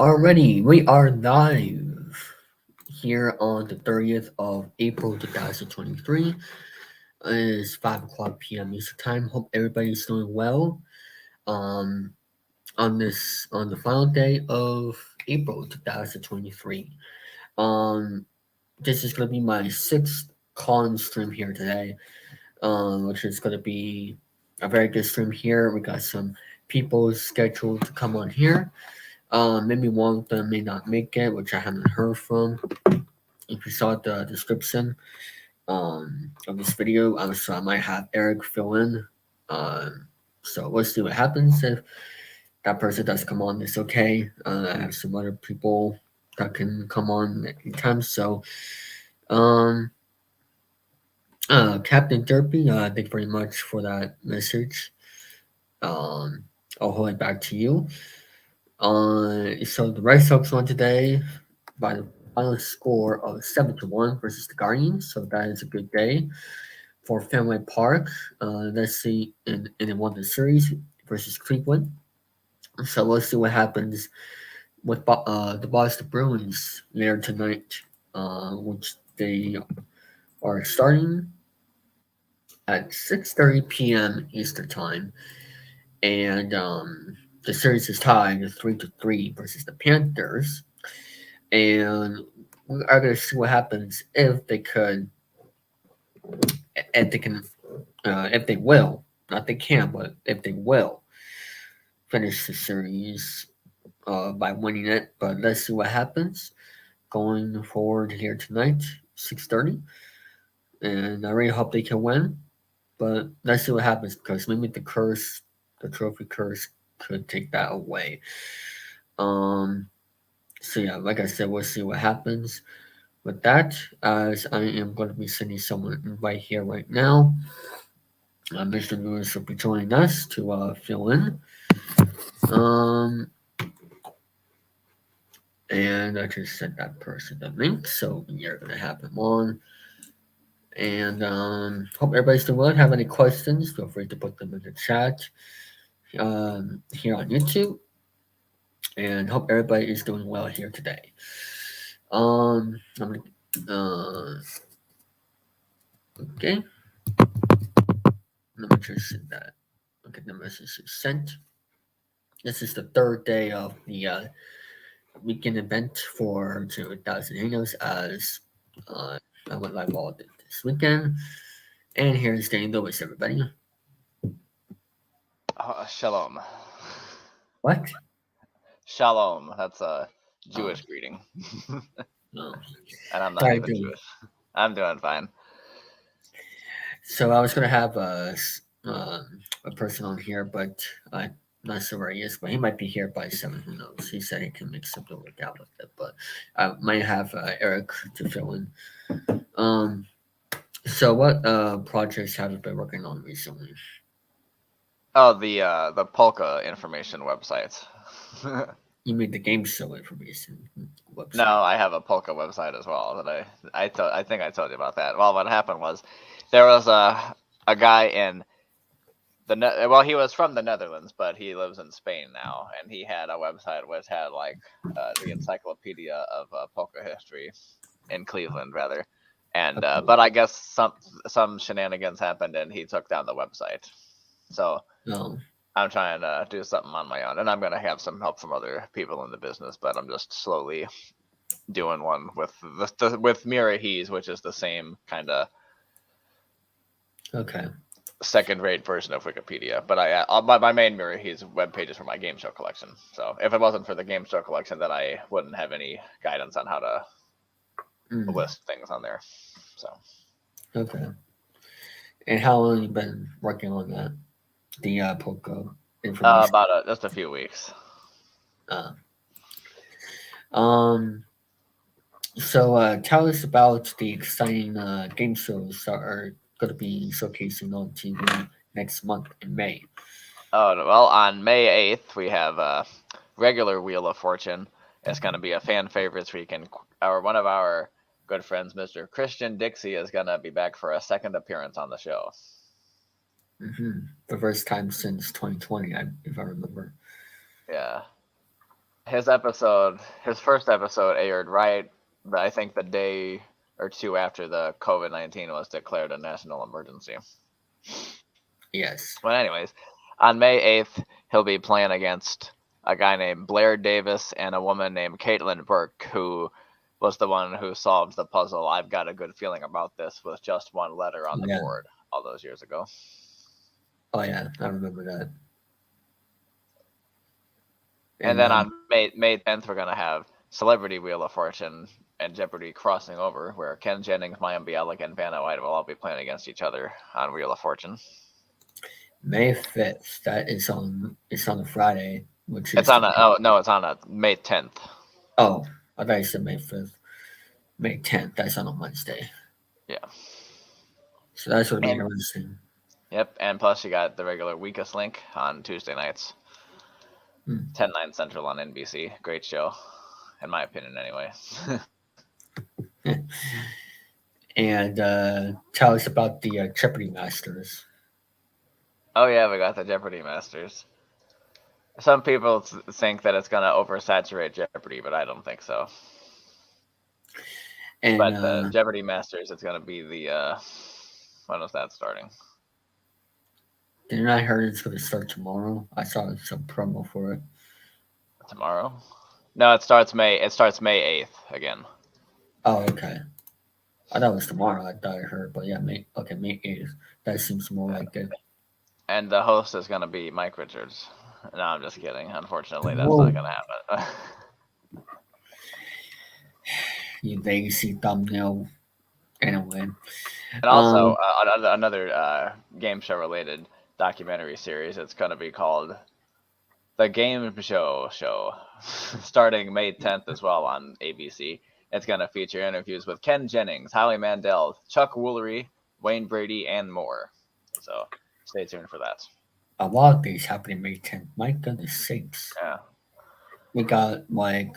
Already, we are live here on the 30th of April 2023. It is 5 o'clock p.m. Eastern Time. Hope everybody's doing well. Um, on the final day of April 2023. Um, this is gonna be my sixth call-in stream here today. Which is gonna be a very good stream here. We got some people scheduled to come on here. Maybe one of them may not make it, which I haven't heard from. If you saw the description of this video, so I might have Eric fill in. So we'll see what happens. If that person does come on, it's okay. I have some other people that can come on at any time. So, um, Captain Derpy, thank you very much for that message. Um, I'll hold it back to you. So the Red Sox won today by the final score of 7-1 versus the Guardians. So that is a good day for Fenway Park. Let's see, and it won the series versus Cleveland. So we'll see what happens with the Boston Bruins later tonight, which they are starting at 6:30 p.m. Eastern Time, and the series is tied 3-3 versus the Panthers. And we are going to see what happens if they can, if they will, not they can, but if they will finish the series by winning it. But let's see what happens going forward here tonight, 6:30, and I really hope they can win. But let's see what happens because maybe the trophy curse, could take that away. Um. So yeah, like I said, we'll see what happens with that. As I am going to be sending someone an invite here right now. Mr. Lewis will be joining us to fill in. Um, and I just sent that person the link, so you're going to have them on. And hope everybody's doing well. Have any questions? Feel free to put them in the chat here on YouTube. And hope everybody is doing well here today. I'm gonna, okay. Let me just send that. Okay, the message is sent. This is the third day of the weekend event for 0,000 Hangouts as I went live all this weekend. And here's Danny Lewis, everybody. Shalom. What? Shalom. That's a Jewish greeting. No. And I'm How not are you even doing? Jewish. I'm doing fine. So I was going to have a person on here, but I'm not sure where he is, but he might be here by 7. Who knows? He said he can make something work out with it, but I might have Eric to fill in. Um, so what projects have you been working on recently? Oh, the Polka information website. You mean the game show information No, website? I have a Polka website as well that I think I told you about that. Well, what happened was there was a guy in well, he was from the Netherlands, but he lives in Spain now, and he had a website which had like the encyclopedia of polka history in Cleveland, rather. And Okay. but I guess some shenanigans happened, and he took down the website. So No. I'm trying to do something on my own, and I'm gonna have some help from other people in the business, but I'm just slowly doing one with with Mirahees, which is the same kind of Okay. second-rate version of Wikipedia. But my main Mirahees web page is for my game show collection. So if it wasn't for the game show collection, then I wouldn't have any guidance on how to Mm, list things on there. So okay. And how long have you been working on that? The Poco information. about just a few weeks. Uh, um. So tell us about the exciting game shows that are going to be showcasing on TV next month in May. Oh well, on May 8th we have a regular Wheel of Fortune. It's going to be a fan favorites weekend. One of our good friends, Mr. Christian Dixie, is going to be back for a second appearance on the show. The first time since 2020, if I remember. Yeah. his first episode aired right, I think the day or two after the COVID-19 was declared a national emergency. Yes. But anyways, on May 8th, he'll be playing against a guy named Blair Davis and a woman named Caitlin Burke, who was the one who solved the puzzle "I've got a good feeling about this" with just one letter on the Yeah. board all those years ago. Oh yeah, I remember that. And And then on May 10th, we're gonna have Celebrity Wheel of Fortune and Jeopardy crossing over, where Ken Jennings, Mayim Bialik, and Vanna White will all be playing against each other on Wheel of Fortune. May 5th, that is on. It's on a Friday, which It's is on it's on a May 10th. Oh, I thought you said May 5th. May 10th, that's on a Wednesday. Yeah. So that's going to be And interesting. yep, and plus you got the regular Weakest Link on Tuesday nights, 10/9 Central on NBC. Great show, in my opinion, anyway. And tell us about the Jeopardy Masters. Oh yeah, we got the Jeopardy Masters. Some people think that it's gonna oversaturate Jeopardy, but I don't think so. And But the Jeopardy Masters, it's gonna be the when is that starting? didn't I heard it's going to start tomorrow? I saw some promo for it. Tomorrow? No, it starts May 8th again. Oh, okay. I thought it was tomorrow. I thought I heard, but yeah, May 8th. That seems more like it. And the host is gonna be Mike Richards. No, I'm just kidding. Unfortunately, that's Whoa. not gonna happen. You lazy thumbnail. Anyway. And also, another game show related documentary series. It's going to be called The Game Show, starting May 10th as well on ABC. It's going to feature interviews with Ken Jennings, Howie Mandel, Chuck Woolery, Wayne Brady, and more. So stay tuned for that. A lot of these happening May 10th. My goodness sakes. Yeah. We got like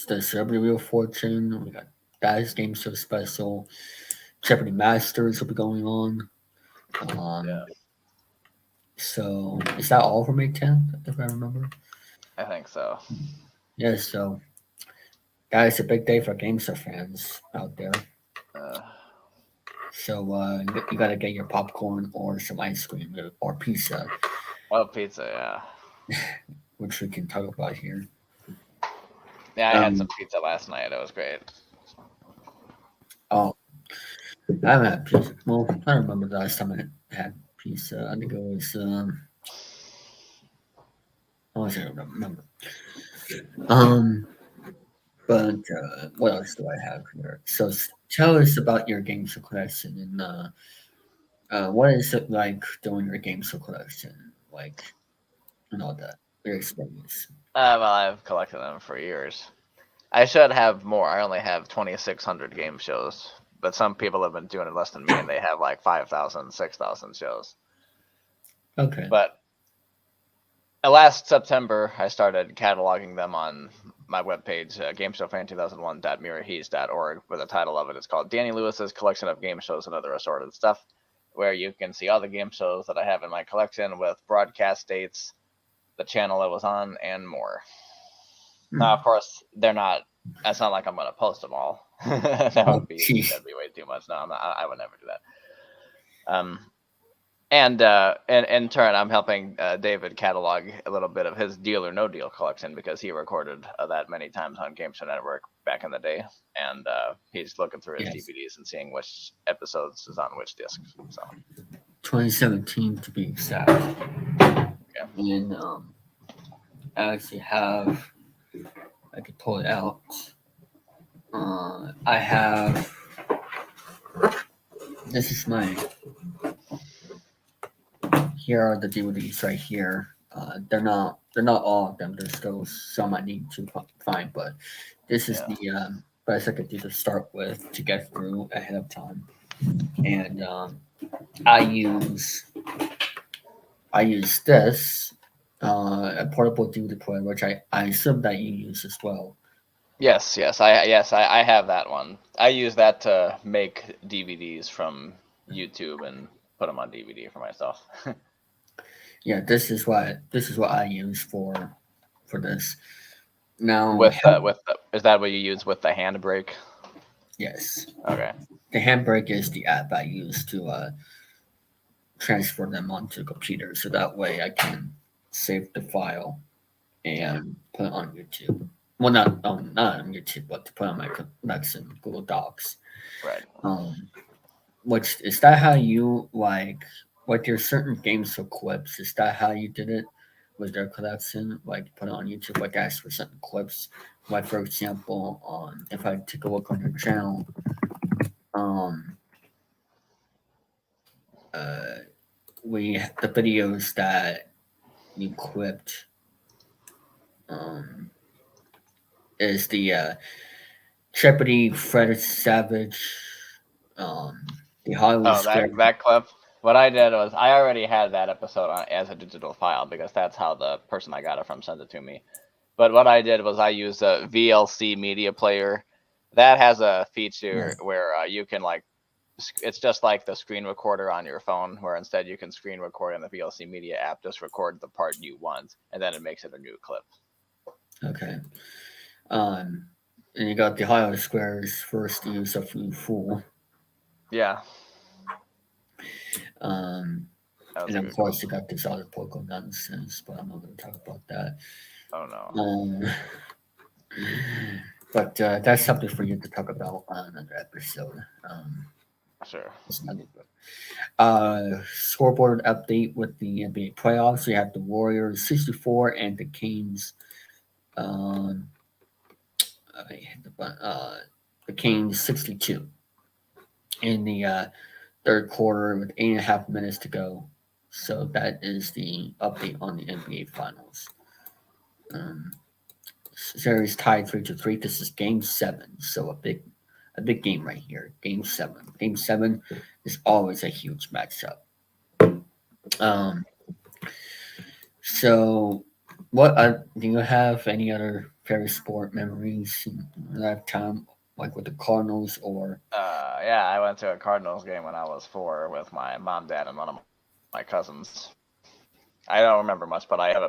the Celebrity Wheel of Fortune. We got Dad's Game Show Special. Jeopardy Masters will be going on. Yeah. So is that all for May 10th, if I remember? I think so. Yeah, so that is a big day for Game Show fans out there. So you got to get your popcorn or some ice cream or pizza, Oh, pizza, yeah. which we can talk about here. Yeah, I had some pizza last night. It was great. Oh, I haven't had pizza. Well, I don't remember the last time I had pizza. I think it was. I don't remember. But what else do I have here? So tell us about your game show collection and what is it like doing your game show collection, like and all that. Your experience. Well, I've collected them for years. I should have more. I only have 2,600 game shows, but some people have been doing it less than me, and they have like 5,000, 6,000 shows. Okay. But last September, I started cataloging them on my webpage, gameshowfan2001.mirrorhees.org, where the title of it is called Danny Lewis's Collection of Game Shows and Other Assorted Stuff, where you can see all the game shows that I have in my collection with broadcast dates, the channel it was on, and more. Now, of course, they're not. It's not like I'm going to post them all. That'd be way too much. No, I would never do that. And in turn, I'm helping David catalog a little bit of his Deal or No Deal collection because he recorded that many times on Game Show Network back in the day, and he's looking through his DVDs and seeing which episodes is on which disc. So 2017 to be exact. Yeah. And I actually have. I could pull it out. I have. This is my. Here are the DVDs right here. They're not all of them. There's still some I need to find, but this is the best I could do to start with to get through ahead of time. And I use this a portable DVD player, which I assume that you use as well. Yes, I have that one. I use that to make DVDs from YouTube and put them on DVD for myself. Yeah, this is what I use for for this. Now, with the is that what you use with the handbrake? yes, Okay. the Handbrake is the app I use to transfer them onto the computer, so that way I can save the file Yeah. and put it on YouTube. Well, not on YouTube, but to put on my that's in Google Docs. Right. Which is that how you like there's certain games for clips? Is that how you did it? Was there a collection like put it on YouTube like ask for certain clips? Like for example, if I take a look on your channel, um, uh, the videos that you clipped, um, is the Jeopardy, Fred Savage, the Hollywood Oh, Square. that clip. What I did was I already had that episode as a digital file because that's how the person I got it from sent it to me. But what I did was I used a VLC media player. That has a feature where you can like it's just like the screen recorder on your phone, where instead you can screen record in the VLC media app, just record the part you want, and then it makes it a new clip. Okay. Um, and you got the Hollywood Square's first use of Fool. Yeah, Um, that was and a of good clip. course, you got this other Poco nonsense, but I'm not going to talk about that. Oh no. But that's something for you to talk about on another episode. Sure. It's another book. Scoreboard update with the NBA playoffs. We have the Warriors 64 and the Kings. Um, I hit the button. The Kings 62 in the third quarter with 8.5 minutes to go. So that is the update on the NBA Finals. Um, Series tied 3-3. This is Game 7, so a big game right here. Game 7. Game 7 is always a huge matchup. Um, so what do you have any other favorite sport memories in that time, like with the Cardinals or? Yeah, I went to a Cardinals game when I was 4 with my mom, dad, and one of my cousins. I don't remember much, but I have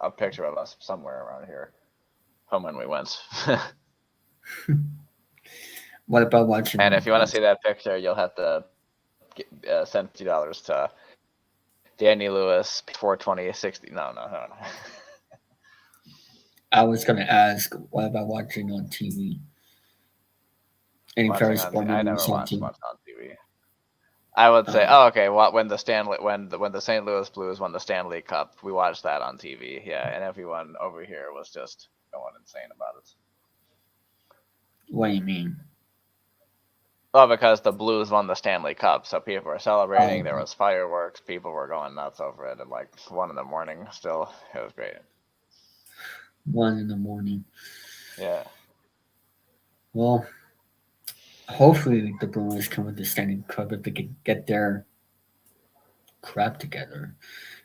a picture of us somewhere around here from when we went. What about watching? And if you want to see that picture, you'll have to send $50 to Danny Lewis 42060. No, no, no, no. I was gonna ask, what about watching on TV? Any favorite Watching on sport TV. I memories never on watched TV? much on TV. I would say, Um, oh, okay. When the St. Louis Blues won the Stanley Cup, we watched that on TV. Yeah, and everyone over here was just going insane about it. what do you mean? Well, because the Blues won the Stanley Cup, so people were celebrating. Oh, There was fireworks. People were going nuts over it at like 1 in the morning. Still, it was great. 1 in the morning. Yeah. Well, hopefully the Bruins come with the Stanley Cup if they can get their crap together.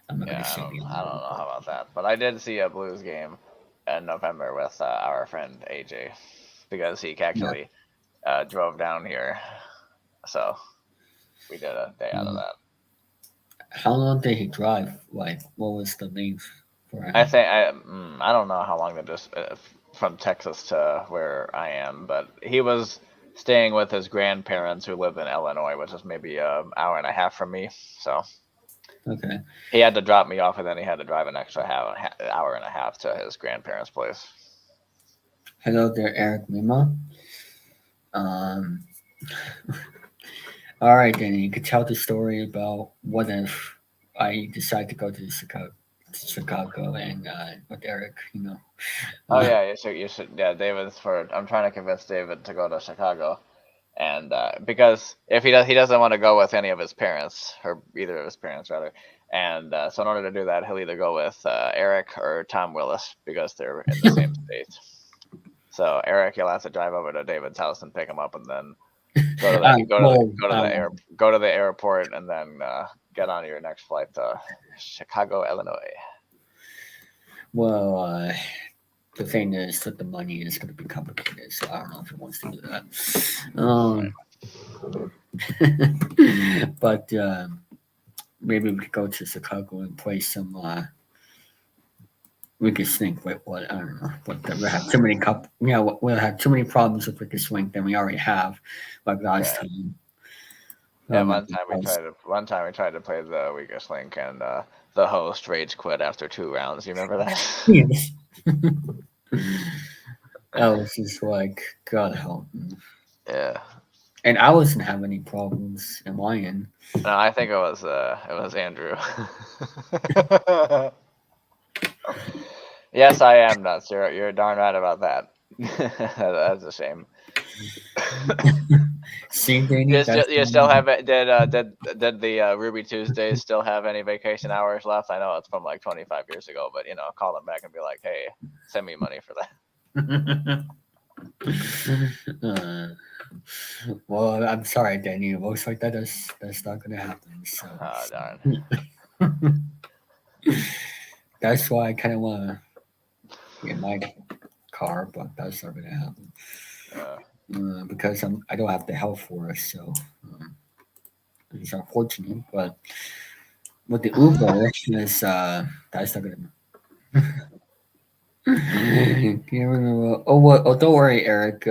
I'm not gonna Yeah, say the I other don't word, know but how about that, but I did see a Blues game in November with our friend AJ because he yeah. actually drove down here, so we did a day out of Mm. that. How long did he drive? Like, what was the length for I him? think I don't know how long the just from Texas to where I am, but he was staying with his grandparents who live in Illinois, which is maybe an hour and a half from me. So Okay. he had to drop me off, and then he had to drive an extra hour and a half to his grandparents' place. Hello there, Eric Lima. Um, all right, then you could tell the story about what if I decide to go to Chicago and with Eric, you know. Oh Uh, yeah, you should. Yeah, David's for. I'm trying to convince David to go to Chicago, and because if he doesn't want to go with any of his parents or either of his parents rather, and so in order to do that, he'll either go with Eric or Tom Willis because they're in the same state. So Eric, you'll have to drive over to David's house and pick him up, and then well, go to the airport, and then get on your next flight to Chicago, Illinois. well, the thing is that the money is going to be complicated, so I don't know if he wants to do that. Right. But maybe we could go to Chicago and play some. Maybe we could go to Chicago and play some. Maybe we could go to Chicago and play some. Maybe we could go to Chicago and play some. Maybe we could go to Chicago and play some. Maybe we could go to Chicago and play some. Maybe we could go to Chicago and play some. Maybe we could go to Chicago and play some Weakest link. Wait, what? I don't know. But we have too many we'll have too many problems with weakest link than we already have. Like last Yeah. time. Yeah, Because, one time we tried to play the weakest link, and the host rage quit after 2 rounds. You remember that? yes. I was just like, God help me. Yeah. And I wasn't having any problems in my end. No, I think it was Andrew. Yes, I am nuts. You're darn right about that. That's a shame. See, Danny, that's You still have it? Did the Ruby Tuesdays still have any vacation hours left? I know it's from like 25 years ago, but call them back and be like, hey, send me money for that. uh, well, I'm sorry, Danny. It looks like that's not gonna happen. So Oh darn. that's why I kind of want to get my car, but that's not gonna happen Uh, because I don't have the health for it. So it's unfortunate, but with the Uber, is that's not gonna. Can't remember. Oh, well, oh, don't worry, Eric.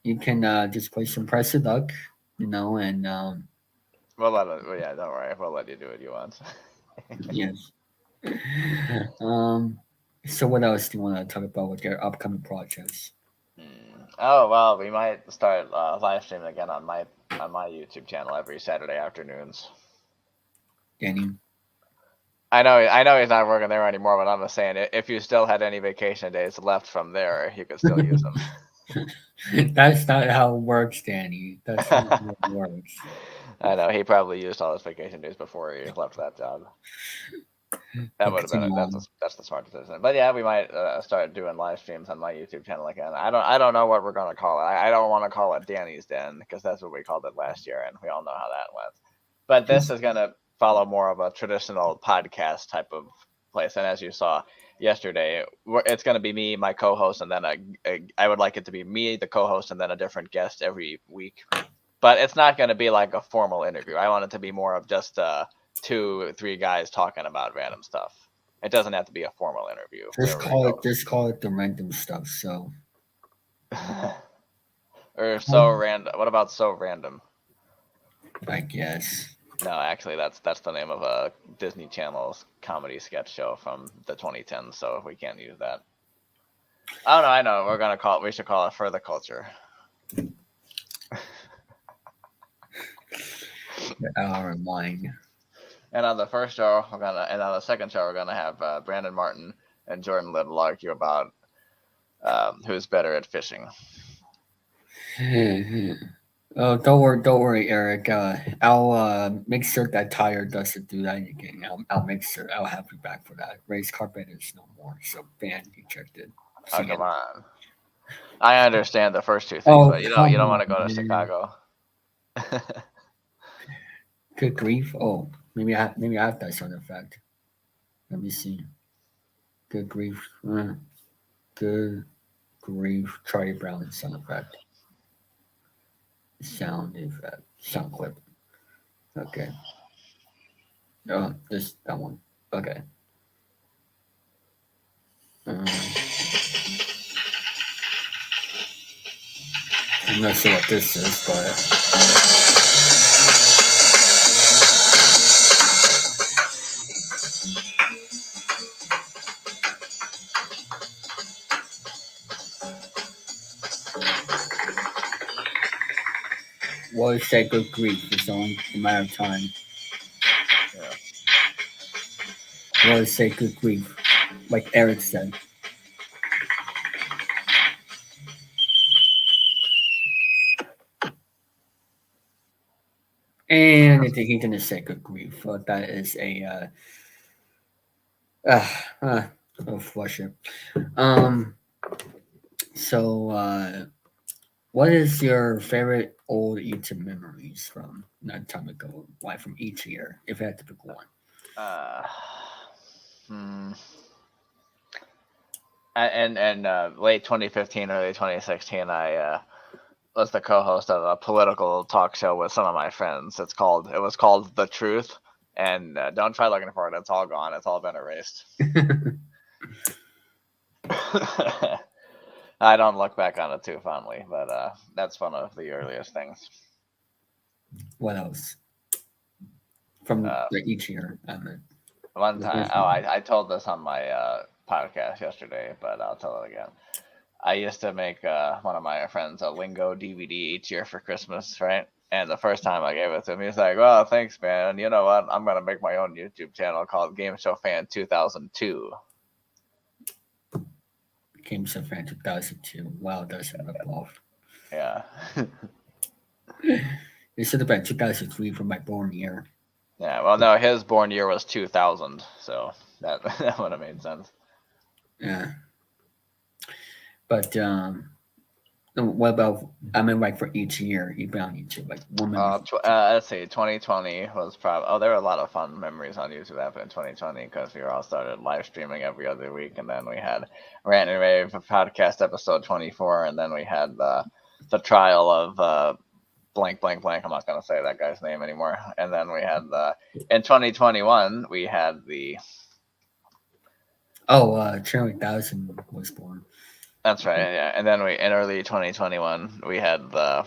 You can just play some press of luck, and well, yeah, don't worry. We'll let you do what you want. yes. Um. So, what else do you want to talk about with your upcoming projects, Oh well, we might start live streaming again on my YouTube channel every Saturday afternoons. Danny? I know he's not working there anymore, but I'm just saying, if you still had any vacation days left from there, you could still use them. That's not how it works, Danny. That's not how it works. I know he probably used all his vacation days before he left that job. That But would have been continue on. that's the smart decision. But yeah, we might start doing live streams on my YouTube channel again. I don't know what we're gonna call it. I don't want to call it Danny's Den because that's what we called it last year, and we all know how that went. But this Just is gonna follow more of a traditional podcast type of place. And as you saw yesterday, it's gonna be me, my co-host, and then I would like it to be me, the co-host, and then a different guest every week. But it's not gonna be like a formal interview. I want it to be more of just 2, 3 guys talking about random stuff. It doesn't have to be a formal interview just wherever we call go. it just call it the random stuff. So Or so random. What about so random? I guess. No, actually, that's the name of a Disney Channel's comedy sketch show from the 2010s. So we can't use that. Oh no, I know. We should call it For the Culture. Our mine. And on the first show, and on the second show, we're gonna have Brandon Martin and Jordan Little argue about who's better at fishing. Oh, don't worry, Eric. I'll make sure that Tyre doesn't do that again. I'll make sure I'll have you back for that. Race carpet is no more, so ban ejected. Oh See come it. on! I understand the first 2 things, Oh but you don't come want to go to on, man. Chicago. Good grief. Oh, maybe I have that sound effect. Let me see. Good grief. Good grief. Charlie Brown sound effect. Sound effect. Sound clip. Okay. Oh, this that one. Okay. Um, I'm not sure what this is, but what is that good grief? It's only a matter of time. Yeah. What is that good grief? Like Eric said. And I think he didn't say good grief. That is a uh, uh, oh, flush it. Um. So, what is your favorite old YouTube memories from that time ago? Like from each year, if you had to pick one. Uh, hmm. And late 2015, early 2016, I was the co-host of a political talk show with some of my friends. It was called The Truth, and don't try looking for it. It's all gone. It's all been erased. I don't look back on it too fondly, but that's one of the earliest things. What else from Uh, each year? I mean, One the time, first oh, one. I told this on my podcast yesterday, but I'll tell it again. I used to make one of my friends a Lingo DVD each year for Christmas, right? And the first time I gave it to him, he was like, "Well, thanks, man. You know what? I'm gonna make my own YouTube channel called Game Show Fan 2002." Games of Fan 2002. Wow, that's a ripoff. Yeah, It should have been 2003 for my born year. yeah. Well, no, his born year was 2000, so that that would have made sense. Yeah, but what about? I mean, like for each year, even on YouTube, like one memory. Let's see, 2020 was probably. Oh, there were a lot of fun memories on YouTube happened in 2020 because we all started live streaming every other week, and then we had Rant and Rave podcast episode 24, and then we had the trial of blank blank blank. I'm not gonna say that guy's name anymore. And then we had in 2021 we had the. Oh, Chilling3000 was born. That's right, yeah. And then we in early 2021 we had the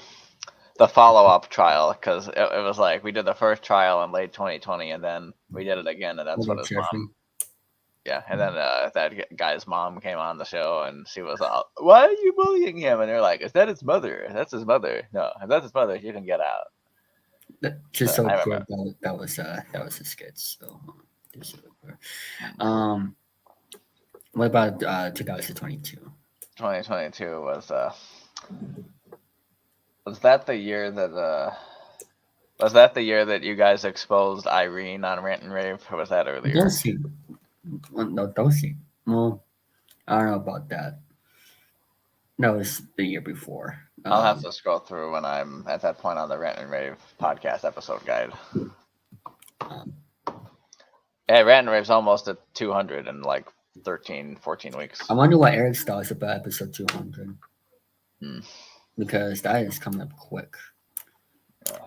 follow up trial because it was like we did the first trial in late 2020 and then we did it again and that's Over what his Jeffrey. mom. Yeah, and then that guy's mom came on the show and she was all, "Why are you bullying him?" And they're like, "Is that his mother? That's his mother. No, if that's his mother, you can get out." Just So so I clear, remember that was a sketch. So, just so clear. Um, what about 2022? 2022 was that the year that was that the year that you guys exposed Irene on Rant and Rave or was that earlier? Don't see. Well, no, don't see. Well, I don't know about that. No, it's the year before. I'll have to scroll through when I'm at that point on the Rant and Rave podcast episode guide. Um, Yeah, Rant and Rave's almost at 200 in like 13, 14 weeks. I wonder what Eric's thoughts about episode 200 Hmm. because that is coming up quick, Yeah.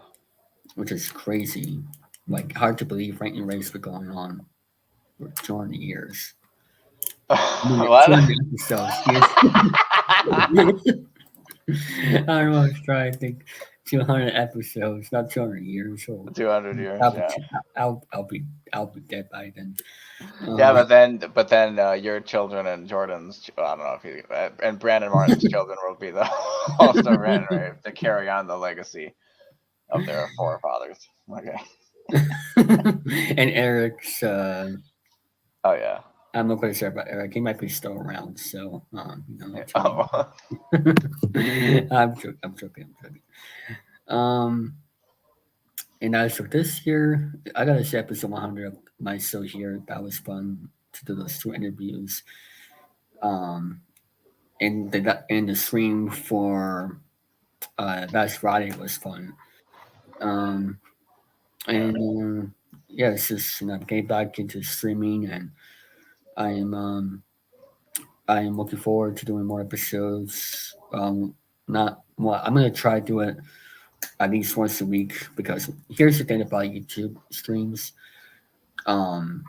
which is crazy. Like hard to believe. Ranking race been going on for 200 years. I mean, What? 200 episodes. Yes. I don't know. I was trying to think. 200 episodes, not 200 years. So 200 years, I'll be, yeah. I'll be dead by then. Yeah, but then your children and Jordan's, I don't know if you, and Brandon Martin's children will be the host of Rant and Rave to carry on the legacy of their forefathers. Okay. and Eric's, Oh yeah. I'm not quite sure about Eric. He might be still around. So, Oh. I'm joking. I'm joking. Um, and as for this year, I gotta say episode 100 of my show here. That was fun to do those two interviews. Um, and the stream for last Friday was fun. Um, Yeah. and yeah, it's just getting back into streaming, and I am um, I am looking forward to doing more episodes. Not well, I'm gonna try to do it at least once a week because here's the thing about YouTube streams. Um,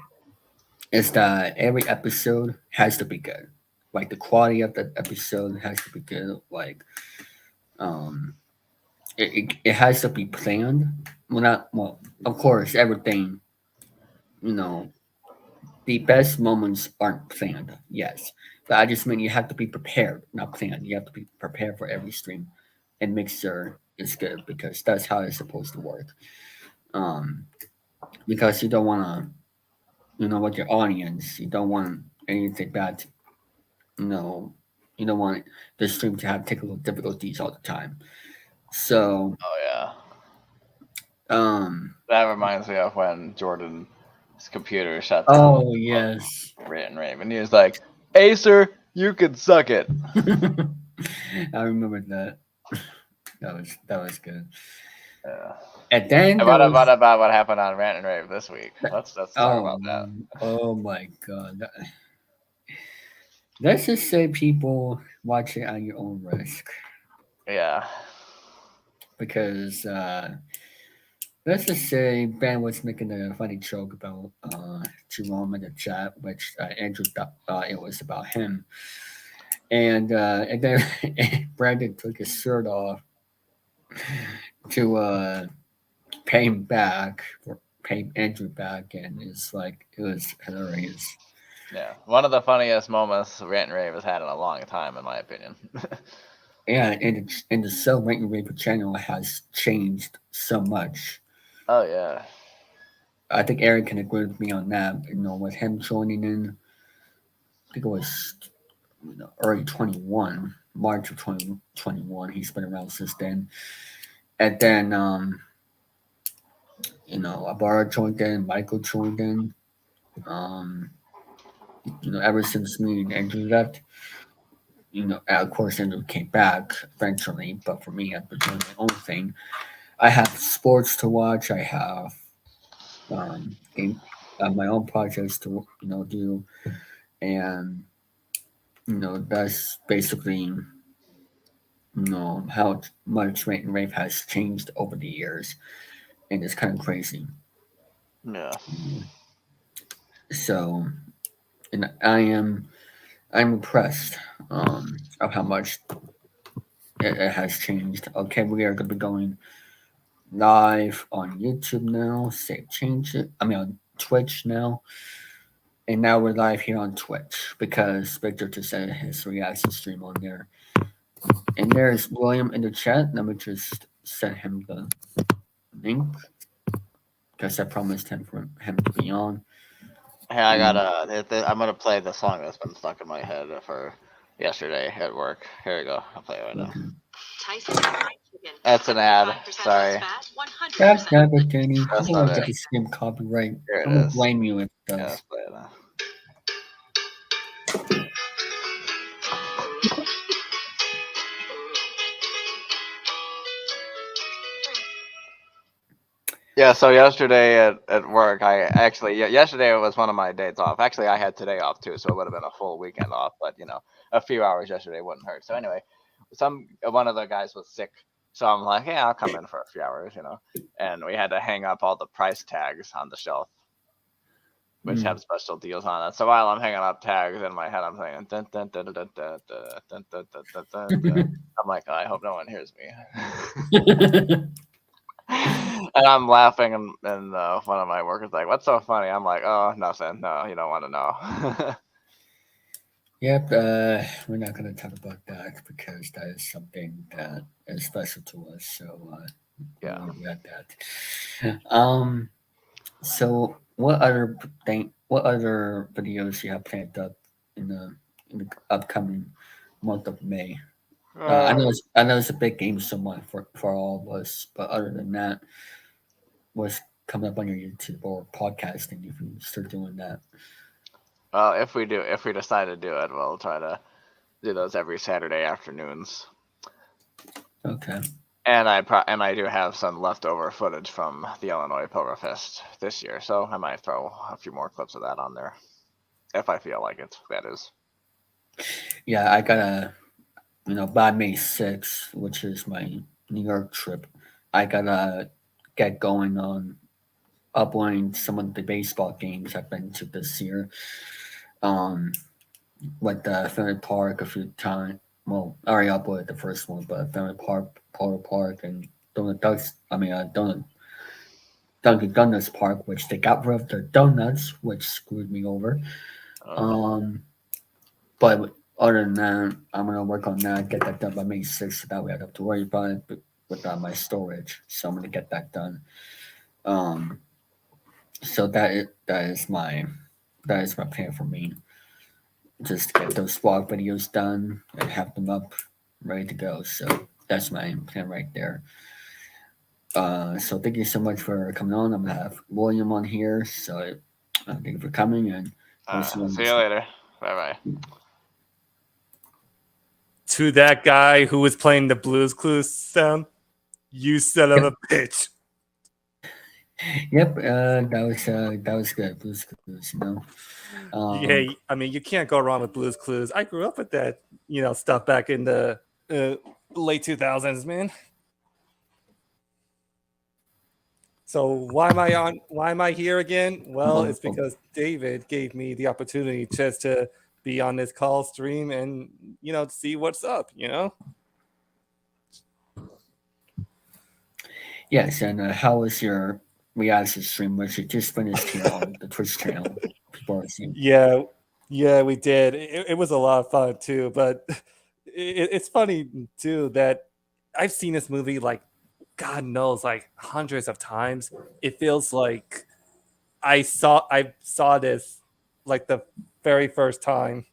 is that every episode has to be good. Like the quality of the episode has to be good. Like um, it has to be planned. Well, not well. Of course, everything. You know, the best moments aren't planned. Yes, but I just mean you have to be prepared, not planned. You have to be prepared for every stream, and make sure it's good because that's how it's supposed to work. Um, because you don't want to, with your audience, you don't want anything bad. You know, you don't want the stream to have technical difficulties all the time. So, Oh yeah. um, That reminds me of when Jordan's computer shut down. oh yes, Rant and Rave, and he was like, "Acer, you can suck it." I remember that. That was good. Yeah. And then And there what was about what happened on Rant and Rave this week? Let's talk oh about that. oh my god. Let's just say people watch it at your own risk Yeah. because let's just say Ben was making a funny joke about Jerome in the chat, which Andrew thought it was about him, and then Brandon took his shirt off to pay him back or pay Andrew back, and it's like it was hilarious. Yeah, one of the funniest moments Rant and Rave has had in a long time, in my opinion. And the Cell Ranking Raper channel has changed so much. Oh yeah, I think Eric can agree with me on that. You know, with him joining in, I think it was early 21, March of 2021. He's been around since then. And then, Abara joined in, Michael joined in. Um, ever since me and Andrew left, of course, Andrew came back eventually. But for me, I've been doing my own thing. I have sports to watch. I have game, my own projects to do, and that's basically how much Rate and Rave has changed over the years, and it's kind of crazy. yeah. So, and I'm impressed of how much it has changed. Okay, we are going to be going live on YouTube now. Say change it. I mean on Twitch now, and now we're live here on Twitch because Victor just said his reaction stream on there. And there's William in the chat. Let me just send him the link because I promised him for him to be on. Hey, I Mm, gotta. I'm gonna play the song that's been stuck in my head for yesterday at work. Here we go. I'll play it right now. okay. That's an ad. Sorry, That's not it, Danny. I that's think not I'll it. get the same copyright. Here I'm it gonna is. blame you if it Yeah, does. let's play it now. Yeah, so yesterday at work, yesterday was one of my days off. Actually, I had today off too, so it would have been a full weekend off. But a few hours yesterday wouldn't hurt. So anyway, one of the guys was sick, so I'm like, yeah, I'll come in for a few hours. And we had to hang up all the price tags on the shelf, which Mm. have special deals on it. So while I'm hanging up tags in my head, I'm saying, dun, dun, dun, dun, dun, dun, dun, dun, dun, dun, dun, dun. I'm like, oh, I hope no one hears me. And I'm laughing, and one of my workers like, "What's so funny?" I'm like, "Oh, nothing. No, you don't want to know." Yep, we're not going to talk about that because that is something that is special to us. So we'll Yeah. leave it at that. So what other videos you have planned up in the upcoming month of May? I know it's a big game somewhat for all of us, but other than that, what's coming up on your YouTube or podcasting if you start doing that? Well, if we decide to do it, we'll try to do those every Saturday afternoons. Okay. And I do have some leftover footage from the Illinois Powerfest this year, so I might throw a few more clips of that on there if I feel like it. That is. Yeah, I gotta by May 6th, which is my New York trip, I gotta get going on uploading some of the baseball games I've been to this year. Um, like the Fenway Park a few times. Well, I already uploaded the first one, but Fenway Park, Polo Park, and Dunkin' Donuts Park, which they got rid of their donuts, which screwed me over. Uh, Um, but other than that, I'm gonna work on that, get that done by May 6th, so that way I don't have to worry about it with my storage. So I'm gonna get that done. Um, so that is my plan for me. Just get those vlog videos done and have them up, ready to go. So that's my plan right there. So thank you so much for coming on. I'm gonna have William on here. So thank you for coming, and we'll see you on see you this. later. Bye bye. To that guy who was playing the Blues Clues sound, you son of a bitch. Yep, that was good. Blues Clues. Yeah, I mean, you can't go wrong with Blues Clues. I grew up with that, stuff back in the late 2000s, man. So why am I here again? Well, it's Oh, because David gave me the opportunity just to be on this call stream and see what's up. yes, and how was your reaction stream, which you just finished here on the Twitch channel? People are seeing. Yeah, yeah, we did. It was a lot of fun too, but it's funny too that I've seen this movie like God knows like hundreds of times. It feels like I saw this like the very first time,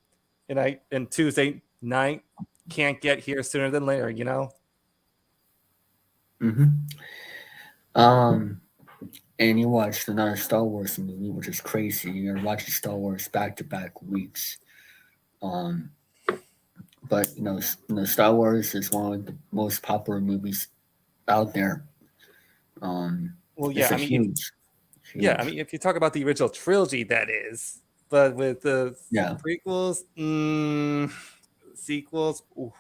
and Tuesday night can't get here sooner than later. Mm-hmm. Um, and you watched another Star Wars movie, which is crazy. You're watching Star Wars back to back weeks. Um, but Star Wars is one of the most popular movies out there. Well, It's yeah, a I mean, if huge, yeah, I huge. mean, if you talk about the original trilogy, that is, but with the Yeah. prequels, sequels, ooh,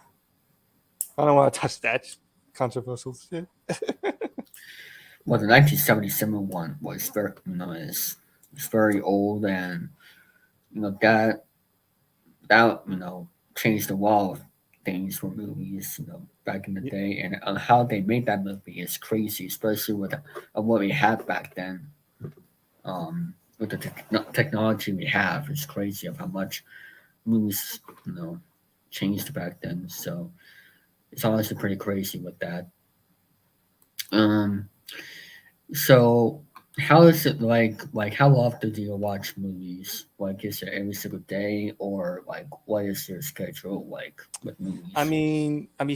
I don't want to touch that controversial shit. Well, the 1977 one was very, is very old, and that changed the wall of things for movies, back in the Y- day, and how they made that movie is crazy, especially with what we had back then. With the technology we have, it's crazy of how much movies, changed back then. So it's honestly pretty crazy with that. Um, so how is it like how often do you watch movies? Like is it every single day, or like what is your schedule like with movies?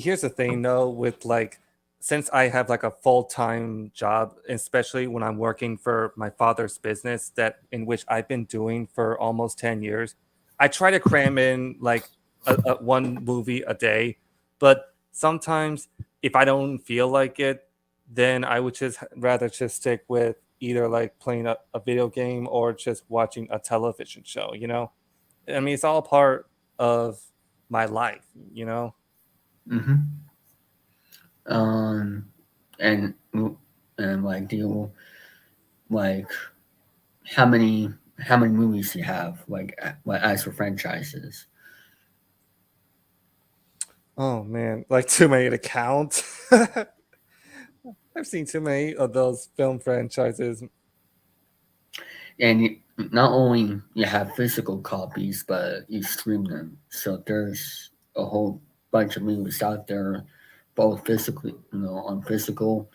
here's the thing though, with like, since I have like a full-time job, especially when I'm working for my father's business that in which I've been doing for almost 10 years, I try to cram in like one movie a day, but sometimes if I don't feel like it, then I would just rather just stick with either like playing a video game or just watching a television show. It's all part of my life. Mm-hmm. Um, and and like do you like how many movies do you have like as for franchises? Oh man, like too many to count. I've seen too many of those film franchises. And not only you have physical copies, but you stream them. So there's a whole bunch of movies out there, both physically, on physical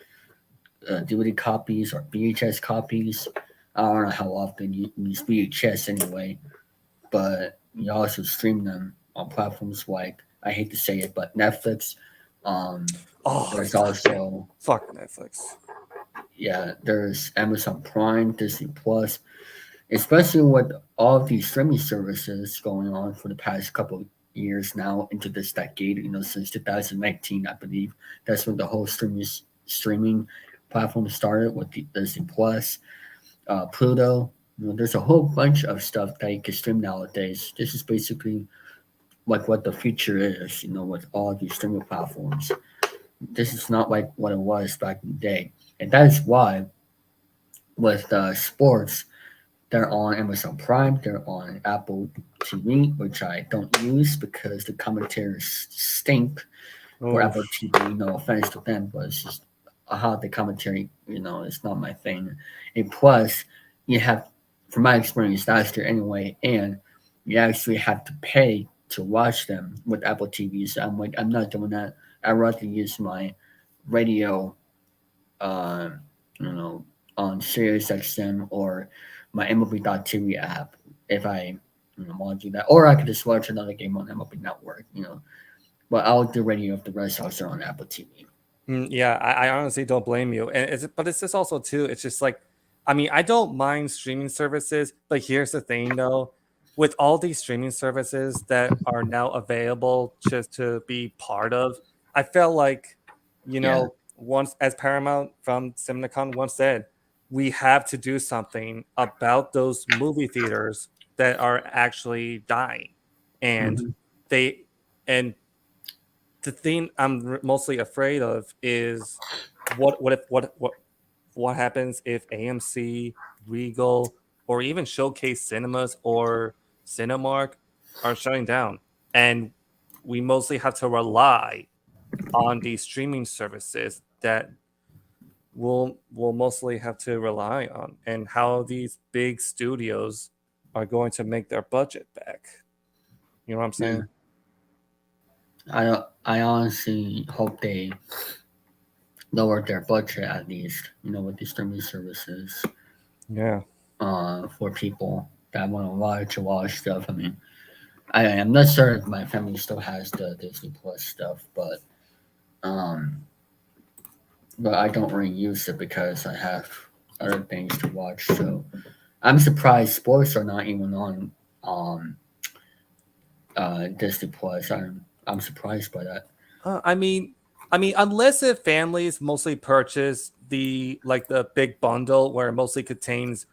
DVD copies or VHS copies. I don't know how often you use VHS anyway, but you also stream them on platforms like, I hate to say it, but Netflix. Oh There's fuck yeah, also, fuck Netflix. yeah, there's Amazon Prime, Disney Plus, especially with all of these streaming services going on for the past couple of years now into this decade. Since 2019, I believe that's when the whole streaming platform started with the Disney Plus, Pluto. There's a whole bunch of stuff that you can stream nowadays. This is basically like what the future is. With all of these streaming platforms. This is not like what it was back in the day, and that is why with sports they're on Amazon Prime. They're on Apple TV, which I don't use because the commentaries stink for Oh, Apple TV. No offense to them, but it's just how the commentary, it's not my thing. And plus, you have, from my experience last year anyway, and you actually have to pay to watch them with Apple TV. So I'm like, I'm not doing that. I'd rather use my radio uh, you know, on SiriusXM or my MLB.TV app if I want to do that. Or I could just watch another game on MLB Network. But I'll do radio if the rest are on Apple TV. yeah, I honestly don't blame you. But it's just also too. It's just like, I don't mind streaming services, but here's the thing though, with all these streaming services that are now available just to be part of, I felt like, Yeah. once as Paramount from CinemaCon once said, we have to do something about those movie theaters that are actually dying, and Hmm. they and the thing I'm mostly afraid of is what if what what happens if AMC, Regal, or even Showcase Cinemas or Cinemark are shutting down, and we mostly have to rely on these streaming services that we'll mostly have to rely on, and how these big studios are going to make their budget back. You know what I'm Yeah. saying? I honestly hope they lower their budget at least, with the streaming services, Yeah. for people that want to watch stuff. I mean, I am not sure if my family still has the Disney Plus stuff, um, but I don't really use it because I have other things to watch. So I'm surprised sports are not even on um Disney Plus. I'm surprised by that. I mean, unless if families mostly purchase the big bundle where it mostly contains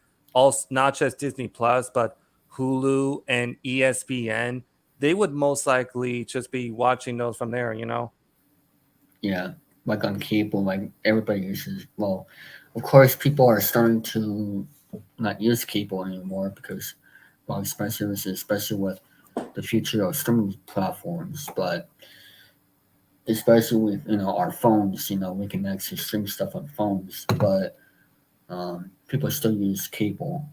not just Disney Plus but Hulu and ESPN, they would most likely just be watching those from there. Yeah, like on cable, like everybody uses. Well, of course, people are starting to not use cable anymore because, well, especially with the future of streaming platforms. But especially with our phones, we can actually stream stuff on phones. But people still use cable.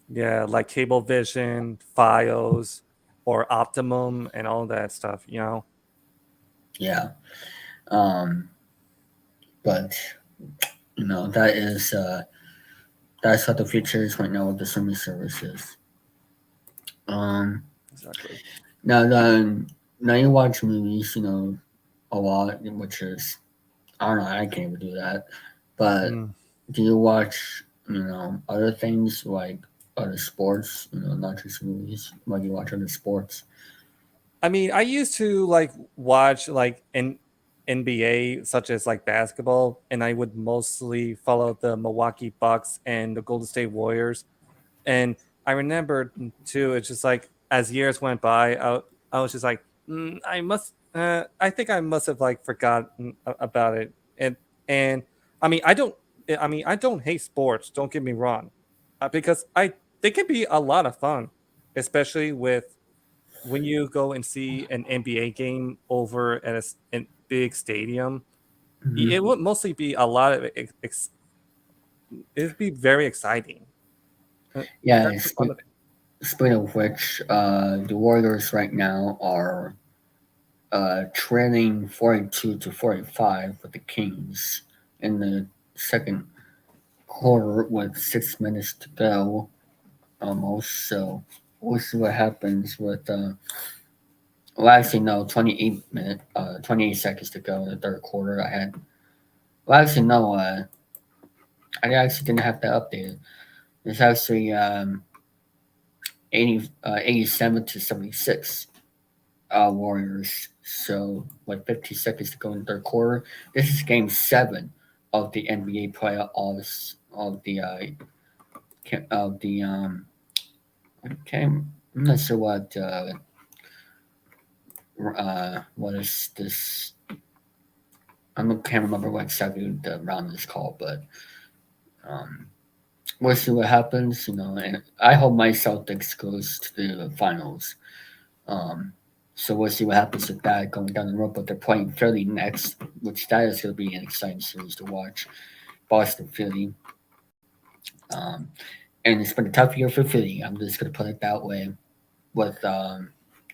Yeah, like Cablevision, Fios, or Optimum, and all that stuff. Yeah, um, but that is that's how the future is right now with the streaming services. Um, Exactly. now, now you watch movies, a lot, which is I don't know, I can't even do that. But Mm. do you watch, other things like other sports, not just movies? Like you watch other sports? I mean, I used to watch NBA, such as like basketball, and I would mostly follow the Milwaukee Bucks and the Golden State Warriors. And I remember too, it's just like as years went by, I was just like, I think I must have forgotten about it. And I mean, I don't hate sports. Don't get me wrong, because they can be a lot of fun, especially with when you go and see an NBA game over at a big stadium. Hmm. It would mostly be a lot of it'd be very exciting. Yeah. That's the fun of it. Speaking of which, the Warriors right now are trailing 42-45 with the Kings in the second quarter with 6 minutes to go almost. So we'll see what happens with. Well, actually, no, 28 seconds to go in the third quarter. Well, actually, no, I actually didn't have that updated. It's actually 87-76 Warriors. So, like 50 seconds to go in the third quarter. This is game seven of the NBA playoffs of the okay. I'm not sure what is this. Can't remember what exactly the round is called, but um, we'll see what happens. And I hope my Celtics goes to the finals. Um, so we'll see what happens with that going down the road. But they're playing Philly next, which that is going to be an exciting series to watch. Boston, Philly, um, and it's been a tough year for Philly. I'm just going to put it that way. With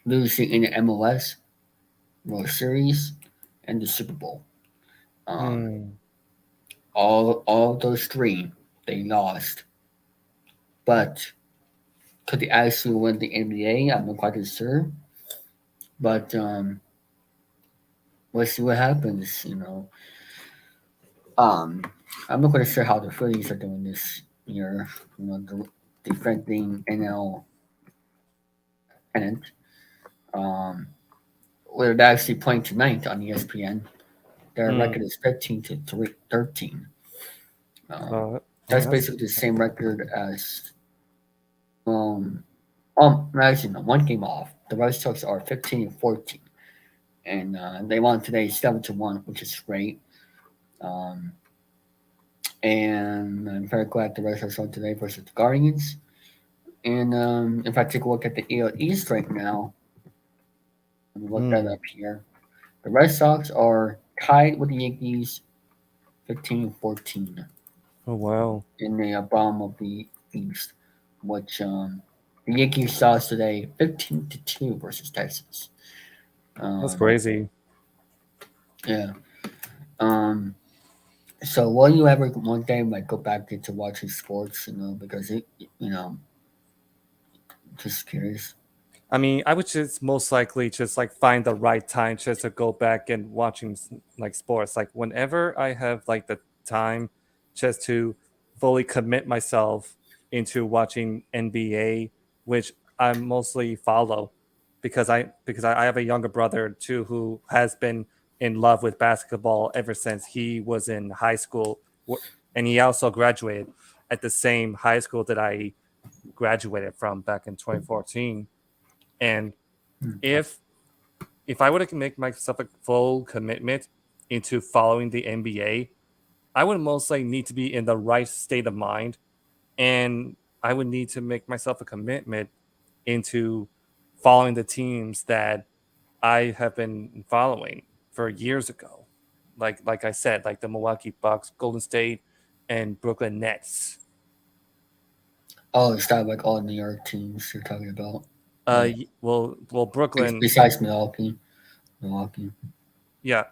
losing in the MLS World Series and the Super Bowl. Um, Hmm. all of those three they lost, but could they actually win the NBA? I'm not quite sure, but we'll see what happens. Um, I'm not quite sure how the Phillies are doing this year. The defending NL pennant. Um, we're actually playing tonight on ESPN. Their record Hmm. is 15-13. Um, Oh, that's that's basically the same record as um. Actually, no, one game off. The Red Sox are 15-14, and they won today 7-1, which is great. Um, And I'm very glad the Red Sox won today versus the Guardians. And if I take a look at the AL East right now, let me look that Hmm. up here. The Red Sox are tied with the Yankees 15-14 Oh wow, in the bottom of the East, which the Yankees lost today 15-2 versus Texas. that's Um, crazy. yeah. Um, so will you ever one day like go back into watching sports? Because just curious. I mean, I would just most likely just like find the right time just to go back and watching like sports. Like whenever I have like the time just to fully commit myself into watching NBA, which I mostly follow because I have a younger brother too who has been in love with basketball ever since he was in high school, and he also graduated at the same high school that I graduated from back in 2014. And Hmm. if if I were to make myself a full commitment into following the NBA, I would mostly need to be in the right state of mind, and I would need to make myself a commitment into following the teams that I have been following for years ago. Like I said, like the Milwaukee Bucks, Golden State, and Brooklyn Nets. Oh, is that like all New York teams you're talking about? Like Well, Brooklyn. besides Milwaukee. Yeah,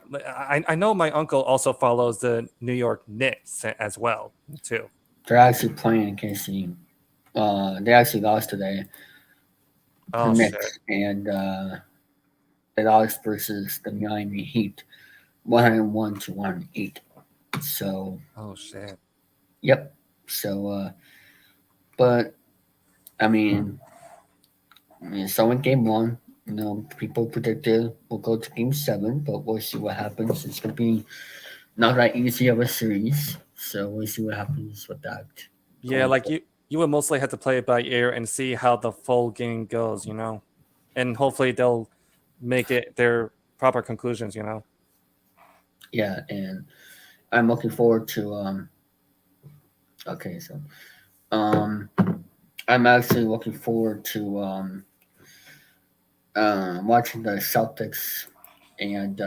I know my uncle also follows the New York Knicks as well too. They're actually playing in KC. They actually lost today to Oh shit! Knicks, and they lost versus the Miami Heat, 101 to 108. So, Oh shit! yep. So, but I mean, so in game one, people predicted we'll go to game seven, but we'll see what happens. It's gonna be not that easy of a series, so we'll see what happens with that Yeah, going like forward. you would mostly have to play it by ear and see how the full game goes, and hopefully they'll make it their proper conclusions. Yeah, and I'm looking forward to. Okay, so um, I'm actually looking forward to watching the Celtics and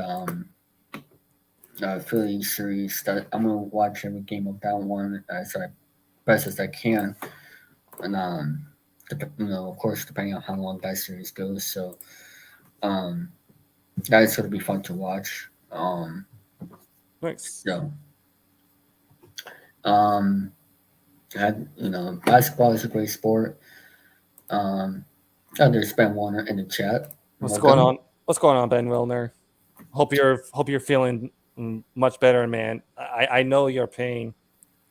Phillies series. That I'm gonna watch every game of that one as best as I can, and of course, depending on how long that series goes. So um, that is gonna be fun to watch. Nice. So um, basketball is a great sport. Um, there's Ben Warner in the chat. What's going Welcome. on? What's going on, Ben Wilner? Hope you're feeling much better, man. I know your pain.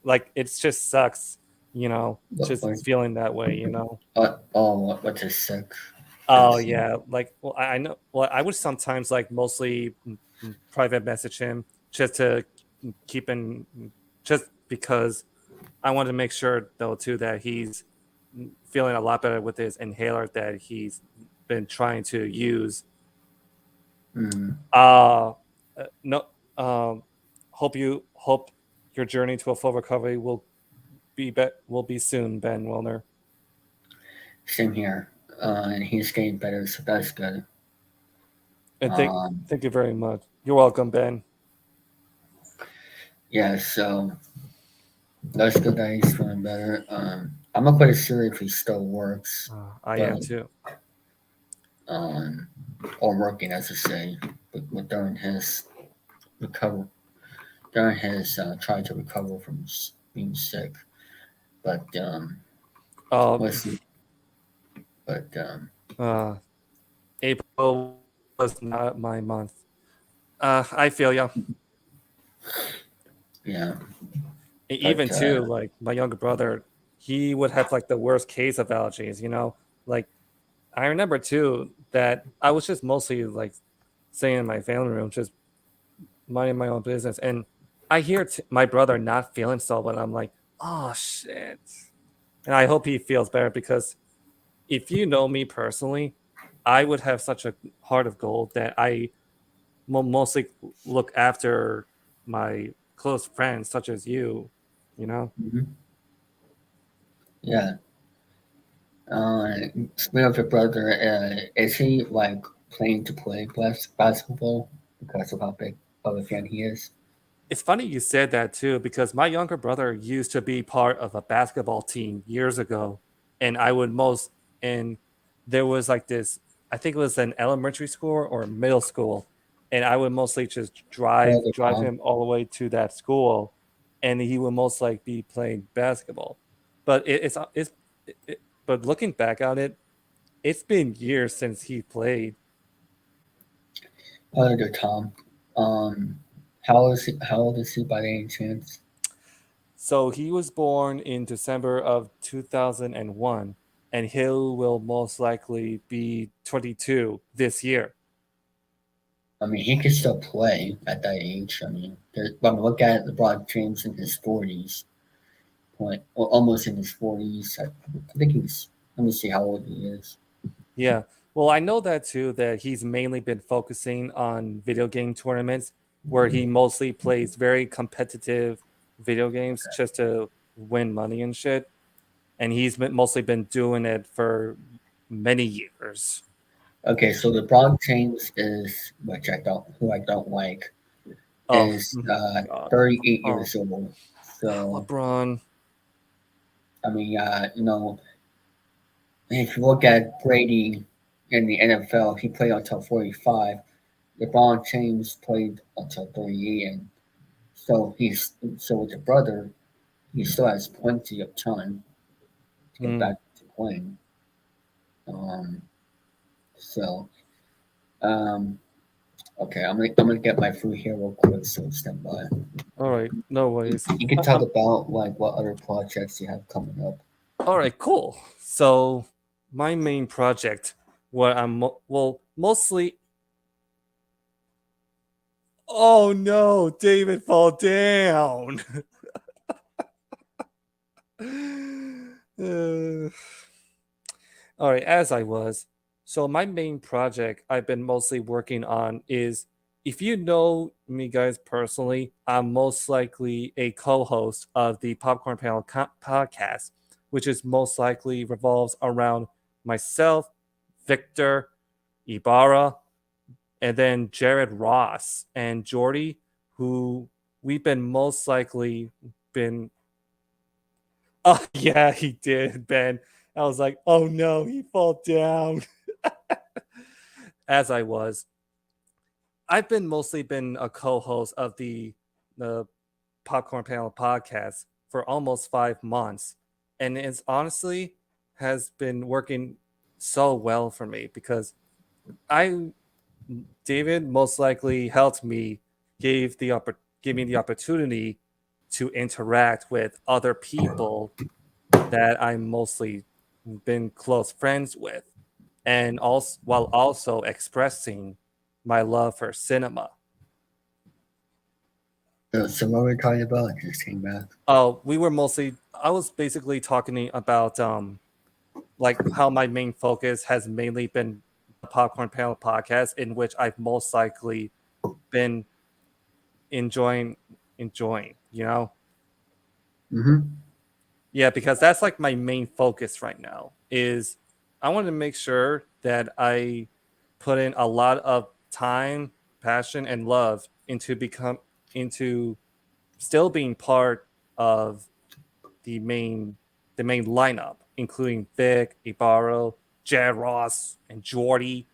Like it just sucks, What, just what, feeling that way. what's his sick? Oh Because yeah, like well, I know. Well, I would sometimes like mostly private message him just to keep in, just because I wanted to make sure though too that he's feeling a lot better with his inhaler that he's been trying to use. mm, Uh no. Um, hope your journey to a full recovery will be soon, Ben Wilner. same here. And he's getting better, so that's good. And Um, thank you very much. You're welcome, Ben. yeah, so that's good that he's feeling better. I'm not quite sure if he still works, I but am too. um, or working, as I say, but during his recover, during his trying to recover from being sick. But Uh, we'll see. But uh, April was not my month. I feel you. yeah, Even but too, like my younger brother, he would have like the worst case of allergies. Like I remember too that I was just mostly like staying in my family room, just minding my own business, and I hear my brother not feeling so, but I'm like, oh shit, and I hope he feels better because if you know me personally, I would have such a heart of gold that I will mostly look after my close friends, such as you. you know. Hmm. Yeah. Speaking of your brother, is he like planning to play basketball because of how big of a fan he is? It's funny you said that too, because my younger brother used to be part of a basketball team years ago, and I would most and there was like this. I think it was an elementary school or middle school, and I would mostly just drive Brother drive Braun. him all the way to that school, and he would most like be playing basketball. But but looking back on it, it's been years since he played. Brother Tom. Um, how old is he by any chance? So he was born in December of 2001, and he will most likely be 22 this year. I mean, he can still play at that age. I mean, look at LeBron James in his 40s, almost in his 40s. I think he's. Let me see how old he is. Yeah. Well, I know that too, that he's mainly been focusing on video game tournaments where he mostly plays very competitive video games just to win money and shit. And mostly been doing it for many years. Okay, so LeBron James is, who I don't like, Oh, is God. 38 Oh, years old. So LeBron. I mean, if you look at Brady in the NFL, he played until 45. LeBron James played until 38, and so with the brother, he still has plenty of time to get Hmm. back to playing. Um, so um, okay, I'm gonna get my food here real quick. So stand by. All right. No worries. You can talk about like what other projects you have coming up. All right, cool. So my main project, what well, mostly. Oh no, David fall down. Uh, all right, as I was. So my main project I've been mostly working on is, if you know me guys personally, I'm most likely a co-host of the Popcorn Panel podcast, which is most likely revolves around myself, Victor, Ibarra, and then Jared Ross and Jordy, who we've been most likely been. Oh yeah, he did, Ben. I was like, oh no, he fall down. As I was, I've been mostly been a co-host of the Popcorn Panel podcast for almost 5 months, and it's honestly has been working so well for me because I David most likely helped me, give me the opportunity to interact with other people that I'm mostly been close friends with, and also while also expressing my love for cinema. So what we're talking about just came back. Oh, we were mostly. I was basically talking about like how my main focus has mainly been the Popcorn Panel podcast, in which I've most likely been enjoying enjoying. You know, Mm-hmm. yeah, because that's like my main focus right now. Is I want to make sure that I put in a lot of time, passion, and love into still being part of the main the main lineup, including Vic, Ibarro, Jared Ross, and Jordy.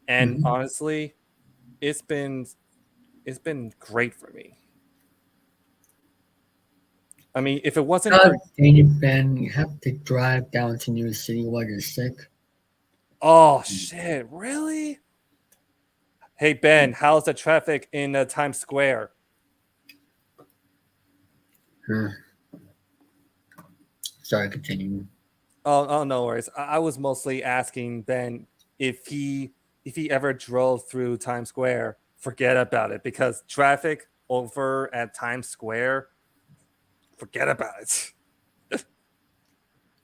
And Mm-hmm. honestly, it's been it's been great for me. I mean, if it wasn't God for dang it, Ben! You have to drive down to New York City while you're sick. oh shit, really? Hey Ben, how's the traffic in Times Square? Hmm. Sorry, continue. Oh, no worries. I was mostly asking Ben if he ever drove through Times Square. Forget about it because traffic over at Times Square. Forget about it.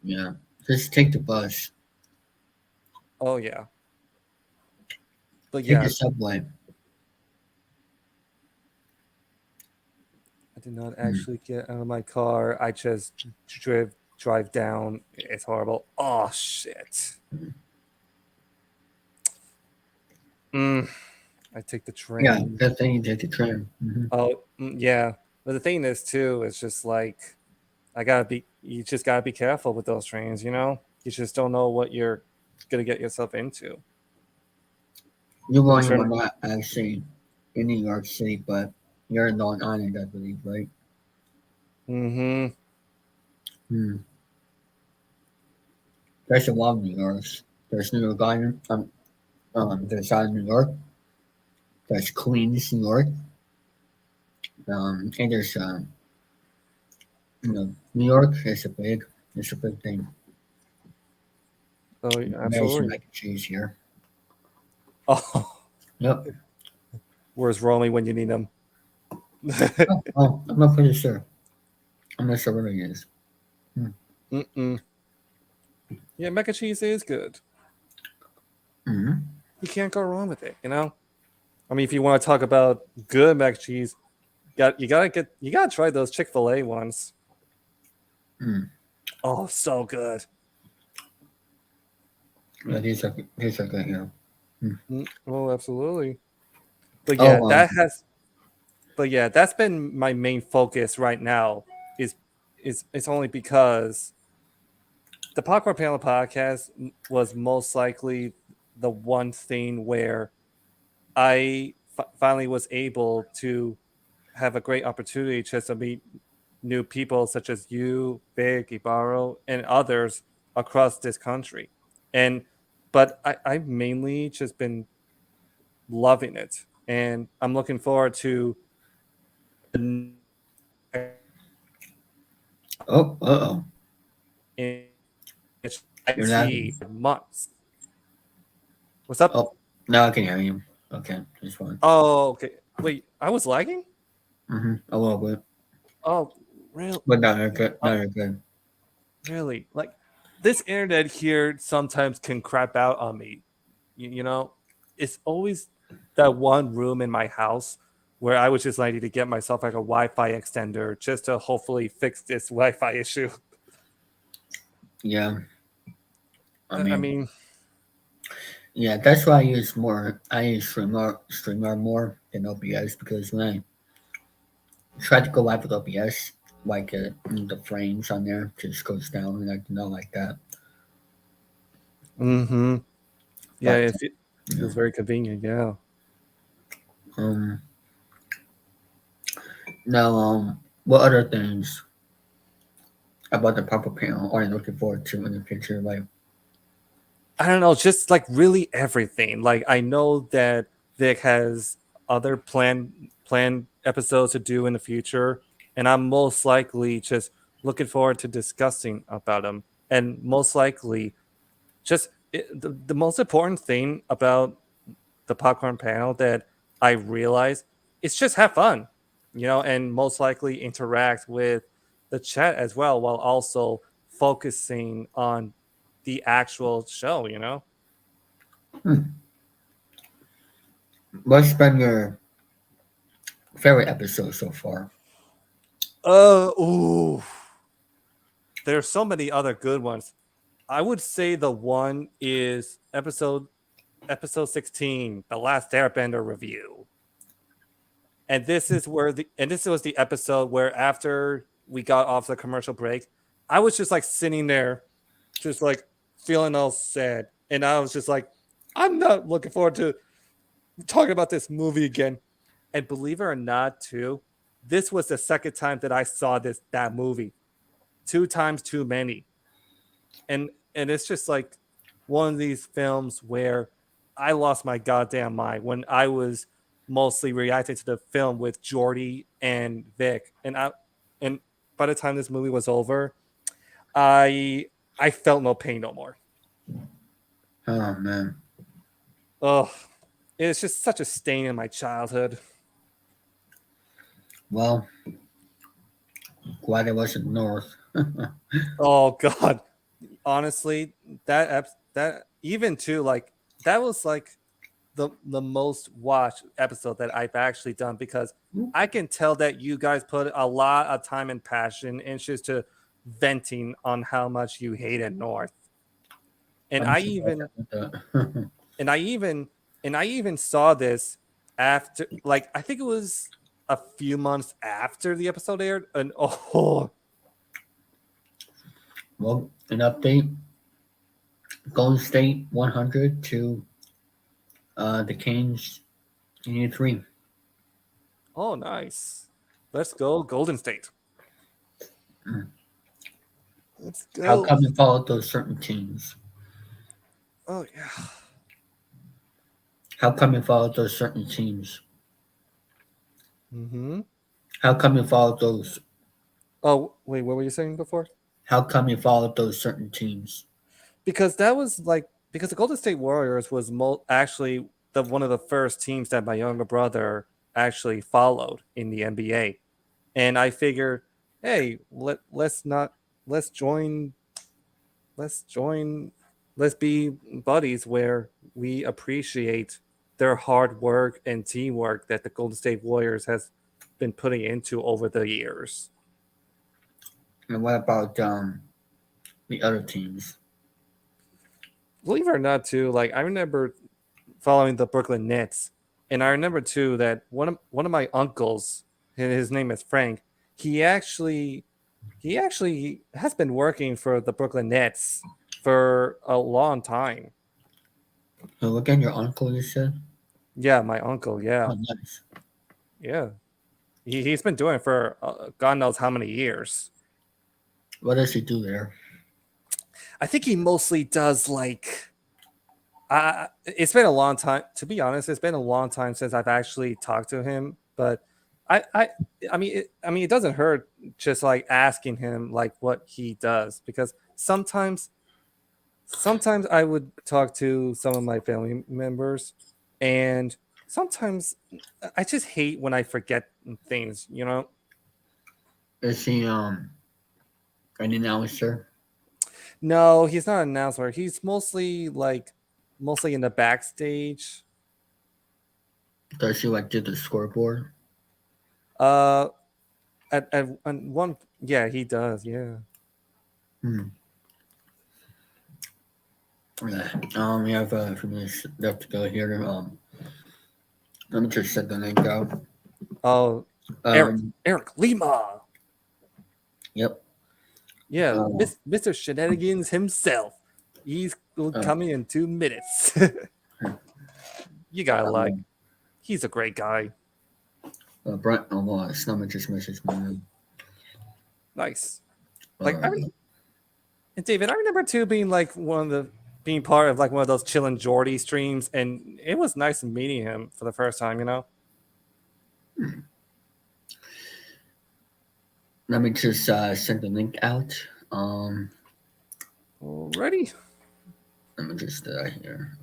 Yeah, just take the bus. Oh yeah, but Take the yeah, subway. did not actually get out of my car. I just drive down. It's horrible. Oh shit. I take the Yeah, train. good thing you did the train. Oh yeah. But the thing is too, it's just like you just gotta be careful with those trains, you know? You just don't know what you're gonna get yourself into. You When you were turn not actually in New York City, but you're in Long Island, I believe, right? mm-hmm. Hmm. There's a lot of New Yorks. There's New York Island. There's out of New York. There's Queens, New York. And there's New York is it's a big thing. Oh yeah, Amazing absolutely. mac and cheese here. Oh, Yep. where's Romy when you need him? Oh, I'm not pretty sure. I'm not sure where he is. Mm-mm. Yeah, mac and cheese is good. Mm-hmm. You can't go wrong with it, you know? I mean, if you want to talk about good mac and cheese, you gotta try those Chick-fil-A ones. Mm. Oh, so good. Yeah, these are good here. Oh, absolutely. But yeah, Oh, that's been my main focus right now. Is it's only because the Popcorn Panel podcast was most likely the one thing where I finally was able to have a great opportunity just to meet new people such as you, Big, Ibaro, and others across this country. And but I've mainly just been loving it. And I'm looking forward to the oh. in which I You're see lagging. months. What's up? Oh, now I can hear you. Okay, that's fine. Oh, okay. Wait, I was lagging? A little bit, Oh, real? but not that good. Uh, Not that good. really? Like this internet here sometimes can crap out on me. You know, it's always that one room in my house where I was just like to get myself like a Wi-Fi extender just to hopefully fix this Wi-Fi issue. Yeah, I I mean, mean, yeah, that's why I use more. I use Streamer more than OBS because when I try to go live with OBS, like the frames on there just goes down, and I do not like that. mm-hmm. Yeah, But it feels very convenient. Yeah. um, now what other things about the pop-up panel are you looking forward to in the future? Like, I don't know, just like really everything. Like I know that Vic has other planned episodes to do in the future, and I'm most likely just looking forward to discussing about them. And most likely, the most important thing about the popcorn panel that I realize is just have fun, you know, and most likely interact with the chat as well, while also focusing on the actual show, you know. what's been your favorite episode so far? Ooh, there's so many other good ones. I would say the one is episode 16, The Last Airbender review. And this was the episode where after we got off the commercial break, I was just like sitting there, just like feeling all sad. And I was just like, I'm not looking forward to talking about this movie again. And believe it or not, too, this was the second time that I saw that movie. Two times too many. And it's just like one of these films where I lost my goddamn mind when I was mostly reacting to the film with Jordy and Vic. And by the time this movie was over, I I felt no pain no more. Oh man, Oh, it's just such a stain in my childhood. well, glad it wasn't North. Oh god. Honestly, that even too like that was like the most watched episode that I've actually done because I can tell that you guys put a lot of time and passion into to venting on how much you hated North. And I'm I surprised even with that. and I even saw this after, like, I think it was a few months after the episode aired, and oh, Well, an update: Golden State 100 to the Canes 83. oh, nice. Let's go, Golden State. Let's How go. come you followed those certain teams? Oh yeah. How come you followed those certain teams? Mm-hmm. How come you followed those? Oh wait, what were you saying before? How come you followed those certain teams? Because that was like because the Golden State Warriors was actually the one of the first teams that my younger brother actually followed in the NBA, and I figured, hey, let's join let's join let's be buddies where we appreciate their hard work and teamwork that the Golden State Warriors has been putting into over the years. And what about the other teams? Believe it or not, too, like I remember following the Brooklyn Nets, and I remember too that one of my uncles, his name is Frank, he actually he actually has been working for the Brooklyn Nets for a long time. So again, your uncle, you said? Yeah, my uncle. Yeah, Oh, nice. yeah. He's been doing it for God knows how many years. What does he do there? I think he mostly does like. It's been a long time. To be honest, it's been a long time since I've actually talked to him. But I, I, it doesn't hurt just like asking him like what he does because sometimes I would talk to some of my family members, and sometimes I just hate when I forget things. You know. Is he an announcer? No, he's not an announcer. He's mostly in the backstage. Does he like do the scoreboard? Uh, at one, yeah, he does. Yeah. Hmm. Yeah. We have a few minutes left to go here. Let me just set the link out. Oh, Um, Eric Lima. yep. Yeah, Uh, Mr. Shenanigans himself. He's coming in 2 minutes. You gotta like. um, He's a great guy. Braun, well, Snowman just messaged me. Nice. Uh, Like and David, I remember too being like being part of like one of those chillin' Jordy streams, and it was nice meeting him for the first time. You know. let me just send the link out. Alrighty. Let me just here.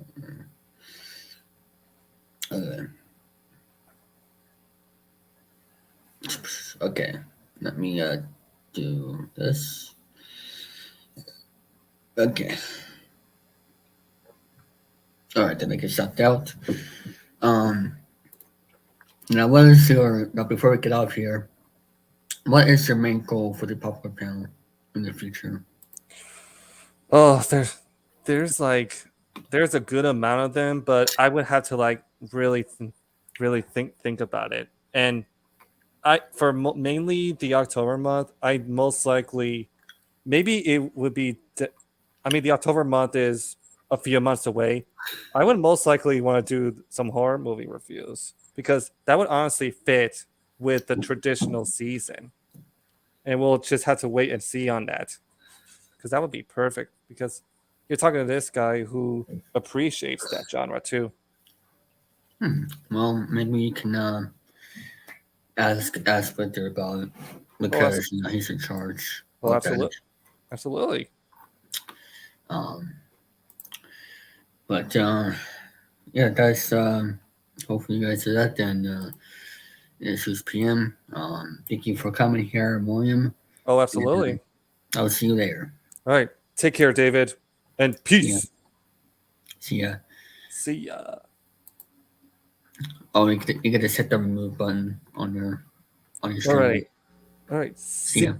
Okay. Let me do this. Okay. All right, the link is sent out. Now, what is your now? Before we get off here, what is your main goal for the popcorn panel in the future? Oh, there's a good amount of them, but I would have to like really think about it. And I for mainly the October month, I most likely maybe it would be. I mean, the October month is a few months away. I would most likely want to do some horror movie reviews because that would honestly fit with the traditional season, and we'll just have to wait and see on that because that would be perfect because you're talking to this guy who appreciates that genre too. Well, maybe you can ask Victor about it Oh, because he's in charge of that. absolutely. Um, but yeah, guys. Hopefully, you guys do that. Then it's 6 p.m. Thank you for coming here, William. Oh, And, absolutely. I'll see you later. All right, take care, David, and See ya. peace. See ya. See ya. Oh, you get to hit the remove button on your All screen. right. All right. See ya.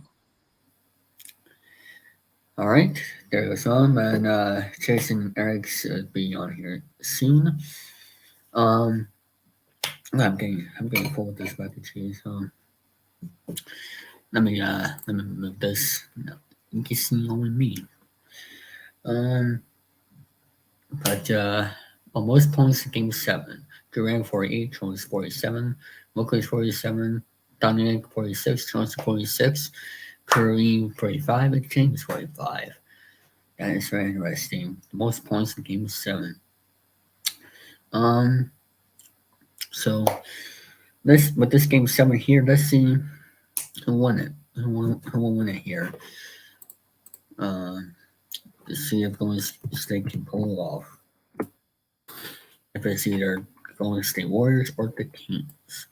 All right, there goes on, and Jason and Eric's be on here soon. Um, I'm getting full with this mac and cheese. Let me move this. No, you can see only me. Um, but on most points in Game 7, Durant 48, Jones 47, Mokley's 47, Dominic 46, Jones 46, Curry 45, and James 45. That is very interesting. The most points in Game 7. Um, so with this Game 7 here, let's see who won it. Who will win it here? To see if Golden State can pull it off. If it's either Golden State Warriors or the Kings.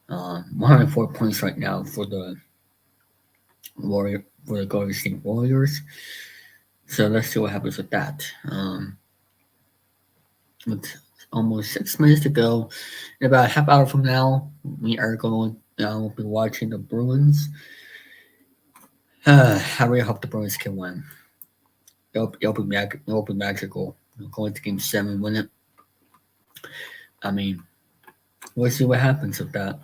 104 points right now for the Golden State Warriors. So let's see what happens with that. With almost 6 minutes to go, in about a half hour from now, we are going. We'll be watching the Bruins. I really hope the Bruins can win. It'll be magical. Going to Game 7, win it. I mean, we'll see what happens with that.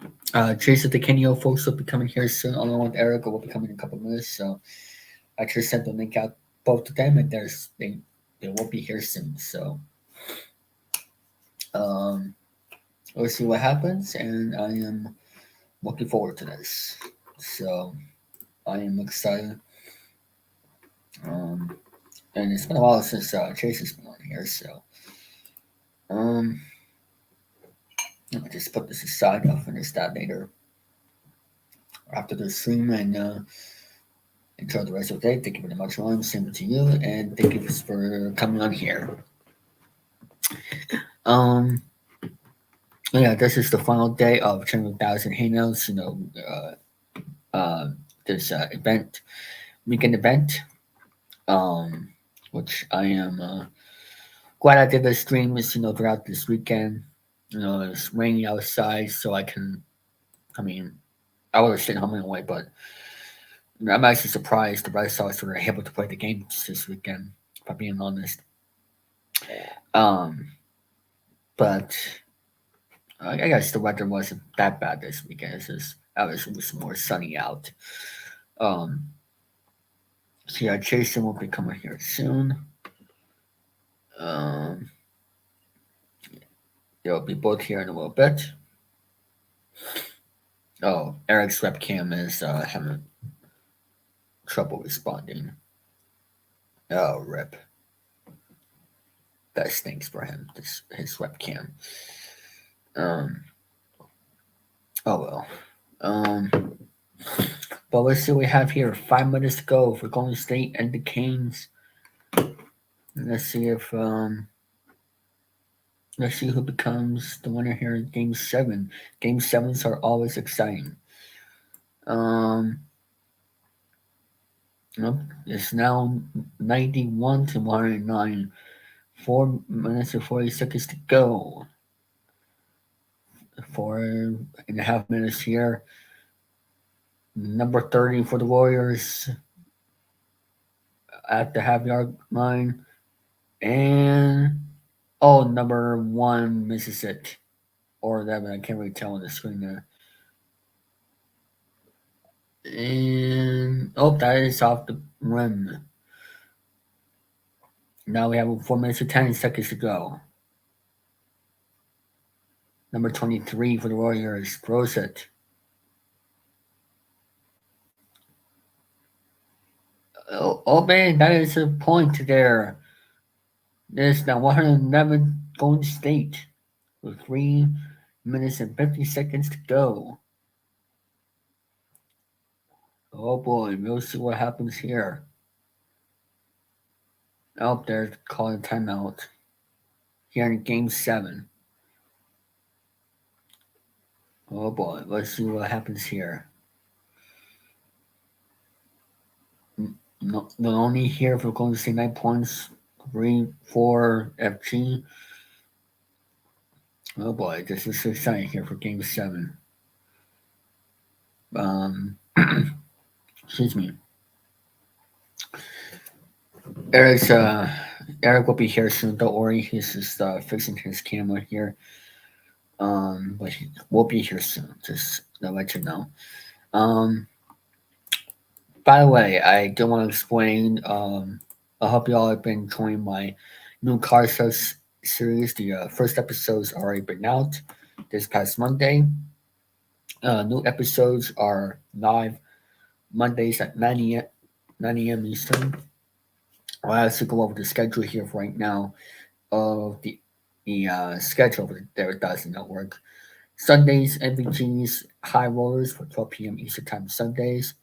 Jason DeCanio folks will be coming here soon, along with Erica will be coming in a couple minutes. So I just sent the link out both to them, and they will be here soon. So we'll see what happens, and I am looking forward to this. So I am excited. And it's been a while since Jason's been on here, so let me just put this aside. I'll finish that later after the stream, and enjoy the rest of the day. Thank you very much, Ron. Same to you, and thank you for coming on here. Yeah, this is the final day of Chilling3000 Hangouts. This weekend event, which I am glad I did the streams. Throughout this weekend. It's rainy outside, so I can. I mean, I would have stayed home anyway, but I'm actually surprised the Red Sox were able to play the games this weekend. If I'm being honest. But I guess the weather wasn't that bad this weekend. It was more sunny out. So yeah, Jason will be coming here soon. They'll be both here in a little bit. Oh, Eric's webcam is having trouble responding. Oh, rip. That stinks for him. His webcam. Oh well. But let's see what we have here. 5 minutes to go for Golden State and the Kings. Let's see if let's see who becomes the winner here in Game 7. Game 7s are always exciting. It's now 91 to 109. 4 minutes and 40 seconds to go. 4.5 minutes here. Number 30 for the Warriors at the half-yard line. And, number 1 misses it. Or 11, I can't really tell on the screen there. And, that is off the rim. Now we have 4 minutes and 10 seconds to go. Number 23 for the Warriors throws it. Oh man, that is a point there. There's now 111 Golden State with 3 minutes and 50 seconds to go. Oh boy, we'll see what happens here. Oh, they're calling timeout here in Game 7. Oh boy, let's see what happens here. No, only here for Golden State 9 points, 3, 4 FG. Oh boy, this is so exciting here for Game 7. Um, excuse me. Eric's, Eric will be here soon. Don't worry, he's just fixing his camera here. But he will be here soon. Just to let you know. Um, by the way, I do want to explain. I hope you all have been enjoying my new car sales series. The first episode's already been out this past Monday. New episodes are live Mondays at 9 a.m. Eastern. I'll actually go over the schedule here for right now of the schedule of the There Dozen Network. Sundays, MVG's High Rollers for 12 p.m. Eastern Time Sundays.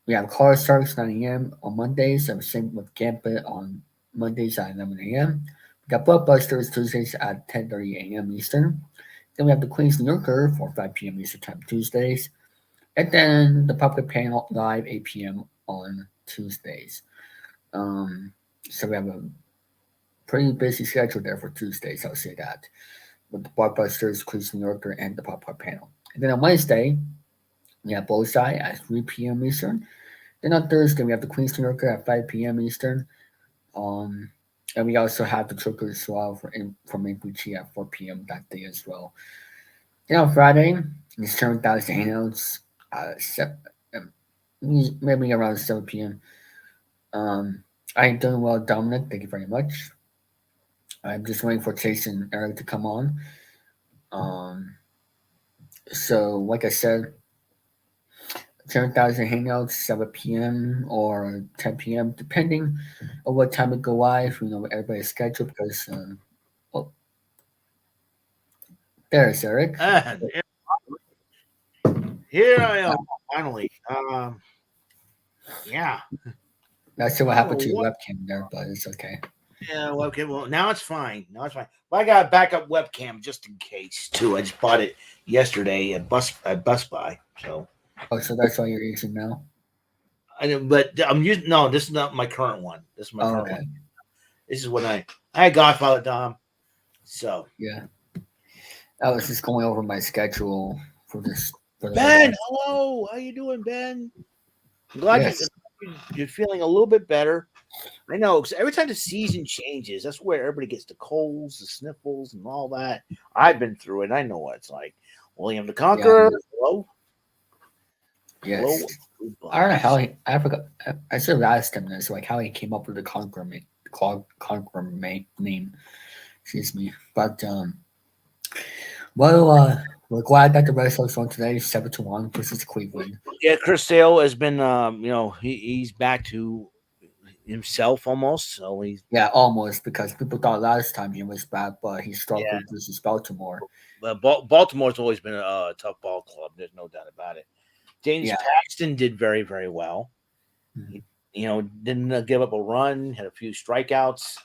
We have Car Sharks 9 a.m. on Mondays, and same with Gambit on Mondays at 11 a.m. We got Blockbusters Tuesdays at 10:30 a.m. Eastern. Then we have the Queen's New Yorker for 5 p.m. Eastern Time Tuesdays. And then the Public Panel live 8 p.m. on Tuesdays. So we have a pretty busy schedule there for Tuesdays, I'll say that. With the Blockbusters, Queen's New Yorker, and the Pop Up Panel. And then on Wednesday, we have Bullseye at 3 p.m. Eastern. Then on Thursday, we have the Queen's New Yorker at 5 p.m. Eastern. And we also have the Joker as well from MPG at 4 p.m. that day as well. Then on Friday, it's Chilling3000 Hangouts maybe around 7 p.m. I am doing well, Dominic. Thank you very much. I'm just waiting for Chase and Eric to come on. So, like I said, 10,000 Hangouts, 7 p.m. or 10 p.m., depending on what time it go live. You know, everybody's schedule because, oh, there's Eric. And here I am, finally. Yeah. Not sure what happened to your webcam there, but it's okay. Yeah, webcam. Well, now it's fine. But I got a backup webcam just in case too. I just bought it yesterday at Best Buy. So. Oh, so that's all you're using now? But I'm using this is not my current one. This is my current okay. one. This is when I had Godfather Dom. So yeah, I was just going over my schedule for this. Ben, hello, how you doing, Ben? I'm glad you're feeling a little bit better. I know, because every time the season changes, that's where everybody gets the colds, the sniffles, and all that. I've been through it. I know what it's like. William the Conqueror, hello. Yes. Hello. I don't know how I forgot. I should have asked him this, like how he came up with the Conqueror name. Excuse me. But we're glad that the Red Sox won today, 7-1 versus Cleveland. Yeah, Chris Sale has been, he's back to himself almost. So he's almost, because people thought last time he was back, but he struggled versus Baltimore. But Baltimore's always been a tough ball club. There's no doubt about it. James Paxton did very, very well. Mm-hmm. He, didn't give up a run, had a few strikeouts.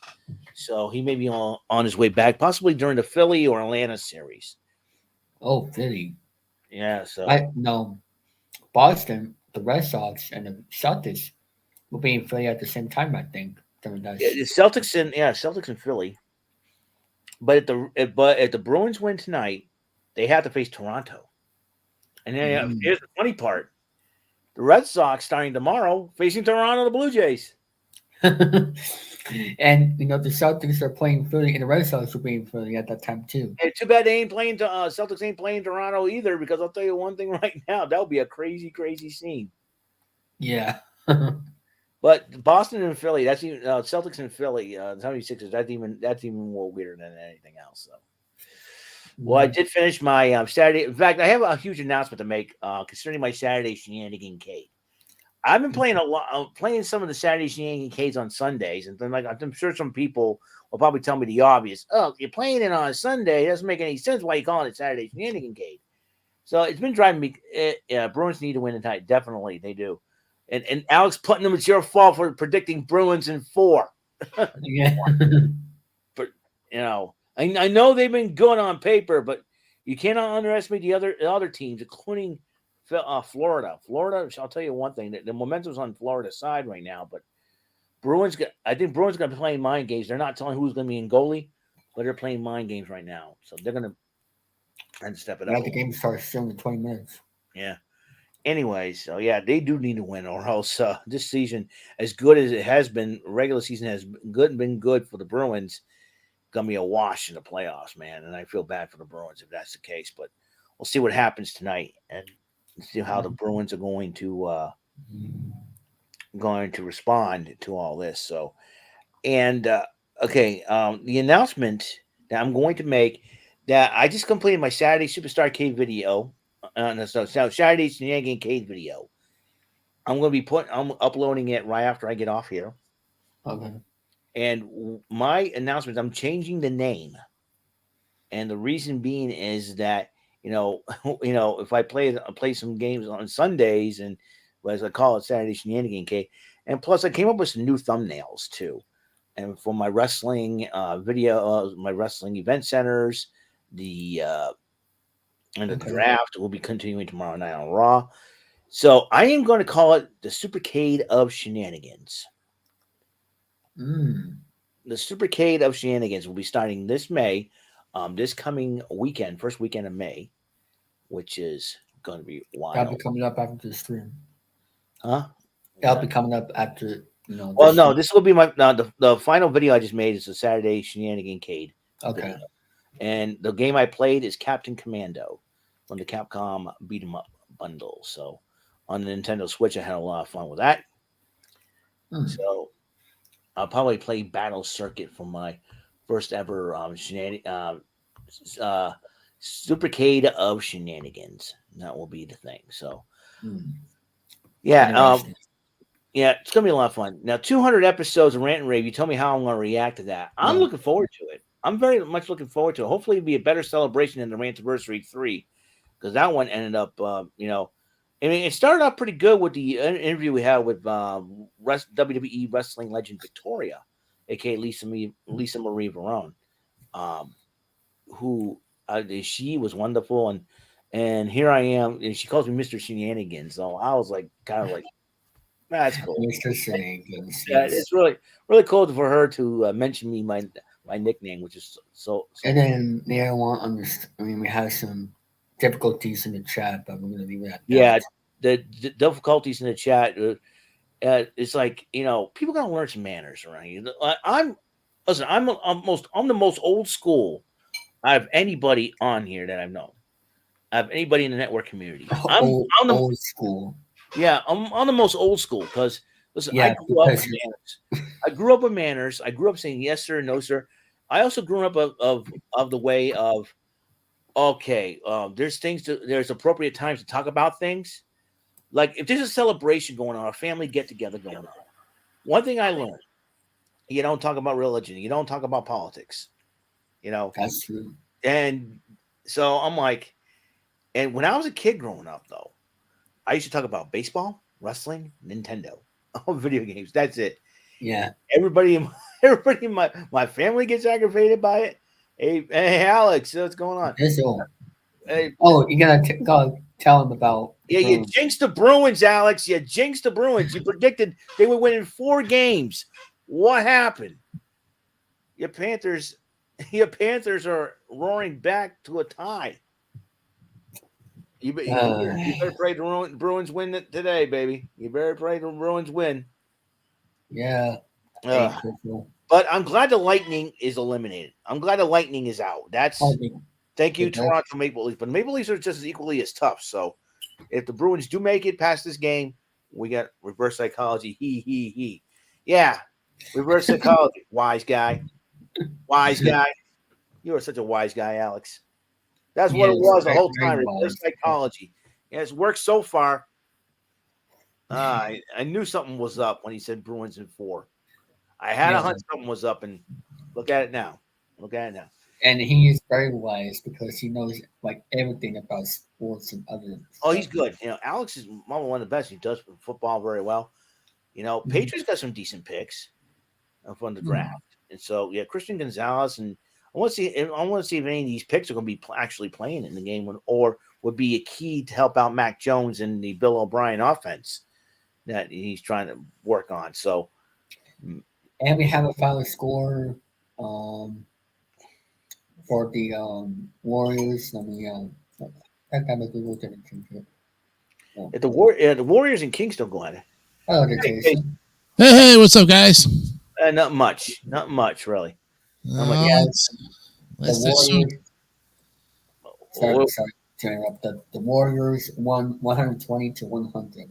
So he may be on his way back, possibly during the Philly or Atlanta series. Oh, Philly. Yeah, so. Boston, the Red Sox, and the Celtics will be in Philly at the same time, I think. The Celtics and Philly. But if the Bruins win tonight, they have to face Toronto. And then here's the funny part. The Red Sox starting tomorrow facing Toronto, the Blue Jays. And, the Celtics are playing Philly, and the Red Sox will be in Philly at that time, too. And too bad they ain't playing Celtics ain't playing Toronto either, because I'll tell you one thing right now. That would be a crazy, crazy scene. Yeah. But Boston and Philly, that's even Celtics and Philly, 76ers, that's even more weirder than anything else. So. Well, I did finish my Saturday. In fact, I have a huge announcement to make concerning my Saturday Shenanigan-cade. I've been playing playing some of the Saturday Shenanigan-cades on Sundays, and then I'm sure some people will probably tell me the obvious. Oh, you're playing it on a Sunday. It doesn't make any sense why you calling it Saturday Shenanigan-cade. So it's been driving me. Bruins need to win tonight. Definitely, they do. And Alex Putnam, it's your fault for predicting Bruins in 4. Yeah. But I know they've been good on paper, but you cannot underestimate the other teams, including Florida. Florida, I'll tell you one thing: the momentum's on Florida's side right now. But I think Bruins going to be playing mind games. They're not telling who's going to be in goalie, but they're playing mind games right now. So they're going to and step it Yeah, up. the game starts soon in 20 minutes. Yeah. Anyways, so yeah, they do need to win, or else this season, as good as it has been, regular season has been good for the Bruins. Gonna be a wash in the playoffs, man. And I feel bad for the Bruins if that's the case. But we'll see what happens tonight and see how the Bruins are going to respond to all this. So, and okay, the announcement that I'm going to make that I just completed my Saturday Superstar Cave video. So Saturday Shenanigan Cave video. I'm uploading it right after I get off here. Okay. And my announcement, I'm changing the name. And the reason being is that, if I play some games on Sundays and as I call it Saturday Shenanigan Cave, and plus I came up with some new thumbnails too. And for my wrestling video, my wrestling event centers, the draft will be continuing tomorrow night on Raw. So I am going to call it the Supercade of Shenanigans. Mm. The Supercade of Shenanigans will be starting this May, this coming weekend, first weekend of May, which is going to be wild. That'll be coming up after the stream. Huh? That'll be coming up after, Well, no, this will be the final video I just made is the Saturday Shenanigan Cade. Okay. Video. And the game I played is Captain Commando from the Capcom Beat 'em Up bundle. So on the Nintendo Switch, I had a lot of fun with that. So I'll probably play Battle Circuit for my first ever Supercade of Shenanigans. That will be the thing. So yeah, it's gonna be a lot of fun. Now, 200 episodes of Rant and Rave. You tell me how I'm gonna react to that. I'm looking forward to it. I'm very much looking forward to it. Hopefully, it'll be a better celebration than the Rantiversary 3, because that one ended up, it started out pretty good with the interview we had with WWE wrestling legend Victoria, aka Lisa Marie Verone, who she was wonderful, and here I am, and she calls me Mr. Shenanigans. So I was like, kind of like, that's cool. Mr. Shenanigans. Yeah, it's really, really cool for her to mention me my nickname, which is so. And then they want to understand. I mean, we have some difficulties in the chat, but we're going to leave that. Yeah, the difficulties in the chat. It's like, people gotta learn some manners around here. I'm the most old school out of anybody on here that I've known. Out of anybody in the network community. I'm the old school. Yeah, I'm the most old school because listen, Yeah, I grew up with manners. I grew up with manners. I grew up saying yes sir, no sir. I also grew up of the way of okay, there's appropriate times to talk about things. Like if there's a celebration going on, a family get together going on. One thing I learned: you don't talk about religion. You don't talk about politics. That's true. And so I'm like, and when I was a kid growing up, though, I used to talk about baseball, wrestling, Nintendo, video games. That's it. Yeah. Everybody in my family gets aggravated by it. Hey, Alex, what's going on? Hey, you gotta go tell him about. Yeah, you jinxed the Bruins, Alex. You jinxed the Bruins. You predicted they would win in 4 games. What happened? Your Panthers are roaring back to a tie. You better pray the Bruins win it today, baby. You better pray the Bruins win. Yeah. But I'm glad the Lightning is eliminated. I'm glad the Lightning is out. Thank you, Toronto Maple Leafs. But Maple Leafs are just as equally as tough. So if the Bruins do make it past this game, we got reverse psychology. He. Yeah, reverse psychology. Wise guy. You are such a wise guy, Alex. That's what it was the whole time. Reverse psychology. Yeah, it's worked so far. I knew something was up when he said Bruins in 4. I had a hunch something was up, and look at it now. And he is very wise because he knows like everything about sports and other. Oh, he's good. Alex is one of the best. He does football very well. Patriots got some decent picks from the draft, and so Christian Gonzalez, and I want to see if any of these picks are going to be actually playing in the game, or would be a key to help out Mac Jones in the Bill O'Brien offense that he's trying to work on. So, and we have a final score for the Warriors. Let me I got my Google didn't change it. If the Warriors and Kings don't go on it. Oh, the Jason. Hey, what's up, guys? Not much, really. Not much. Yeah, Let's the let's Warriors. Well, Sorry to interrupt. The Warriors won 120 to 100.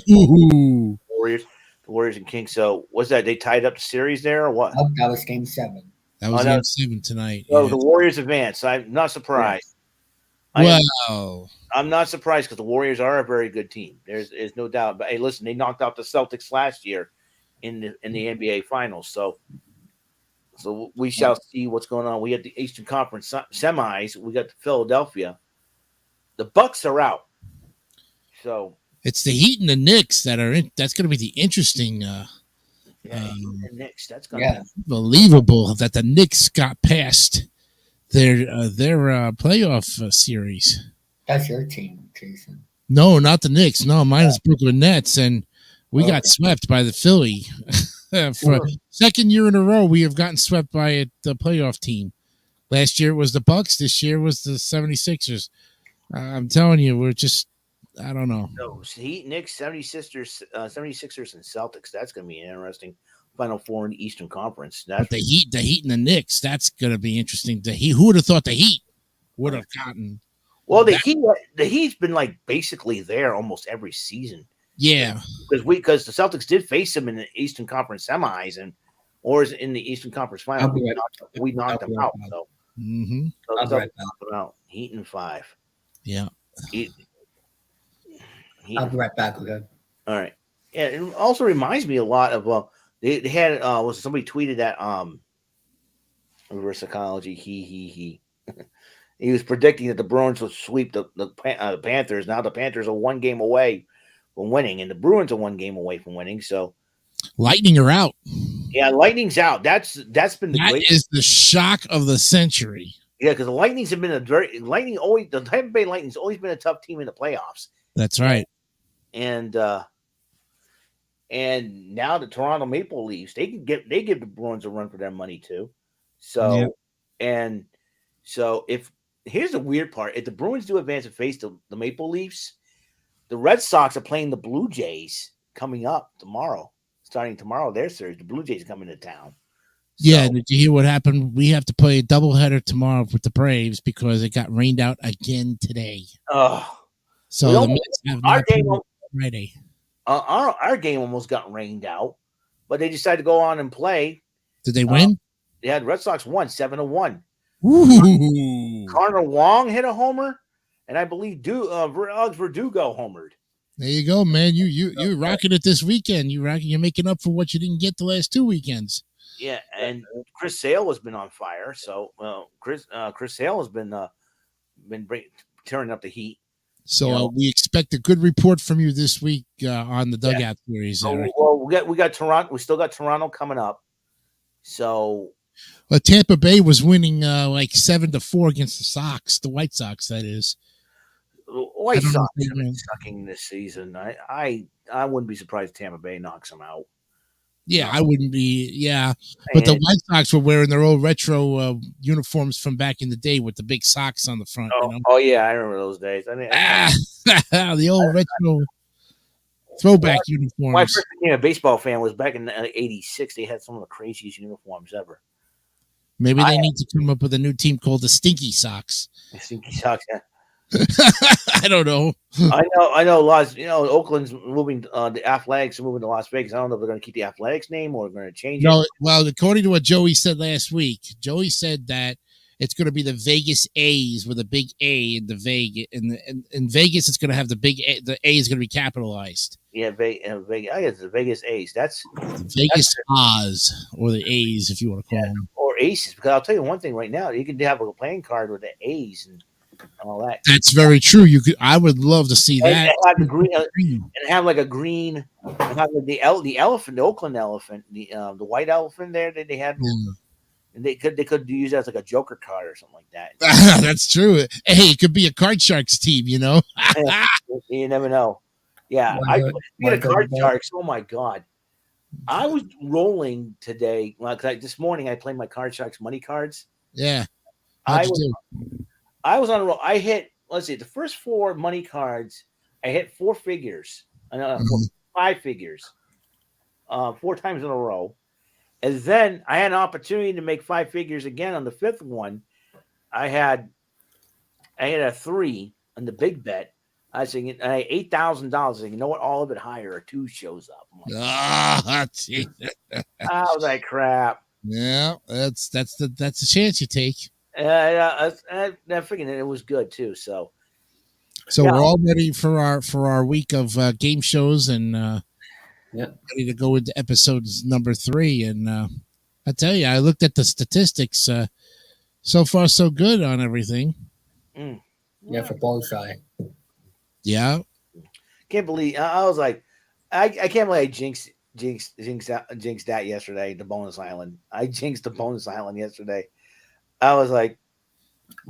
Ooh. the Warriors and Kings. So what's that? They tied up the series there, or what? Oh, that was Game 7. That was Oh, no. game 7 tonight. Oh, Yeah. the Warriors advanced. I'm not surprised. Wow. I'm not surprised because the Warriors are a very good team. There's no doubt. But hey, listen, they knocked out the Celtics last year in the NBA Finals. So we shall see what's going on. We had the Eastern Conference semis. We got Philadelphia. The Bucks are out. So It's the Heat and the Knicks that are in. That's going to be the interesting. the Knicks. That's gonna Yeah, Believable that the Knicks got past their playoff series. that's your team, Jason. No, not the Knicks. No, mine is Brooklyn Nets, and we got swept by the Philly. For second year in a row, we have gotten swept by the playoff team. Last year it was the Bucks. This year was the 76ers. I'm telling you, we're just, I don't know. No, Heat, Knicks, 76ers, and Celtics. That's going to be an interesting Final Four in the Eastern Conference. But the Heat and the Knicks, that's going to be interesting. Who would have thought the Heat would have gotten? Well, the Heat's been like basically there almost every season. Yeah, because the Celtics did face them in the Eastern Conference semis or in the Eastern Conference final. We knocked them out. So, I'll be right back. knocked them out. Heat in 5. yeah. Heat. I'll be right back. Okay. All right. Yeah, it also reminds me a lot of they had was somebody tweeted that reverse psychology. He he was predicting that the Bruins would sweep the Panthers. Now the Panthers are 1 game away from winning, and the Bruins are 1 game away from winning. So Lightning are out. yeah, Lightning's out. That's been the That is the shock of the century. Yeah, because the Lightning's have been the Tampa Bay Lightning's always been a tough team in the playoffs. That's right. And now the Toronto Maple Leafs, they give the Bruins a run for their money too. So if here's the weird part, if the Bruins do advance and face the Maple Leafs, the Red Sox are playing the Blue Jays coming up tomorrow. Starting tomorrow, their series. The Blue Jays are coming to town. Yeah, did you hear what happened? We have to play a doubleheader tomorrow with the Braves because it got rained out again today. So the Mets have our not game, played Friday. our game almost got rained out, but they decided to go on and play. Did they win? Yeah, the Red Sox won 7-1. Ooh. Connor Wong hit a homer, and I believe Verdugo homered. There you go, man. You rocking it this weekend. You're making up for what you didn't get the last 2 weekends. Yeah, and Chris Sale has been on fire. So Chris Sale has been tearing up the heat. So we expect a good report from you this week on the dugout series. Well, we got Toronto. We still got Toronto coming up. So, Tampa Bay was winning like 7-4 against the Sox, the White Sox, that is. White Sox have been sucking this season. I wouldn't be surprised if Tampa Bay knocks them out. Yeah, I wouldn't be. Yeah, but the White Sox were wearing their old retro uniforms from back in the day with the big socks on the front. Oh yeah, I remember those days. The old retro throwback uniforms. My first became a baseball fan was back in '86. They had some of the craziest uniforms ever. Maybe they need to come up with a new team called the Stinky Sox. The Stinky Sox, yeah. I don't know. I know. Oakland's moving. The Athletics are moving to Las Vegas. I don't know if they're going to keep the Athletics name or they're going to change it. Well, according to what Joey said last week, Joey said that it's going to be the Vegas A's with a big A in the Vegas. In Vegas, it's going to have the big A. The A is going to be capitalized. Yeah, Vegas. I guess the Vegas A's. That's Vegas Oz, or the A's, if you want to call them, or Aces. Because I'll tell you one thing right now, you can have a playing card with the A's and all that. That's very true. I would love to see that. And have green, and have like a green, and have the elephant, the Oakland elephant, the white elephant there that they had. And they could use that as like a Joker card or something like that. That's true. Hey, it could be a Card Sharks team, you know. You never know. Yeah, speaking of Card Sharks, oh my god, I was rolling today. This morning I played my Card Sharks money cards. Yeah, How'd I you was do? I was on a roll. I hit, let's see, the first 4 money cards. I hit 4 figures, Mhm. 5 figures, 4 times in a row. And then I had an opportunity to make 5 figures again on the 5th one. I had a 3 on the big bet. I was thinking, I had $8,000. You know what? All of it higher, a 2 shows up. I'm like, Ah, gee. I was like, crap. Yeah, that's the chance you take. I figured it was good too. So So yeah, we're all ready for our week of game shows and Yep. ready to go into episodes number 3. And I tell you, I looked at the statistics. So far, so good on everything. Yeah, for bullseye. Yeah. can't believe I was like, I can't believe I jinxed that yesterday. The bonus island. I jinxed the bonus island yesterday. I was like,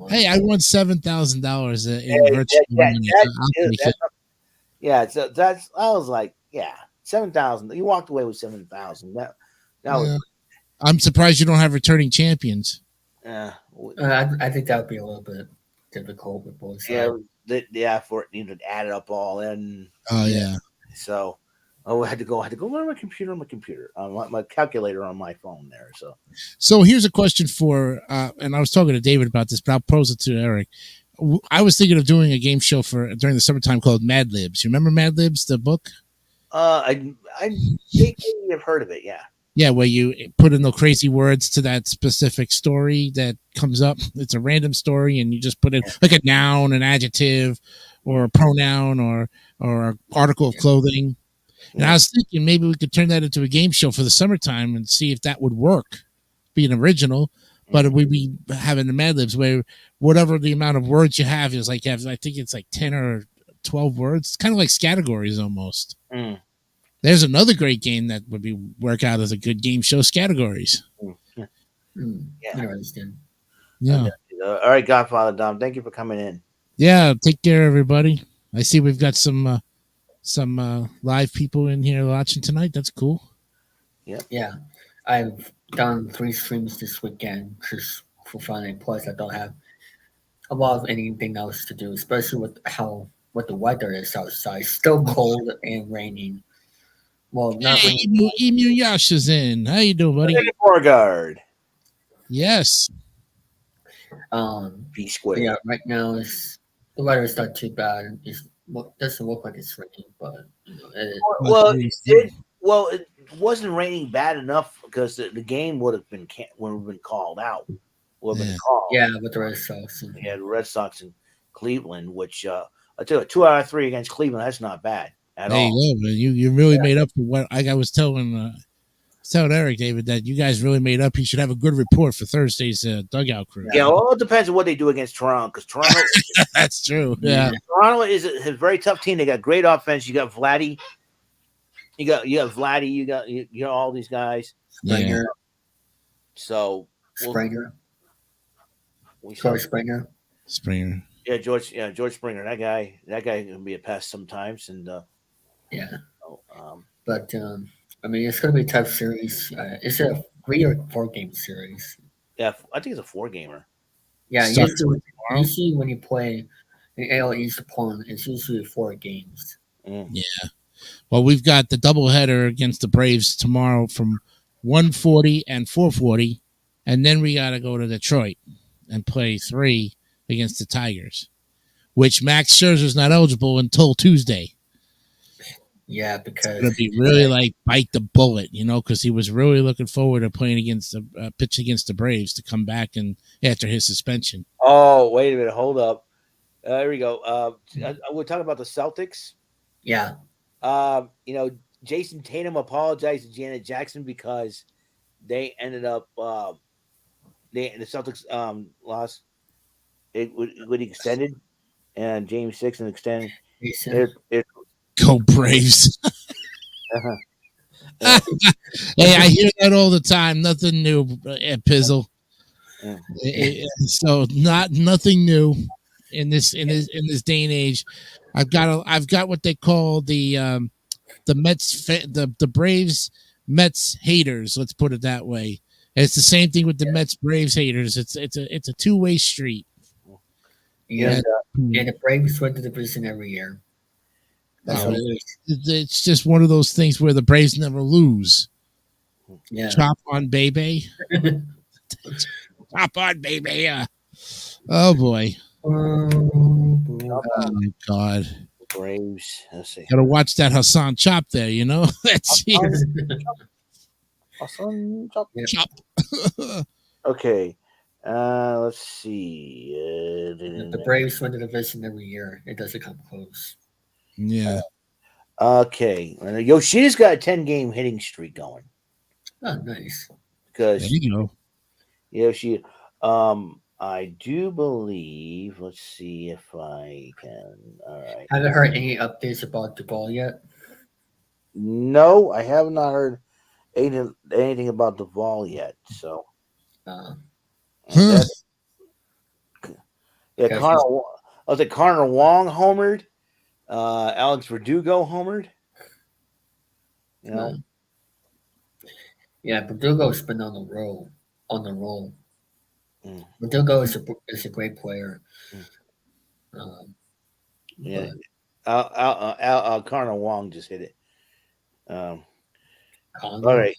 Hey, I won $7,000 in hey, virtual money. I'll take it. yeah. So that's I was like, yeah, 7,000. You walked away with 7,000. That was Yeah. I'm surprised you don't have returning champions. I think that would be a little bit difficult with bullseye. for it needed to add it up all in. Oh yeah. So I had to go learn my computer my calculator on my phone there. So here's a question for, and I was talking to David about this, but I'll pose it to Eric. I was thinking of doing a game show during the summertime called Mad Libs. You remember Mad Libs, the book? I think you've heard of it, yeah. Yeah, where you put in the crazy words to that specific story that comes up. It's a random story, and you just put in like a noun, an adjective, or a pronoun, or an article of clothing. And I was thinking maybe we could turn that into a game show for the summertime and see if that would work. Be an original, but we'd be having the Mad Libs where whatever the amount of words you have is like, I think it's like 10 or 12 words. It's kind of like categories almost. There's another great game that would work out as a good game show, categories. Interesting. Yeah. All right, Godfather Dom, thank you for coming in. Yeah, take care, everybody. I see we've got some live people in here watching tonight. That's cool. Yeah, I've done 3 streams this weekend just for fun, and plus I don't have a lot of anything else to do, especially with what the weather is outside. Still cold and raining. Well, not Hey, raining. Emu Yasha's in. How you doing, buddy? Beauregard. Yes. B squared. Yeah, right now the weather is not too bad. It doesn't look like it's raining, but it wasn't raining bad enough because the game would have been called out. Would have been called. Yeah, with the Red Sox. The Red Sox in Cleveland, which I tell you, 2 out of 3 against Cleveland. That's not bad at all. You go, man. You really made up for what I was telling Eric, David, that you guys really made up. He should have a good report for Thursday's dugout crew. Yeah, well, it depends on what they do against Toronto, because Toronto. That's true. Yeah, Toronto is a very tough team. They got great offense. You got Vladdy. You got Vladdy. You got all these guys. Springer. Yeah. So Springer. George Springer. Springer. Yeah, George Springer. That guy can be a pest sometimes, and but I mean, it's going to be a tough series. Is it a 3 or 4 game series? Yeah, I think it's a 4-gamer. Yeah, usually when you play an AL East opponent, it's usually 4 games. Yeah. Well, we've got the doubleheader against the Braves tomorrow from 1:40 and 4:40, and then we got to go to Detroit and play 3 against the Tigers, which Max Scherzer's not eligible until Tuesday. Yeah, because it's going to be really bite the bullet, because he was really looking forward to playing against the pitch against the Braves to come back and after his suspension. Oh, wait a minute. Hold up. There we go. We're talking about the Celtics. Yeah. Jason Tatum apologized to Janet Jackson because they ended up the Celtics lost. It would extended, and James 6 and extended. Go Braves. Hey, I hear that all the time. Nothing new, Pizzle. So nothing new in this day and age. I've got what they call the Mets, the Braves Mets haters. Let's put it that way. It's the same thing with the Mets Braves haters. It's a two-way street. Yeah, And, and the Braves win the division every year. That's Oh, what it is. It's just one of those things where the Braves never lose. Yeah. Chop on, baby. Chop on, baby. Oh boy. Oh my God. Braves. Let's see. Gotta watch that Hassan chop there, you know? That's Awesome. Chop. chop. Okay. Let's see. The Braves win the division every year. It doesn't come close. Yeah. Okay. Yoshida's got a 10-game hitting streak going. Oh, nice. There Because you go. Yoshi, I do believe. Let's see if I can. All right. Haven't heard any updates about the ball yet. No, I have not heard anything about Duvall yet. So. Uh, Huh. Yeah, Okay. Connor Wong homered. Alex Verdugo homered. You know, yeah, Verdugo's been on the roll. Mm. Verdugo is a great player. yeah. But Connor Wong just hit it. Connor, All right.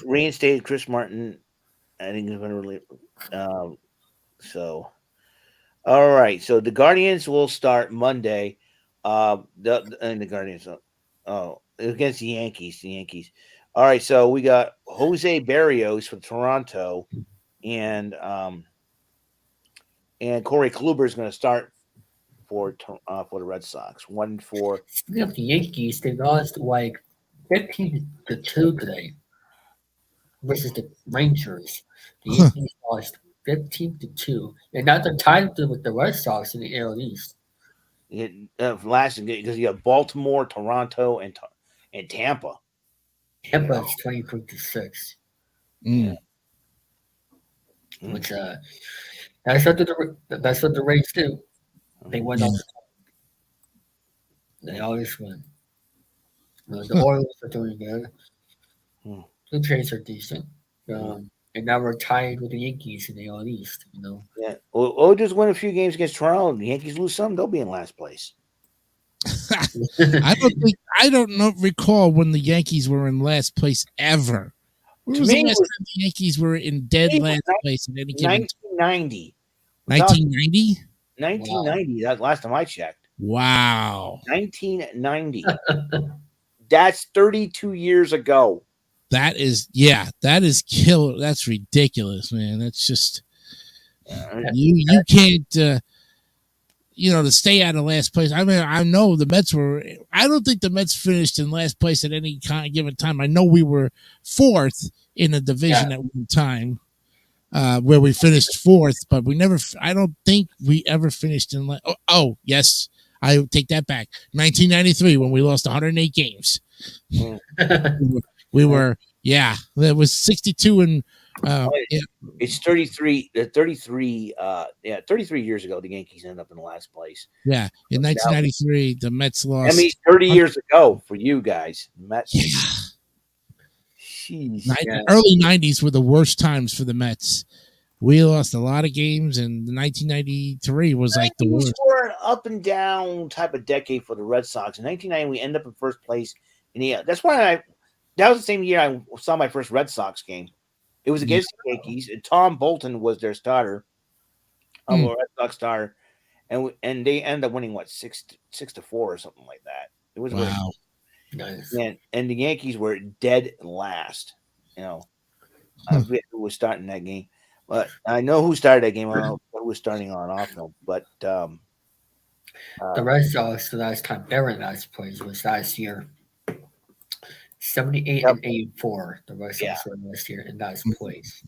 Reinstated Chris Martin. I think he's going to really. So, all right. So the Guardians will start Monday. The Guardians. Against the Yankees. The Yankees. All right. So we got Jose Barrios for Toronto, and Corey Kluber is going to start for the Red Sox. 1-4. Speaking of the Yankees, they lost like 15-2 today versus the Rangers. The Yankees lost 15-2, and now they're tied with the Red Sox in the AL East. Last because you have Baltimore, Toronto, and Tampa. Tampa is 23-6, Mm. which that's what the Rays do. They win all the time. They always win. The Orioles are doing good. The Jays are decent. And now we're tied with the Yankees in the AL East. You know. Yeah. We'll just win a few games against Toronto. The Yankees lose some, they'll be in last place. I don't recall when the Yankees were in last place ever. When was the last time the Yankees were in dead last place in any given 1990. 1990? 1990. Wow. That's last time I checked. Wow. 1990. That's 32 years ago. That is killer. That's ridiculous, man. That's just you can't to stay out of last place. I mean, I know the Mets were. I don't think the Mets finished in last place at any given time. I know we were fourth in a division at one time, where we finished fourth, but we never. I don't think we ever finished in. Oh, yes, I take that back. 1993 when we lost 108 games. We were, that was 62 and it's 33 years ago the Yankees ended up in last place. Yeah, in 1993 the Mets lost. I mean 30 years ago for you guys. Mets. Early 90s were the worst times for the Mets. We lost a lot of games, and 1993 was like the worst. We were an up and down type of decade for the Red Sox. In 1990 we end up in first place that's why that was the same year I saw my first Red Sox game. It was against the Yankees, and Tom Bolton was their starter, a Red Sox starter, and they ended up winning 6-4 or something like that. It was wow. Nice. And the Yankees were dead last. I forget who was starting that game, but I know who started that game. I don't know who was starting on off though, but the Red Sox, the last time they were in last place was last year. 78 and 84. The Red Sox were last year in last place.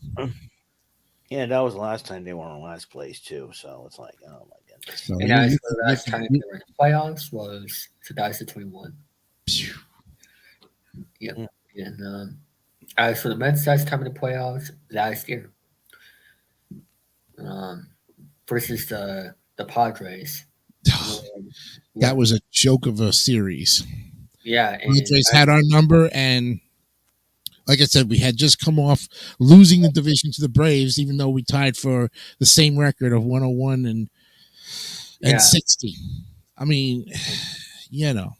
Yeah, that was the last time they were in last place too. So it's like, oh my goodness. So and as for the last time they were in the playoffs was 2021. Yep. And as for the Mets, last time in the playoffs last year, versus the Padres. That was a joke of a series. Yeah, Padres had our number, and like I said, we had just come off losing the division to the Braves, even though we tied for the same record of 101 and 60. I mean, you know,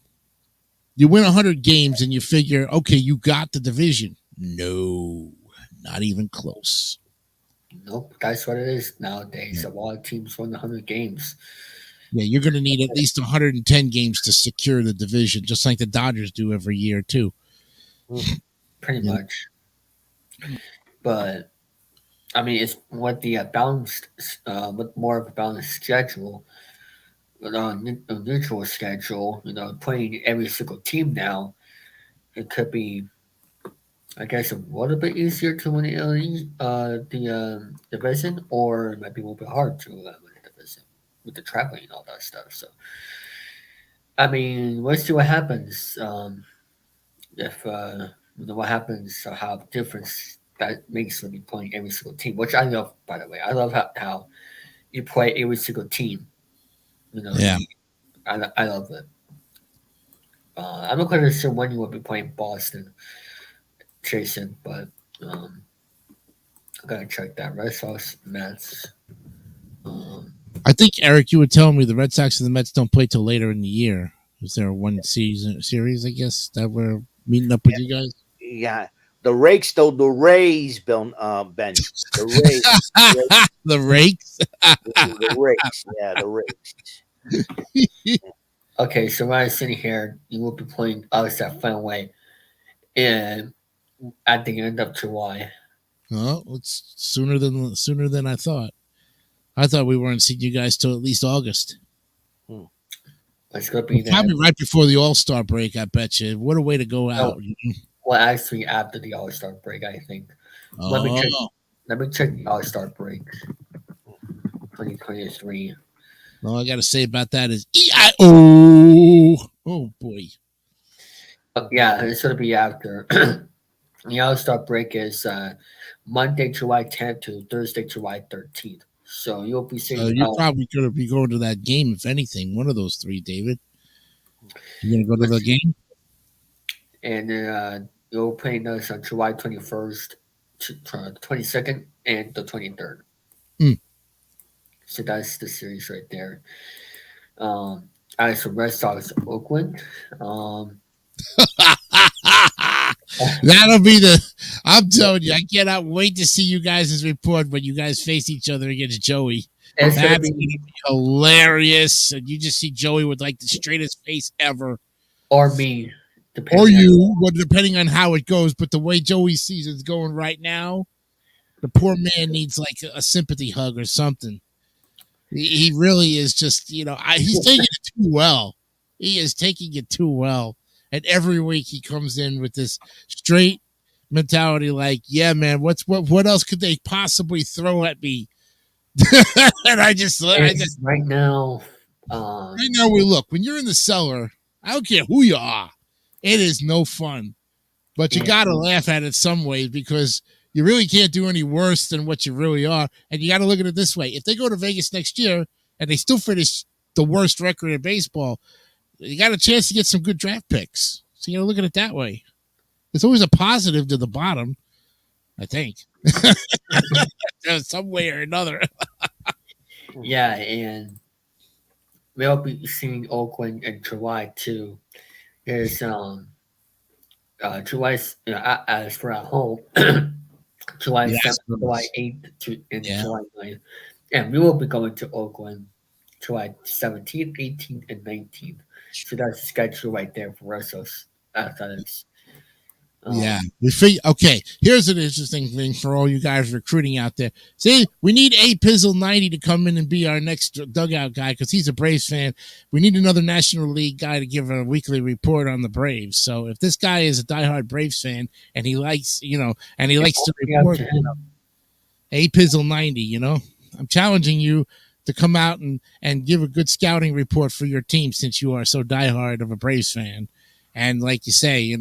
you win 100 games and you figure, okay, you got the division. No, not even close. Nope, that's what it is nowadays. A lot of teams win 100 games. Yeah, you're going to need at least 110 games to secure the division, just like the Dodgers do every year, too. Pretty much. But, I mean, it's what the balanced, with more of a balanced schedule, a neutral schedule, playing every single team now, it could be, I guess, a little bit easier to win the division, or it might be a little bit hard to win the division with the traveling and all that stuff. So, I mean, let's see what happens. If what happens, or how difference that makes when you playing every single team, which I love, by the way. I love how you play every single team. Yeah. I love it. I'm not quite sure when you will be playing Boston, Jason, but I gotta check that. Red Sox, Mets. I think, Eric, you were telling me the Red Sox and the Mets don't play till later in the year. Is there one series, I guess, that we're meeting up with you guys? Yeah. The Rakes, though, the Rays, Ben. The Rays. The Rakes? The Rakes. Yeah, the Rakes. Okay, so when I'm sitting here, you will be playing us at Fenway and at the end of July. Oh, it's sooner than I thought. I thought we weren't seeing you guys till at least August. It's gonna be probably right before the All-Star break, I bet you. What a way to go out. Well, actually, after the All-Star break, I think. Let me check the All-Star break. 2023. All I got to say about that is E-I-O. Oh, boy. Yeah, it's going to be after. The All-Star break is Monday, July 10th to Thursday, July 13th. So you'll be seeing. You're probably going to be going to that game, if anything. One of those three, David. You going to go to the game? And you'll play us on July 21st, 22nd, and the 23rd. So that's the series right there. As for Red Sox, Oakland. That'll be I'm telling you, I cannot wait to see you guys' report when you guys face each other against Joey. That's going to be hilarious. And you just see Joey with like the straightest face ever. Or me. Or you, depending on how it goes. But the way Joey's season's going right now, the poor man needs like a sympathy hug or something. He really is just, he's taking it too well. He is taking it too well. And every week he comes in with this straight mentality like, yeah, man, what else could they possibly throw at me? And I just right now, when you're in the cellar, I don't care who you are. It is no fun. But you got to laugh at it some way because you really can't do any worse than what you really are. And you got to look at it this way. If they go to Vegas next year and they still finish the worst record in baseball, you got a chance to get some good draft picks. So you got to look at it that way. There's always a positive to the bottom, I think. Some way or another. Yeah, and we'll be seeing Oakland in July too. There's July's as for at home, July 7th, July 8th and July 9th. And we will be going to Oakland July 17th, 18th, and 19th. So that's the schedule right there for us athletics. Yeah. Okay, here's an interesting thing for all you guys recruiting out there. See, we need Pizzle90 to come in and be our next dugout guy because he's a Braves fan. We need another National League guy to give a weekly report on the Braves. So if this guy is a diehard Braves fan and he likes, likes to report, Pizzle90, I'm challenging you to come out and give a good scouting report for your team since you are so diehard of a Braves fan. And like you say,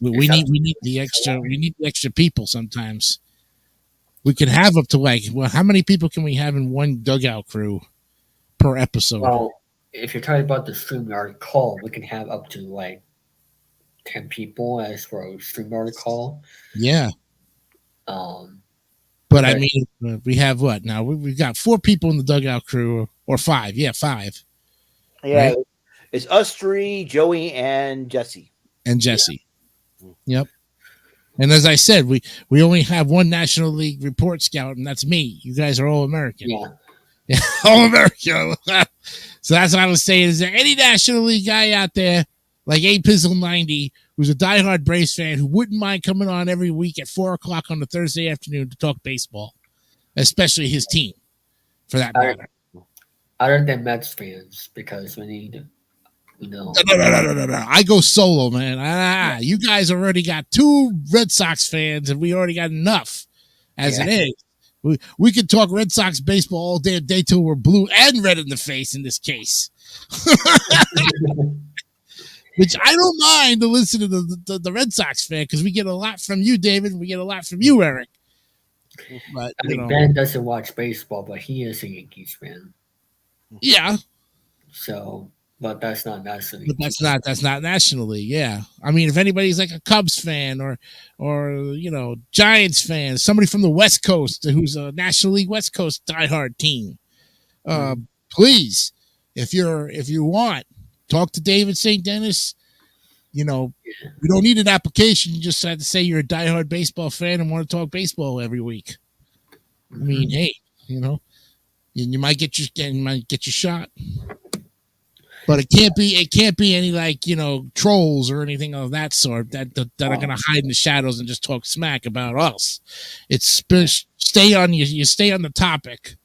we need the extra people sometimes. We can have up to how many people can we have in one dugout crew per episode? Well, if you're talking about the StreamYard call, we can have up to 10 people, as for a StreamYard call. Yeah. But I mean, we have what now? We've got 4 people in the dugout crew, or 5. Yeah, 5. Yeah, Right? it's us 3, Joey, and Jesse. And Jesse. Yeah. Yep. And as I said, we only have one National League report scout, and that's me. You guys are all American. Yeah. All American. So that's what I was saying. Is there any National League guy out there like A Pizzle 90 who's a diehard Braves fan who wouldn't mind coming on every week at 4:00 on a Thursday afternoon to talk baseball, especially his team, for that matter? Other than Mets fans, because we need, No. I go solo, man. You guys already got 2 Red Sox fans, and we already got enough as it is. We could talk Red Sox baseball all day till we're blue and red in the face in this case. Which I don't mind to listen to the Red Sox fan, because we get a lot from you, David. We get a lot from you, Eric. But I mean, Ben doesn't watch baseball, but he is a Yankees fan. Yeah. So, but that's not National League. But that's not National League. Yeah. I mean, if anybody's like a Cubs fan or Giants fan, somebody from the West Coast who's a National League West Coast diehard team, please, if you want, talk to David St. Dennis. You don't need an application. You just have to say you're a diehard baseball fan and want to talk baseball every week. I mean, hey, you might get your shot. But it can't be any like, trolls or anything of that sort that are going to hide in the shadows and just talk smack about us. It's stay on the topic,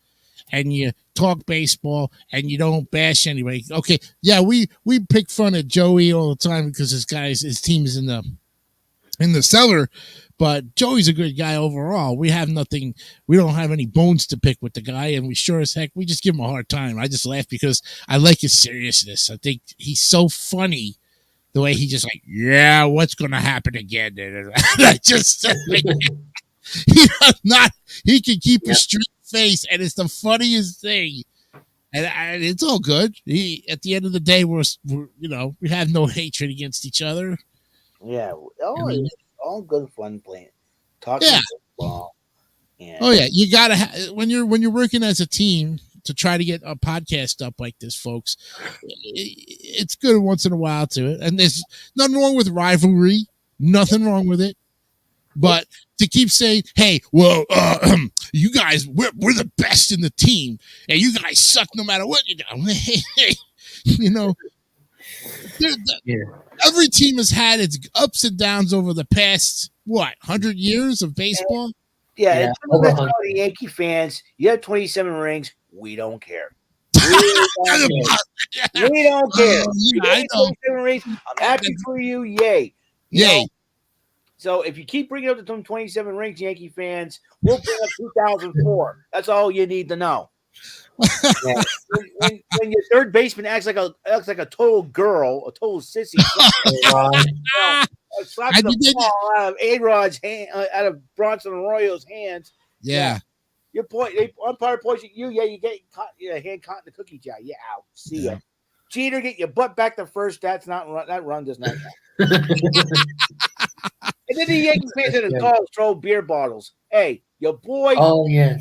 and you talk baseball, and you don't bash anybody. Okay, yeah, we pick fun at Joey all the time because his team is in the cellar. But Joey's a good guy overall. We don't have any bones to pick with the guy, and we sure as heck, we just give him a hard time. I just laugh because I like his seriousness. I think he's so funny, the way he just like, yeah, what's going to happen again? I just, he can keep a straight face, and it's the funniest thing. And it's all good. At the end of the day, we have no hatred against each other. Yeah. It's all good fun playing, talking football. Yeah. Oh yeah, you gotta when you're working as a team to try to get a podcast up like this, folks. It's good once in a while to it, and there's nothing wrong with rivalry, nothing wrong with it. But to keep saying, "Hey, well, you guys, we're the best in the team, and you guys suck no matter what you do," Every team has had its ups and downs over the past 100 years of baseball. Yeah. The Yankee fans, you have 27 rings. We don't care. We don't care. I know. 27 rings. I'm happy for you. Yay. Yay. So if you keep bringing up the 27 rings, Yankee fans, we'll bring up 2004. That's all you need to know. Yeah. When your third baseman acts like a total girl, a total sissy, slapping the ball out of A-Rod's hand, out of Bronson Arroyo's hands. Yeah. Your point. Umpire points at you. Yeah, you get your hand caught in the cookie jar. Yeah, out. See ya. Cheater, get your butt back to first. That run does not count. And then the Yankee fans in the calls throw beer bottles. Hey, your boy. Oh yeah.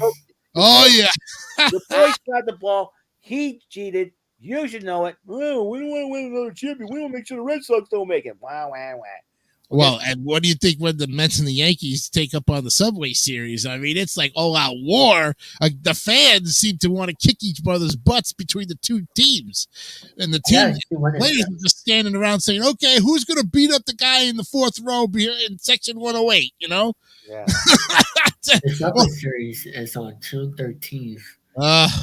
The boy got the ball. He cheated. You should know it. Oh, we don't want to win another champion. We want to make sure the Red Sox don't make it. Wow. Well, and what do you think when the Mets and the Yankees take up on the Subway Series? I mean, it's like all-out war. The fans seem to want to kick each other's butts between the two teams. And the players are just standing around saying, okay, who's going to beat up the guy in the 4th row in Section 108, Yeah. The Subway Series is on June 13th.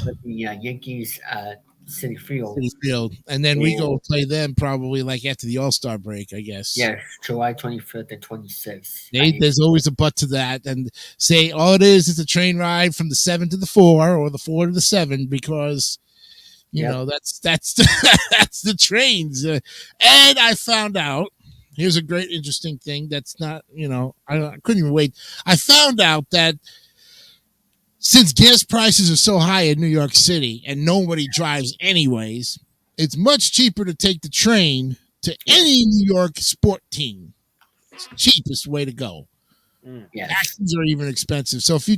With the Yankees at City Field. And then we go play them probably like after the All-Star break, I guess. Yes, July 25th and 26th. There's always a but to that. And say all it is a train ride from the 7 to the 4 or the 4 to the 7 because, that's that's the trains. And I found out, here's a great interesting thing that's not, I couldn't even wait. I found out that since gas prices are so high in New York City and nobody drives anyways, it's much cheaper to take the train to any New York sport team. It's the cheapest way to go. Yes. Taxis are even expensive. So if you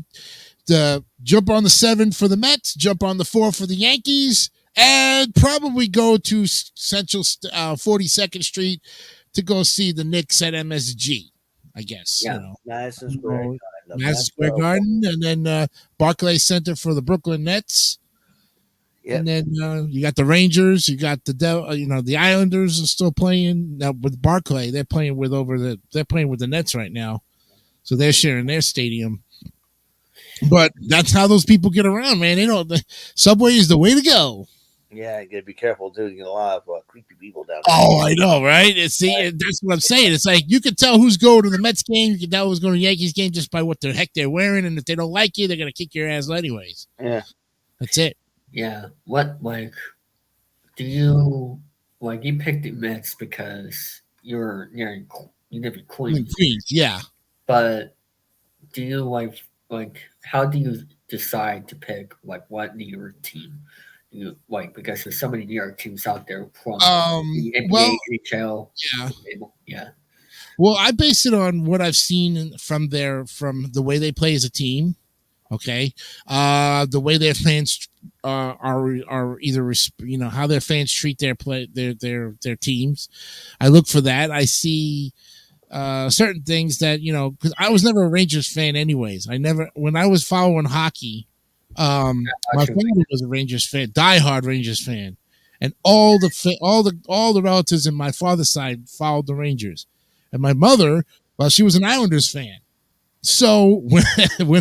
jump on the 7 for the Mets, jump on the 4 for the Yankees, and probably go to Central 42nd Street to go see the Knicks at MSG, I guess. Yeah. You know, Madison Square Garden. Madison Square Garden, and then Barclays Center for the Brooklyn Nets. Yep. And then you got the Rangers, you got the Islanders are still playing now with Barclay. They're playing with the Nets right now, so they're sharing their stadium. But that's how those people get around, man. The subway is the way to go. Yeah, you gotta be careful, dude. You get a lot of creepy people down there. Oh, I know, right? That's what I'm saying. It's like you can tell who's going to the Mets game, you can tell who's going to the Yankees game just by what the heck they're wearing, and if they don't like you, they're gonna kick your ass anyways. Yeah, that's it. Yeah. What do you you picked the Mets because you live in Queens. Yeah. But do you how do you decide to pick what New York team? You because there's so many New York teams out there from the NBA, NHL. Yeah. Well, I base it on what I've seen from the way they play as a team. Okay, the way their fans are either how their fans treat their teams. I look for that. I see certain things that because I was never a Rangers fan anyways. When I was following hockey, my father was a Rangers fan, diehard Rangers fan, and all the relatives in my father's side followed the Rangers, and my mother, she was an Islanders fan. So when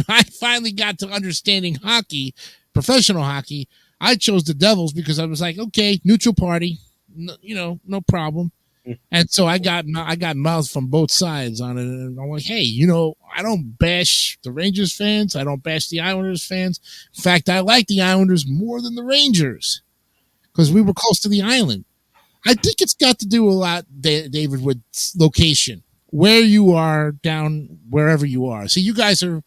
I finally got to understanding hockey, professional hockey, I chose the Devils because I was like, okay, neutral party, no problem. And so I got mouths from both sides on it, and I'm like, hey, I don't bash the Rangers fans, I don't bash the Islanders fans. In fact, I like the Islanders more than the Rangers because we were close to the island. I think it's got to do a lot, David, with location. Where you are down wherever you are. See, you guys are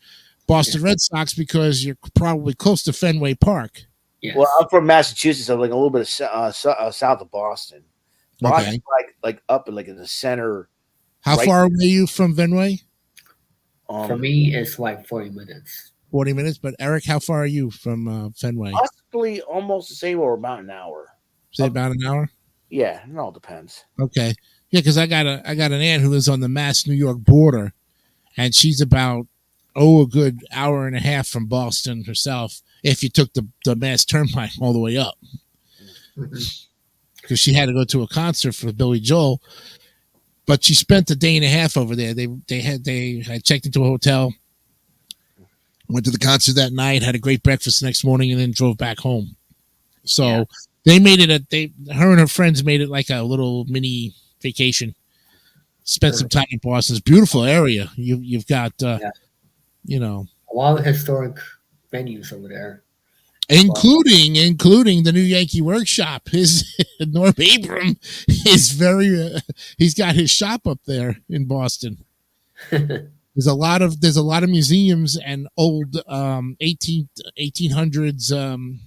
Boston Red Sox because you're probably close to Fenway Park. Yes. Well, I'm from Massachusetts, so a little bit of south of Boston. Boston's up in the center. How far away are you from Fenway? For me, it's 40 minutes. 40 minutes, but Eric, how far are you from Fenway? Possibly almost the same, or about an hour. Say about an hour? Yeah, it all depends. Okay. Yeah, because I got an aunt who lives on the Mass-New York border, and she's about a good hour and a half from Boston herself if you took the Mass Turnpike all the way up. Because she had to go to a concert for Billy Joel, but she spent a day and a half over there. They had checked into a hotel, went to the concert that night, had a great breakfast the next morning, and then drove back home. So they made it her and her friends made it like a little mini vacation. Spent some time in Boston. It's a beautiful area. You've got a lot of historic venues over there, including the new Yankee Workshop. His Norm Abram is he's got his shop up there in Boston. There's a lot of museums and old 1800s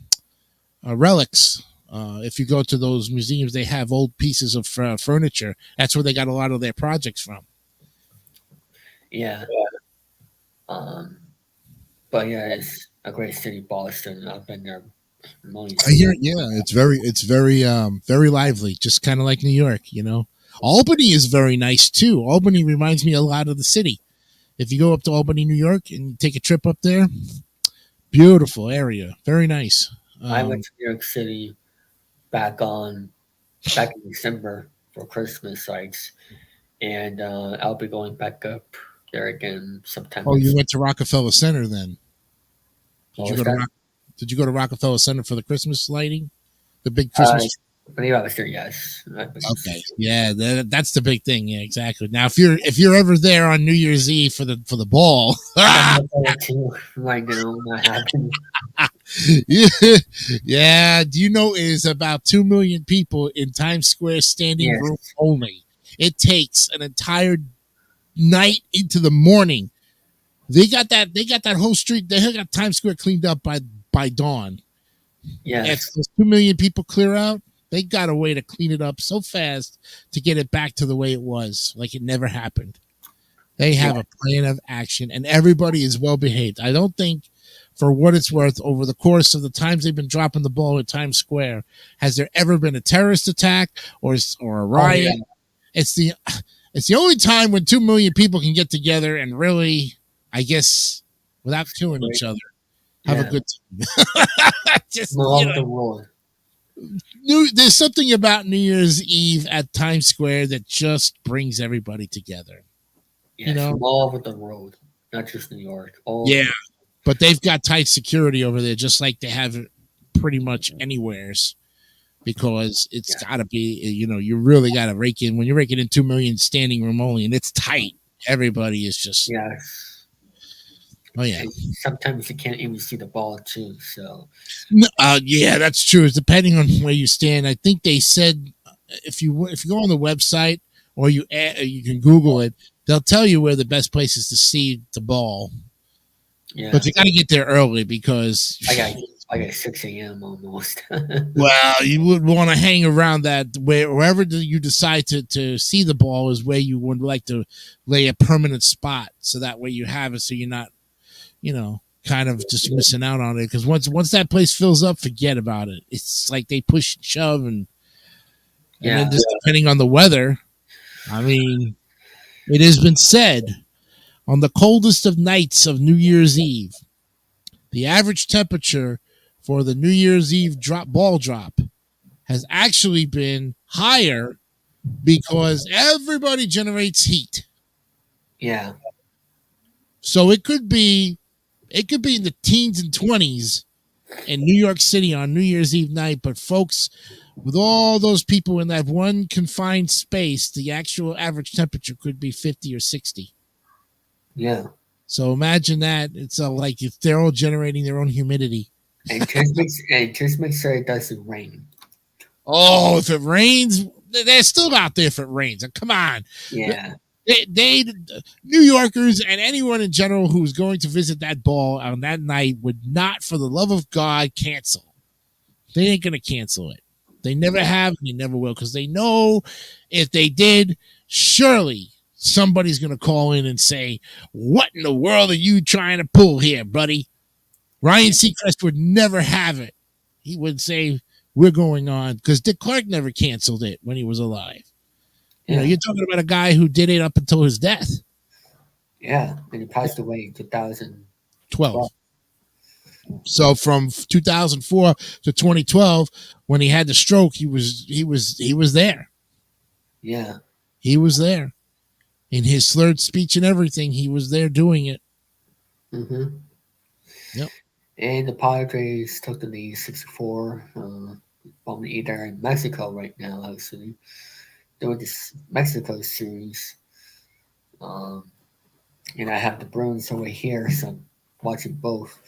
relics. If you go to those museums, they have old pieces of furniture. That's where they got a lot of their projects from. Yeah. But it's a great city, Boston. I've been there millions. I hear it. Yeah, it's very lively, just kind of like New York. Albany is very nice too. Albany reminds me a lot of the city. If you go up to Albany, New York, and take a trip up there, beautiful area, very nice. I went to New York City back in December for Christmas sites, and I'll be going back up there again sometime. Oh, you went to Rockefeller Center then? Did you go to Rockefeller Center for the Christmas lighting? The big Christmas. I believe I was there. Yes. Okay. Yeah, that's the big thing. Yeah, exactly. Now, if you're ever there on New Year's Eve for the ball, right now, not happening. Yeah. Do you know it is about 2 million people in Times Square standing room only? It takes an entire night into the morning. They got that whole street. They got Times Square cleaned up by dawn. Yes. If those 2 million people clear out, They got a way to clean it up so fast to get it back to the way it was, like it never happened. They have a plan of action, and everybody is well behaved. I don't think, for what it's worth, over the course of the times they've been dropping the ball at Times Square, has there ever been a terrorist attack or a riot? Oh, yeah. It's the only time when 2 million people can get together and really, I guess, without killing each other, have a good time. Just, Love the world. There's something about New Year's Eve at Times Square that just brings everybody together. Yes, all over the world, not just New York. But they've got tight security over there, just like they have pretty much anywheres, because it's got to be, you really got to rake in. When you're raking in 2 million standing room only, and it's tight, everybody is just. Yes. Oh, yeah. And sometimes you can't even see the ball, too. So. Yeah, that's true. It's depending on where you stand. I think they said if you go on the website or you can Google it, they'll tell you where the best place is to see the ball. Yeah. But you got to get there early because I got 6 a.m. almost. Well, you would want to hang around that wherever you decide to see the ball is where you would like to lay a permanent spot, so that way you have it, so you're not, kind of just missing out on it. Because once that place fills up, forget about it. It's like they push and shove, and then just depending on the weather. I mean, it has been said on the coldest of nights of New Year's Eve, the average temperature for the New Year's Eve ball drop has actually been higher because everybody generates heat. Yeah. So it could be in the teens and 20s in New York City on New Year's Eve night, but folks, with all those people in that one confined space, the actual average temperature could be 50 or 60. Yeah. So imagine that. It's like if they're all generating their own humidity. And just make sure it doesn't rain. Oh, if it rains, they're still out there if it rains. Come on. Yeah. They New Yorkers and anyone in general who's going to visit that ball on that night would not, for the love of God, cancel. They ain't going to cancel it. They never have, and they never will, because they know if they did, surely somebody's going to call in and say, what in the world are you trying to pull here, buddy? Ryan Seacrest would never have it. He would say, we're going on, because Dick Clark never canceled it when he was alive. You're talking about a guy who did it up until his death. Yeah, and he passed away in 2012. So from 2004 to 2012, when he had the stroke, he was there. Yeah. He was there. In his slurred speech and everything, he was there doing it. Mm-hmm. Yep. And the Padres took the lead 6-4. They're in Mexico right now, actually. Doing this Mexico series. And I have the Bruins over here, so I'm watching both.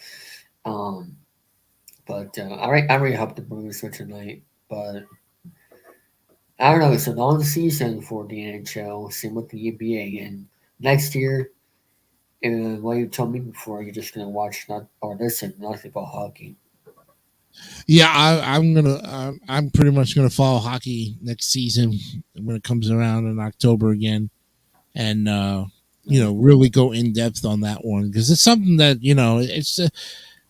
But I really hope the Bruins win tonight. But I don't know. It's a long season for the NHL. Same with the NBA. And next year, what you told me before, you're just gonna watch or listen nothing about hockey. Yeah, I'm pretty much gonna follow hockey next season when it comes around in October again, and really go in depth on that one, because it's something that it's.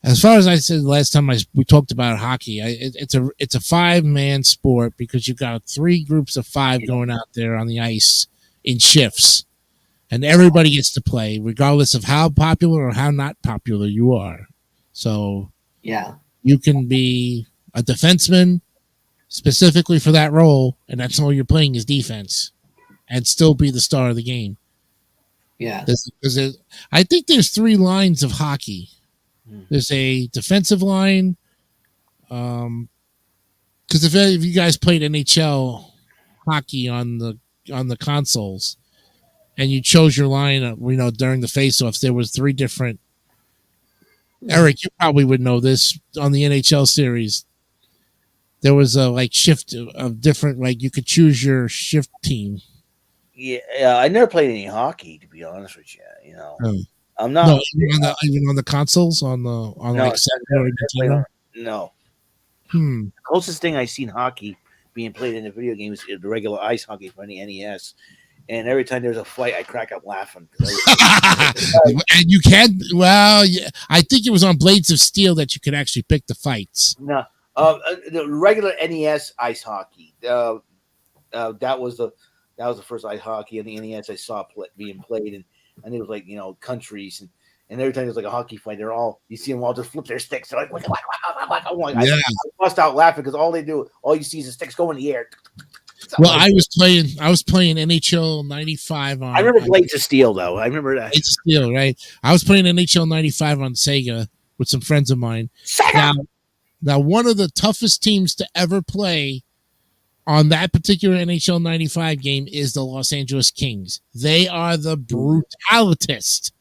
As far as I said last time we talked about hockey, it's a 5-man sport, because you've got 3 groups of 5 going out there on the ice in shifts, and everybody gets to play regardless of how popular or how not popular you are. So you can be a defenseman specifically for that role, and that's all you're playing is defense, and still be the star of the game. Yeah, because I think there's 3 lines of hockey. There's a defensive line, because if you guys played NHL hockey on the consoles, and you chose your line, during the face-offs, there was 3 different. Eric, you probably would know this on the NHL series. There was a shift of different, you could choose your shift team. Yeah, I never played any hockey, to be honest with you. I'm not. No, even on the consoles, Nintendo. No. The closest thing I seen hockey being played in the video games, the regular ice hockey from the NES. And every time there's a fight, I crack up laughing. And you can, well, yeah, I think it was on Blades of Steel that you could actually pick the fights. No, the regular NES ice hockey. That was the first ice hockey on the NES I saw being played, and it was like countries, and every time there's like a hockey fight, you see them all just flip their sticks. They're like, I bust out laughing because all you see is the sticks go in the air. Well, I was playing NHL 95 on. I remember Blades of Steel though. I remember that. Blades of Steel, right? I was playing NHL 95 on Sega with some friends of mine. Sega! Now, one of the toughest teams to ever play on that particular NHL 95 game is the Los Angeles Kings. They are the brutalitist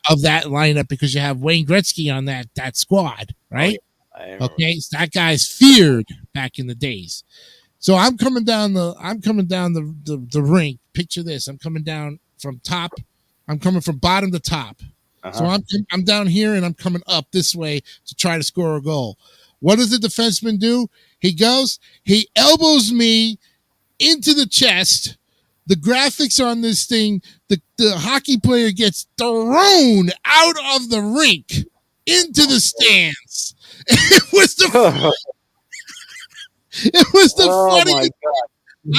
of that lineup because you have Wayne Gretzky on that squad, right? Okay, so that guy's feared back in the days. So I'm coming down the rink. Picture this: I'm coming down from top. I'm coming from bottom to top. So I'm down here and I'm coming up this way to try to score a goal. What does the defenseman do? He elbows me into the chest. The graphics on this thing, the hockey player gets thrown out of the rink into the stands. It was the funniest.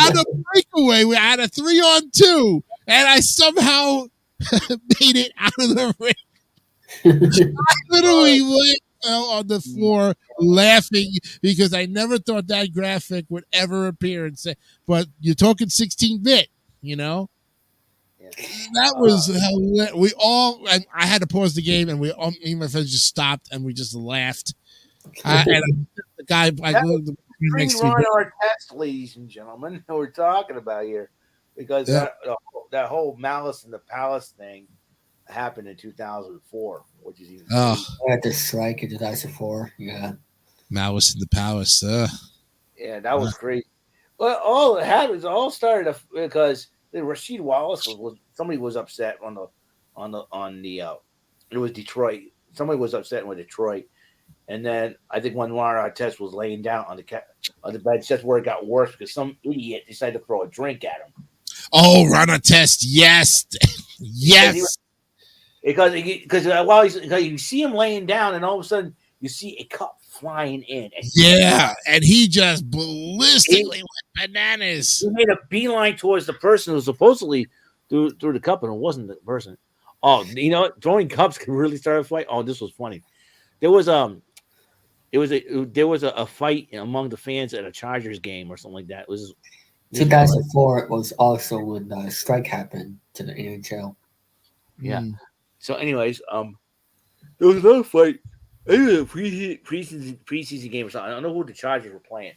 On a breakaway, we had a 3-on-2, and I somehow made it out of the ring. I literally fell on the floor laughing because I never thought that graphic would ever appear and say, but you're talking 16-bit, That was we all. I had to pause the game, and me and my friends just stopped and we just laughed. And the guy, next to our test, ladies and gentlemen, who we're talking about here, because that whole Malice in the Palace thing happened in 2004, which is even. I had to strike in 2004. Yeah, Malice in the Palace. Yeah, that was crazy. But all it had was all started because Rasheed Wallace somebody was upset on the it was Detroit. Somebody was upset with Detroit. And then I think when Ron Artest was laying down on the bench, that's where it got worse because some idiot decided to throw a drink at him. Oh, Ron Artest, yes, yes. Because you see him laying down, and all of a sudden you see a cup flying in. And he just ballistically went bananas. He made a beeline towards the person who supposedly threw the cup, and it wasn't the person. Oh, throwing cups can really start a fight. Oh, this was funny. There was a fight among the fans at a Chargers game or something like that. It was 2004. It was also when the strike happened to the NHL. Yeah. So, anyways, there was another fight. It was a preseason game or something. I don't know who the Chargers were playing.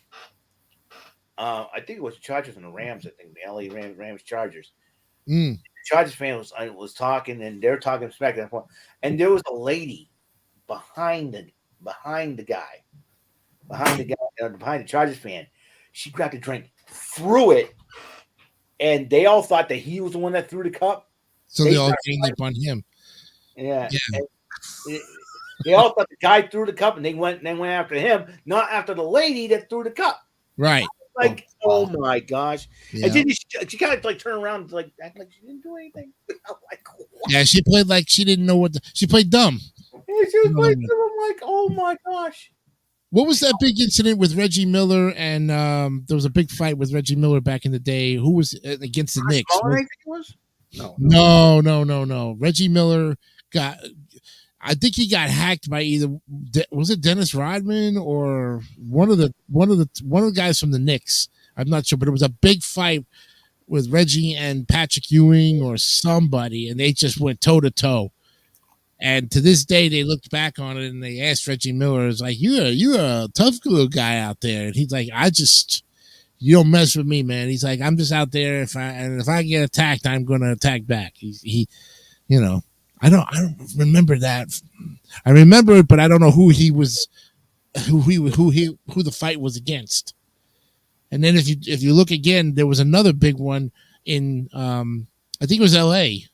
I think it was the Chargers and the Rams. I think the LA Rams Chargers. The Chargers fan was talking, and they're talking smack at that point. And there was a lady behind the guy, behind the Chargers fan. She grabbed a drink, threw it, and they all thought that he was the one that threw the cup. So they all came up on him. Yeah. They all thought the guy threw the cup, and they went after him, not after the lady that threw the cup. Right. Like, oh my gosh! Yeah. And then she kind of like turned around and like act like she didn't do anything. I'm like, what? Yeah, she played like she didn't know what. She played dumb. Yeah, she was playing dumb. I'm like, oh my gosh! What was that big incident with Reggie Miller? And there was a big fight with Reggie Miller back in the day. Who was against the Knicks? I think it was. No. Reggie Miller I think he got hacked by was it Dennis Rodman or one of the guys from the Knicks. I'm not sure, but it was a big fight with Reggie and Patrick Ewing or somebody, and they just went toe to toe. And to this day, they looked back on it and they asked Reggie Miller, "It's like you're a tough little guy out there," and he's like, "You don't mess with me, man." He's like, "I'm just out there. If I get attacked, I'm going to attack back." I don't remember that. I remember it, but I don't know who the fight was against. And then if you look again, there was another big one in I think it was L.A.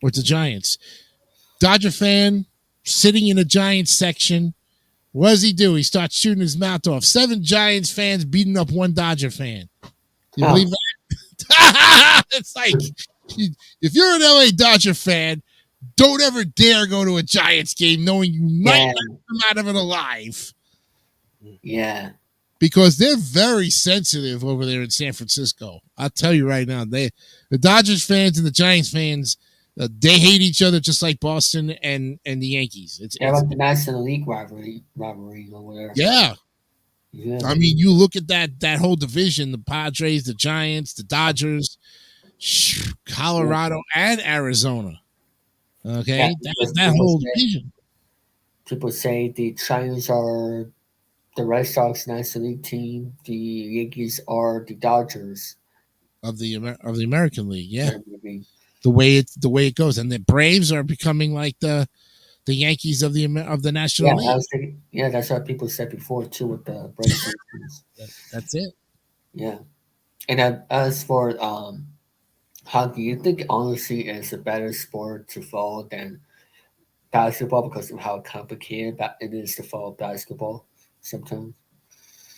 or it's the Giants. Dodger fan sitting in a Giants section, What does he do? He starts shooting his mouth off. 7 Giants fans beating up 1 Dodger fan. You Oh. believe that? It's like, if you're an LA Dodger fan, don't ever dare go to a Giants game knowing you might Yeah. not come out of it alive. Yeah. Because they're very sensitive over there in San Francisco. I'll tell you right now, the Dodgers fans and the Giants fans, they hate each other just like Boston and the Yankees. It's Like the National League rivalry over there. yeah. Yeah. I mean, you look at that whole division: the Padres, the Giants, the Dodgers, Colorado, and Arizona. Okay, Yeah, that whole division. People say the Giants are the Red Sox National League team. The Yankees are the Dodgers of the American League. Yeah, maybe. the way it goes, and the Braves are becoming like the Yankees of the National League. That's what people said before too with the Braves. That's it. Yeah, and as for hockey, you think honestly it's a better sport to follow than basketball because of how complicated it is to follow basketball sometimes?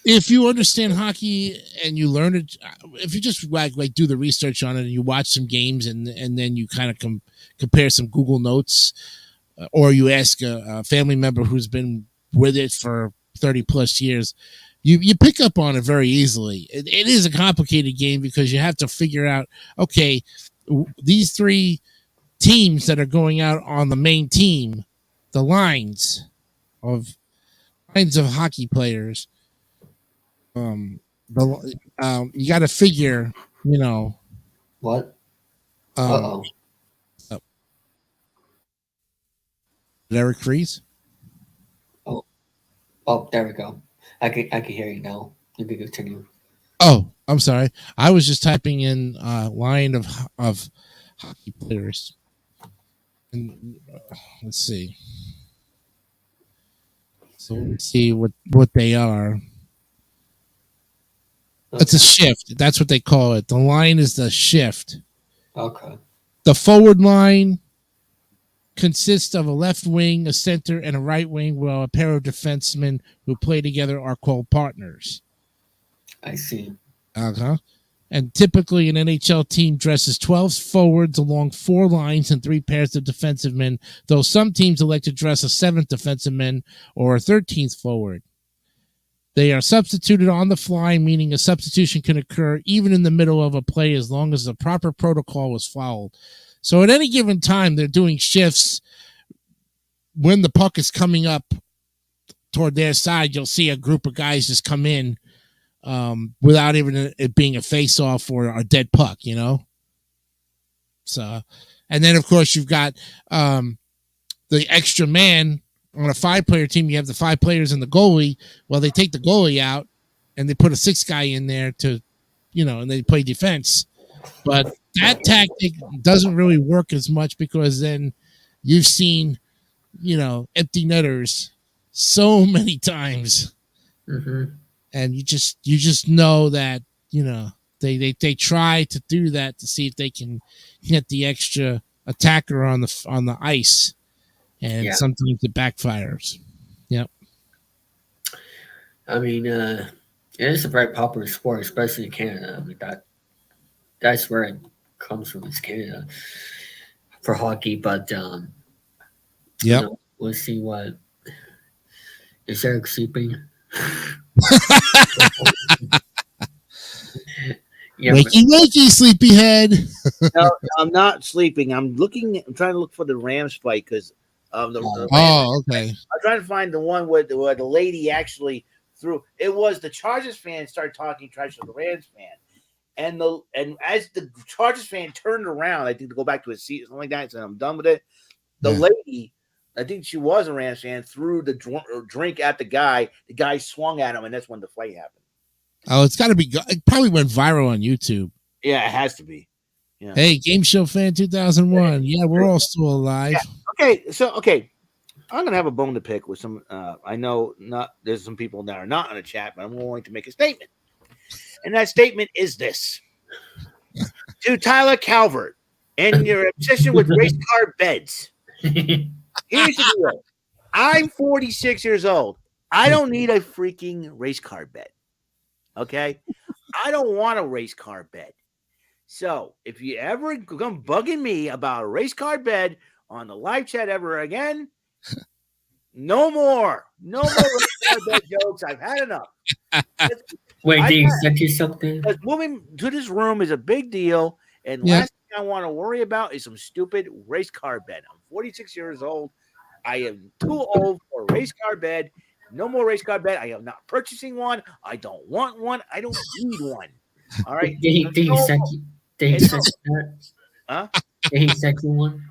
If you understand hockey and you learn it, if you just like do the research on it and you watch some games and then you kind of compare some Google Notes, or you ask a family member who's been with it for 30 plus years, you pick up on it very easily. It is a complicated game because you have to figure out, okay, these 3 teams that are going out on the main team, the lines of hockey players. You got to figure, What? Did Eric freeze? Oh, there we go. I can hear you now. You can continue. Oh, I'm sorry. I was just typing in line of hockey players. And let's see. So let's see what they are. Okay. It's a shift. That's what they call it. The line is the shift. Okay. The forward line consists of a left wing, a center, and a right wing, while a pair of defensemen who play together are called partners. I see. And typically an NHL team dresses 12 forwards along 4 lines and 3 pairs of defensive men, though some teams elect to dress a 7th defensive man or a 13th forward. They are substituted on the fly, meaning a substitution can occur even in the middle of a play as long as the proper protocol was followed. So at any given time, they're doing shifts. When the puck is coming up toward their side, you'll see a group of guys just come in without even it being a face-off or a dead puck, So, and then, of course, you've got the extra man. On a 5-player team, you have the 5 players and the goalie. Well, they take the goalie out and they put a 6th guy in there to, and they play defense. But that tactic doesn't really work as much because then you've seen, empty netters so many times. Mm-hmm. And you just know that, they try to do that to see if they can hit the extra attacker on the ice. And sometimes it backfires. Yep. I mean, it is a very popular sport, especially in Canada. I mean, that's where it comes from, is Canada for hockey. But we'll see what is Eric sleeping. Wakey, sleepyhead. No, I'm not sleeping. I'm trying to look for the Rams fight because okay. I'm trying to find the one where the lady actually threw. It was the Chargers fan started talking trash to the Rams fan, and as the Chargers fan turned around, I think to go back to his seat or something like that, and said, "I'm done with it." The lady, I think she was a Rams fan, threw the drink at the guy. The guy swung at him, and that's when the fight happened. Oh, it's got to be. It probably went viral on YouTube. Yeah, it has to be. Yeah. Hey, Game Show Fan 2001. Yeah, we're all still alive. Yeah. Okay. I'm gonna have a bone to pick with some. I know there's some people that are not on the chat, but I'm going to make a statement, and that statement is this: to Tyler Calvert and your obsession with race car beds. Here's the deal: I'm 46 years old. I don't need a freaking race car bed. Okay, I don't want a race car bed. So if you ever come bugging me about a race car bed on the live chat ever again, no more race car bed jokes. I've had enough. Wait, did he send you something? Because moving to this room is a big deal, and Yeah. last thing I want to worry about is some stupid race car bed. I'm 46 years old. I am too old for a race car bed. No more race car bed. I am not purchasing one. I don't want one. I don't need one. All right. Did he send you? Did he send you that? Huh? Did he send you one?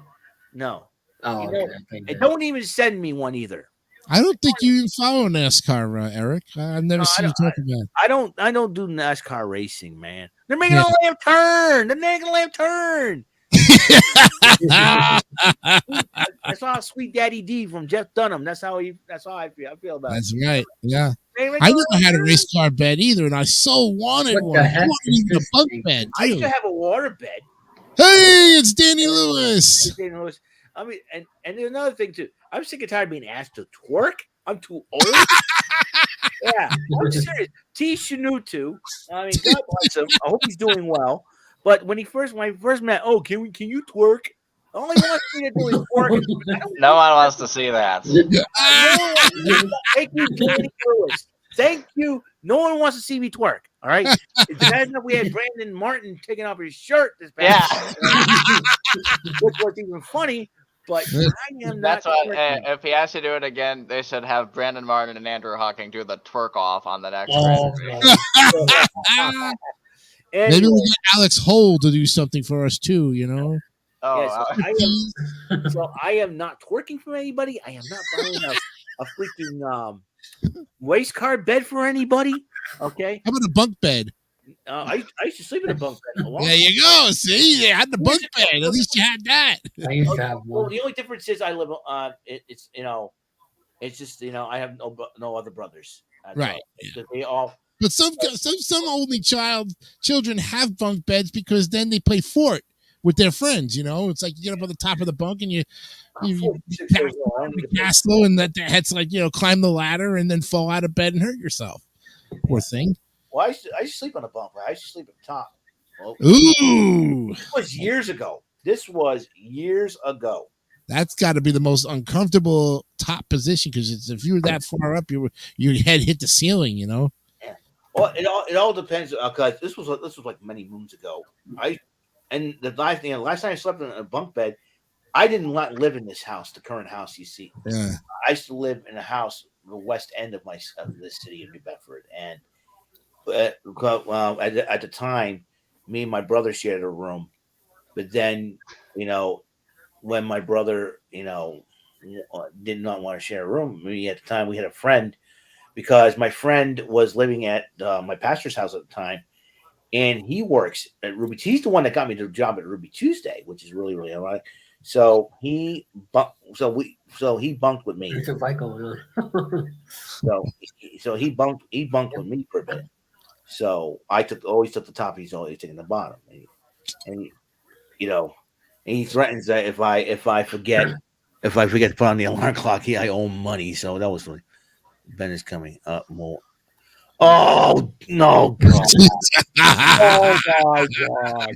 No. Oh, You know, okay. And Good. don't even send me one either. I don't think you even follow NASCAR, Eric. I've never No, seen you talk about it. I don't do NASCAR racing, man. They're making a left turn. They're making a left turn. I saw Sweet Daddy D from Jeff Dunham. That's how I feel about That's it. right. Yeah. They make I a never left had a turn. race car bed either, and I so wanted What one. the I heck wanted is even a this bunk thing? bed I used too. to have a water bed. Hey, it's Danny Lewis. I mean, and there's another thing too. I'm sick and tired of being asked to twerk. I'm too old. Yeah, I'm serious. T. Shanutu. I mean, God bless him. I hope he's doing well. But when I first met, can you twerk? All he wants me to do is twerk. I don't No one wants to see that. Thank you, Danny Lewis. Thank you. No one wants to see me twerk. All right. It's bad enough we had Brandon Martin taking off his shirt this past which was even funny, but I am not. That's what. If he has to do it again, they should have Brandon Martin and Andrew Hawking do the twerk off on the next. Oh, Maybe we'll get Alex Hole to do something for us too. You know. Oh, So I am not twerking for anybody. I am not buying a freaking waist card bed for anybody. Okay. How about a bunk bed? I used to sleep in a bunk bed. There you go. See, you had the bunk bed. At least you had that. I used to have Well, one. the only difference is I live. It's just I have no other brothers. That's Right. all. Yeah. They all. But some only children have bunk beds because then they play fort with their friends. You know, it's like you get up on the top of the bunk and you castle, and that head's like climb the ladder and then fall out of bed and hurt yourself. Poor thing. Well, I used to sleep on a bunk. Right? I used to sleep at the top. Well, Ooh, this was years ago. That's got to be the most uncomfortable top position because if you were that far up, your head hit the ceiling. You know. Yeah. Well, it all depends. Because this was like many moons ago. The last time I slept in a bunk bed, I didn't live in this house, the current house you see. Yeah. I used to live in a house, the west end of this city of New Bedford, and at the time, me and my brother shared a room. But then, when my brother, did not want to share a room, at the time we had a friend, because my friend was living at my pastor's house at the time, and he works at Ruby. He's the one that got me the job at Ruby Tuesday, which is really, really ironic. So he bunked with me. There's a fight going on. So he bunked with me for a bit. So I always took the top. He's always taking the bottom, and he threatens that if I forget to put on the alarm clock, I owe him money. So that was funny. Ben is coming up more. Oh no! God. Oh my God!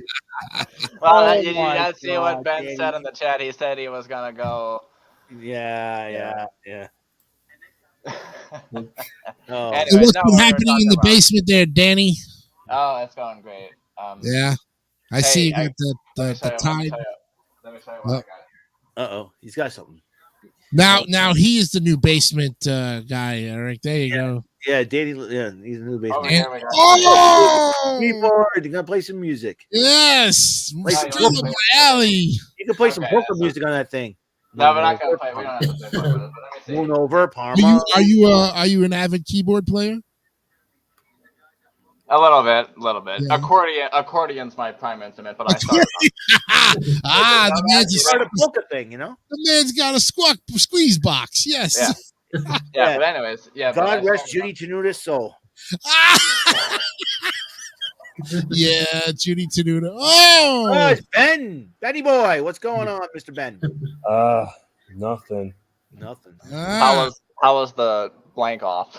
Well, you see what Ben said in the chat. He said he was gonna go. Yeah. So Anyways, what's been happening in the basement there, Danny? Oh, it's going great. Yeah, I see you got the tide. Let me show you what I got. He's got something. Now he is the new basement guy, Eric. There you go. Yeah, Danny. Yeah, he's a new basement. Keyboard. You're gonna play some music. Yes, straight up my alley. You can play some polka music on that thing. No, we're not gonna play. We don't have to play polka. But let me see. Moon over, Parma. Are you an avid keyboard player? A little bit. Yeah. Accordion's my prime instrument, but I started. The man's a polka thing, The man's got a squeeze box. Yes. Yeah. But anyways, God rest Judy Tenuda's soul. Yeah, Judy Tenuta. Oh, it's Ben. Benny boy. What's going on, Mr. Ben? Nothing. How was the blank off.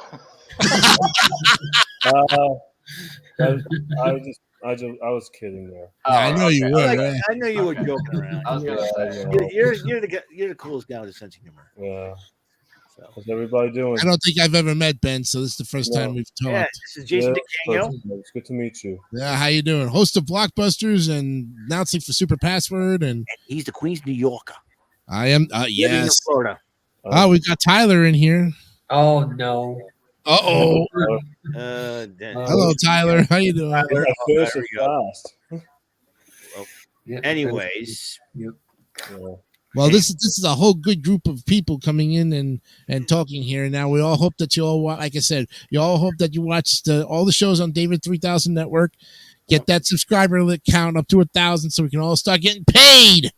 I was kidding there. Yeah, I know you were. Like, Yeah. I know you were Okay. joking around. I was gonna Yeah, say. I know. You're the coolest guy with a sense of humor. Yeah. So, How's everybody doing? I don't think I've ever met Ben, so this is the first time we've talked. yeah, this is Jason DeCanio. It's good to meet you. Yeah, how you doing? Host of Blockbusters and announcing for Super Password, and He's the Queens New Yorker. I am. Living in Yes. Florida. Oh, we got Tyler in here. Oh no. Uh-oh. Hello, Tyler. How you doing? I finished there it we go. fast. Yeah, Anyways, Yep. Yeah. Well, this is a whole good group of people coming in and talking here. Now we all hope that you all, like I said, you all hope that you watch all the shows on David 3000 Network. Get that subscriber count up to 1,000 so we can all start getting paid.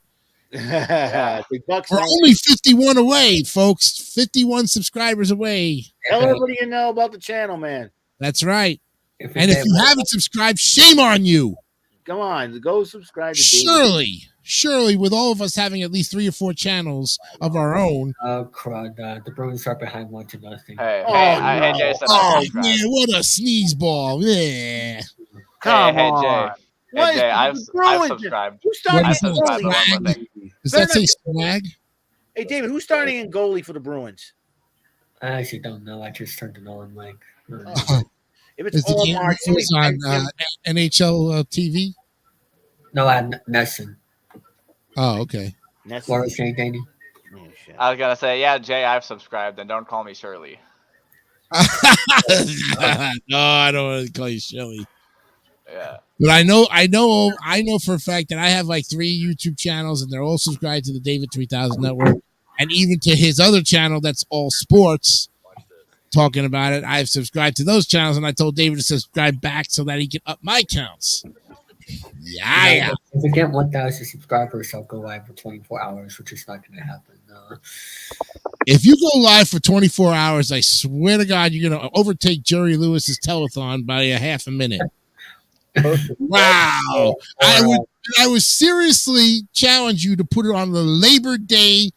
Big bucks. We're only 51 away, folks. 51 subscribers away. Tell everybody you know about the channel, man. That's right. If And if you haven't subscribed, shame on you. Come on, go subscribe to David. Surely, with all of us having at least 3 or 4 channels of our own. Oh crud! The Bruins are behind 1-0. Hey, Oh, hey, no. Jason. Oh, subscribed. man, what a sneeze ball. Yeah. Come hey, on. Jay. What Hey, is Jay, the I've Bruins? subscribed. Who's starting I in subscribed to goalie? one more thing. Does that say swag? Hey, David, who's starting in goalie for the Bruins? I actually don't know. I just turned it on. Like, If Is it's the all game Mark, on NHL TV? no, I had Nesson. Oh, okay. That's What was saying, Danny? oh, shit. I was gonna say, yeah, Jay, I've subscribed, and don't call me Shirley. No, I don't want to call you Shelly. Yeah. But I know for a fact that I have like 3 YouTube channels, and they're all subscribed to the David 3000 Network, and even to his other channel that's all sports. Talking about it, I've subscribed to those channels, and I told David to subscribe back so that he can up my counts. Yeah. If we get 1,000 subscribers, I'll go live for 24 hours, which is not going to happen. If you go live for 24 hours, I swear to God, you're going to overtake Jerry Lewis's telethon by a half a minute. Wow. I would seriously challenge you to put it on the Labor Day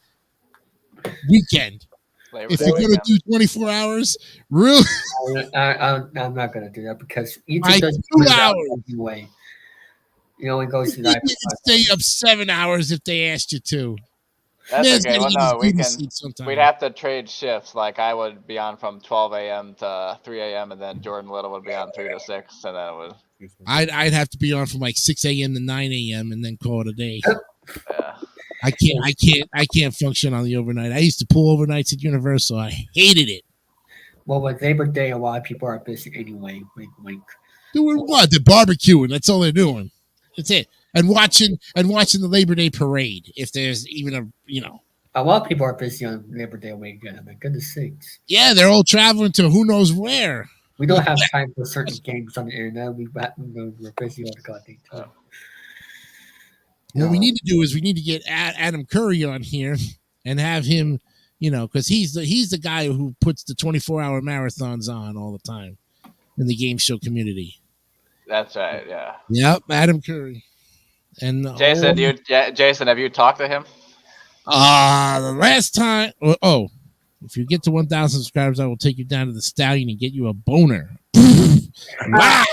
weekend. If you're going to do 24 hours, really? I'm not going to do that because YouTube Like doesn't 2 put it out hours. anyway. You only goes to You live. can stay up 7 hours if they asked you to. That's Man's okay. gotta Well, get no, his we booty can. seat sometime. We'd have to trade shifts. Like I would be on from 12 a.m. to 3 a.m. and then Jordan Little would be on 3 to 6, and then it would. I'd have to be on from like 6 a.m. to 9 a.m. and then call it a day. Yeah. I can't function on the overnight. I used to pull overnights at Universal. I hated it. Well, with Labor Day, a lot of people are busy anyway. Wink, wink. Doing what? They're barbecuing. That's all they're doing. That's it. And watching the Labor Day parade. If there's even A lot of people are busy on Labor Day weekend. My goodness sakes. yeah, they're all traveling to who knows where. We don't have time for certain games on the internet. We're busy all the goddamn time. What we need to do is we need to get Adam Curry on here and have him, because he's the guy who puts the 24-hour marathons on all the time in the game show community. That's right. Yeah. Yep, Adam Curry. And Jason, Jason, have you talked to him? the last time, if you get to 1,000 subscribers, I will take you down to the Stallion and get you a boner. Wow.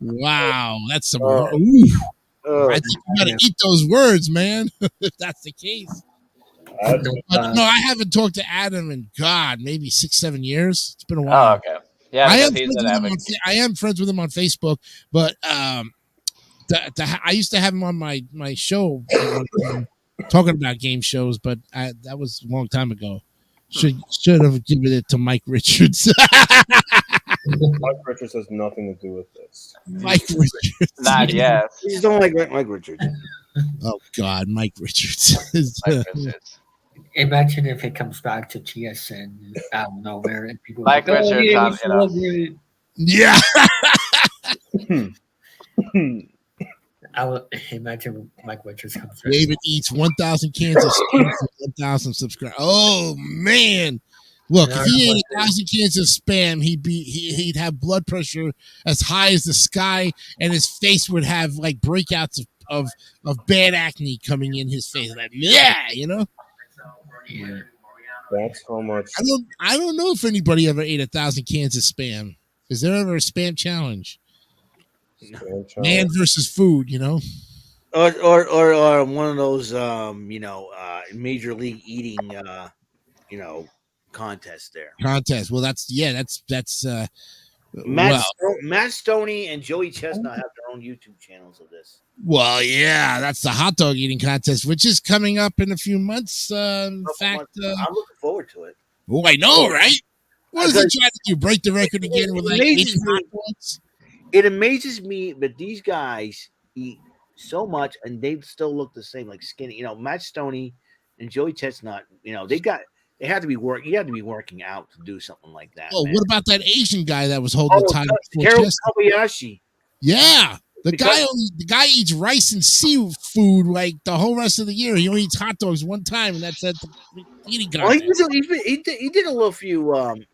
Wow, that's some. I think you gotta eat those words, man. If that's the case. But no, I haven't talked to Adam in maybe 6-7 years. It's been a while. Oh, okay. Yeah, I am friends with him on Facebook, but I used to have him on my show talking about game shows, but that was a long time ago. Should have given it to Mike Richards. Mike Richards has nothing to do with this. Mike Richards. Not yet. You just don't like Mike Richards. Oh God, Mike Richards. Mike Richards. Imagine if it comes back to TSN out of nowhere and people Mike are like, Richards yeah, on, Yeah. I would imagine Mike Richards comes back. David eats 1,000 cans of spam for 1,000 subscribers. Oh man. Look, if he ate 1,000 cans of spam, he'd have blood pressure as high as the sky, and his face would have like breakouts of bad acne coming in his face. Like, yeah, you know. Yeah. That's how much. I don't know if anybody ever ate 1,000 cans of spam. Is there ever a spam challenge? Man versus food, you know. Or one of those major league eating contests there. Contest. Well, that's Matt Stoney and Joey Chestnut have their own YouTube channels of this. Well, yeah, that's the hot dog eating contest, which is coming up in a few months. In fact, I'm looking forward to it. Oh, I know, right? What is he trying to do? Break the record again with like 80 hot dogs? It amazes me that these guys eat so much and they still look the same, like skinny. You know, Matt Stoney and Joey Chestnut. You know, they have to be working. You have to be working out to do something like that. Oh, man. what about that Asian guy that was holding the title? Carol Kobayashi. Yeah, the guy eats rice and seafood like the whole rest of the year. He only eats hot dogs one time, and that's at the eating contest. Well, he did a little few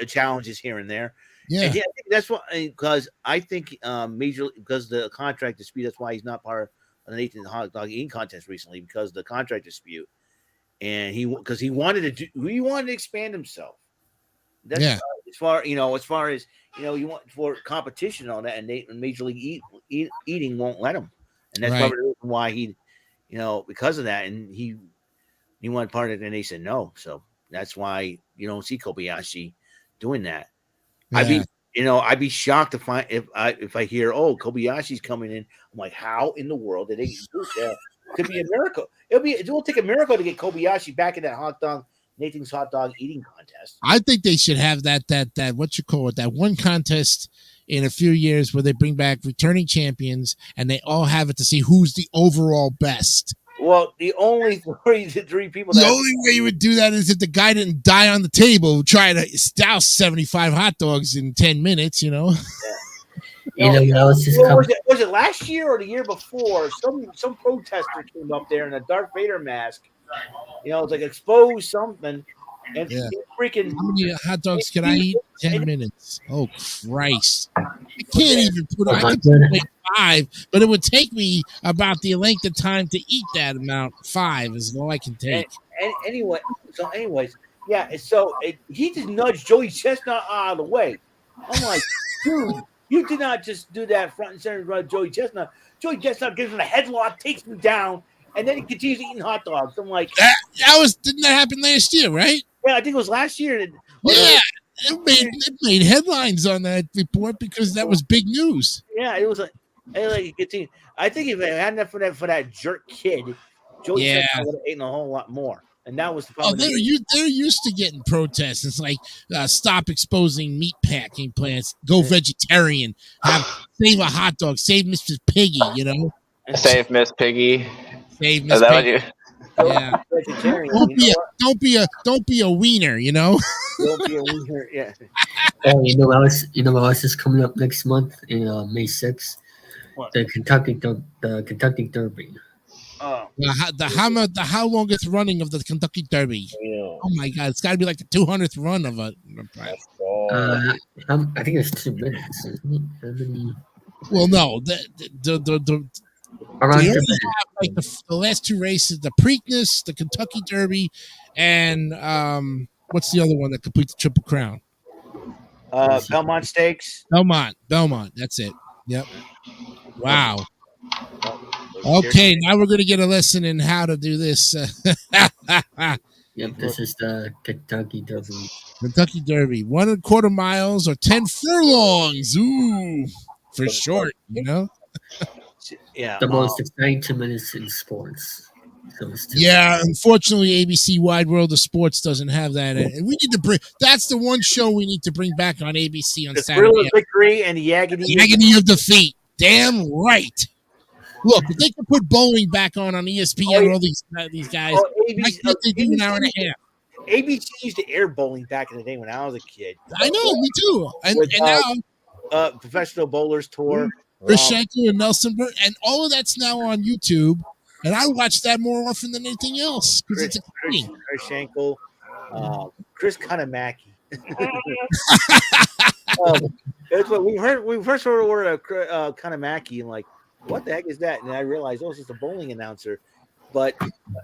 challenges here and there. Yeah, and I think that's what, because I think because the contract dispute. That's why he's not part of the Nathan Hot Dog Eating Contest recently, because of the contract dispute. And he wanted to expand himself. That's as far as you want for competition on that, and Major League Eating won't let him, and that's probably the reason why he, because of that, and he wanted part of it, and they said no. So that's why you don't see Kobayashi doing that. Yeah. I'd be shocked if I hear, oh, Kobayashi's coming in. I'm like, how in the world did they do that? Could be a miracle. It will take a miracle to get Kobayashi back in that Nathan's hot dog eating contest. I think they should have that that one contest in a few years where they bring back returning champions and they all have it to see who's the overall best. Well, the only three people. The only way you would do that is if the guy didn't die on the table trying to douse 75 hot dogs in 10 minutes. You know. Yeah. Was it last year or the year before? Some protester came up there in a Darth Vader mask. It's like expose something. And freaking. How many hot dogs can I eat? 10 minutes. Oh Christ! I can't even put. I can put 5, but it would take me about the length of time to eat that amount. 5 is all I can take. Anyways, yeah. So he just nudged Joey Chestnut out of the way. I'm like, dude. You did not just do that front and center around Joey Chestnut. Joey Chestnut gives him a headlock, takes him down, and then he continues eating hot dogs. I'm like, didn't that happen last year, right? Yeah, I think it was last year. It made headlines on that report because that was big news. Yeah, it was like a good team. I think if it hadn't been for that jerk kid, Joey Chestnut would have eaten a whole lot more. And that was the problem. They're used to getting protests. It's like stop exposing meat packing plants. Go vegetarian. Save a hot dog. Save Mr. Piggy. Save Miss Piggy. Save Miss Piggy. Yeah. Don't be a wiener. Don't be a wiener. Yeah. Oh, what else is coming up next month in May 6th? What? The Kentucky Derby. The how longest running of the Kentucky Derby? Yeah. Oh my God, it's got to be like the 200th run of it. I think it's 2 minutes. Well, no, the last 2 races: the Preakness, the Kentucky Derby, and what's the other one that completes the Triple Crown? Belmont Stakes. Belmont. That's it. Yep. Wow. Okay, now we're going to get a lesson in how to do this. Yep, this is the Kentucky Derby. Kentucky Derby, 1 1/4 miles or 10 furlongs. Ooh, for short, Yeah, the most exciting 2 minutes in sports. So unfortunately, ABC Wide World of Sports doesn't have that. And we need to bring. That's the one show we need to bring back on ABC on Saturday. The thrill of victory and the agony of defeat. Damn right. Look, if they could put bowling back on ESPN, all these guys, they do an hour and a half. ABC used to air bowling back in the day when I was a kid. I know, me too. And now, Professional Bowlers Tour. Chris Schenkel and Nelson Burke, and all of that's now on YouTube. And I watch that more often than anything else because it's exciting. Chris Schenkel, Chris Kanamaki. It's what we first heard the word Kanamaki, and like, what the heck is that? And I realized, oh, it's just a bowling announcer. But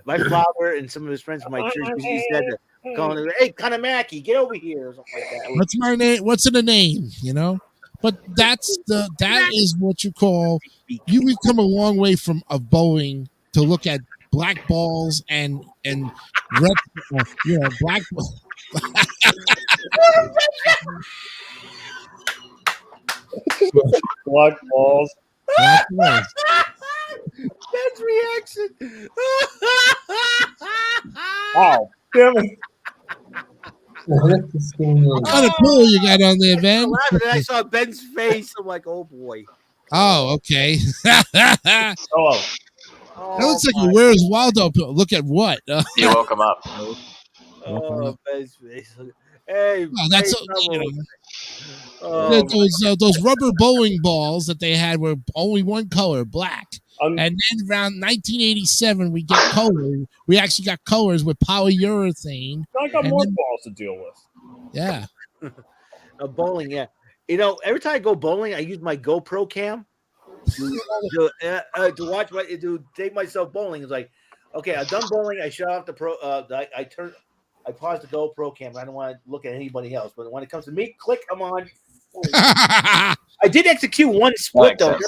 my father and some of his friends from my church he said to call him, hey, Kanamaki, get over here, or something like that. What's my name? What's in the name? But that is what you call. You've come a long way from of bowling to look at black balls and red, black. Black balls. Black balls. Ben's reaction. Wow. Damn it. What kind of pool you got on there, Ben? Laughing, and I saw Ben's face. I'm like, oh boy. Oh, okay. That Hello. looks like a Where's Waldo pill. Look at what? You woke him up. Oh, Ben's face. Hey, That's those rubber bowling balls that they had were only one color, black. And then around 1987, we get color. We actually got colors with polyurethane. I got more balls to deal with. Yeah. Bowling, yeah. Every time I go bowling, I use my GoPro cam to watch to take myself bowling. It's like, okay, I'm done bowling. I shut off the pro. I pause the GoPro cam. I don't want to look at anybody else. But when it comes to me, click. I'm on. I did execute one split though.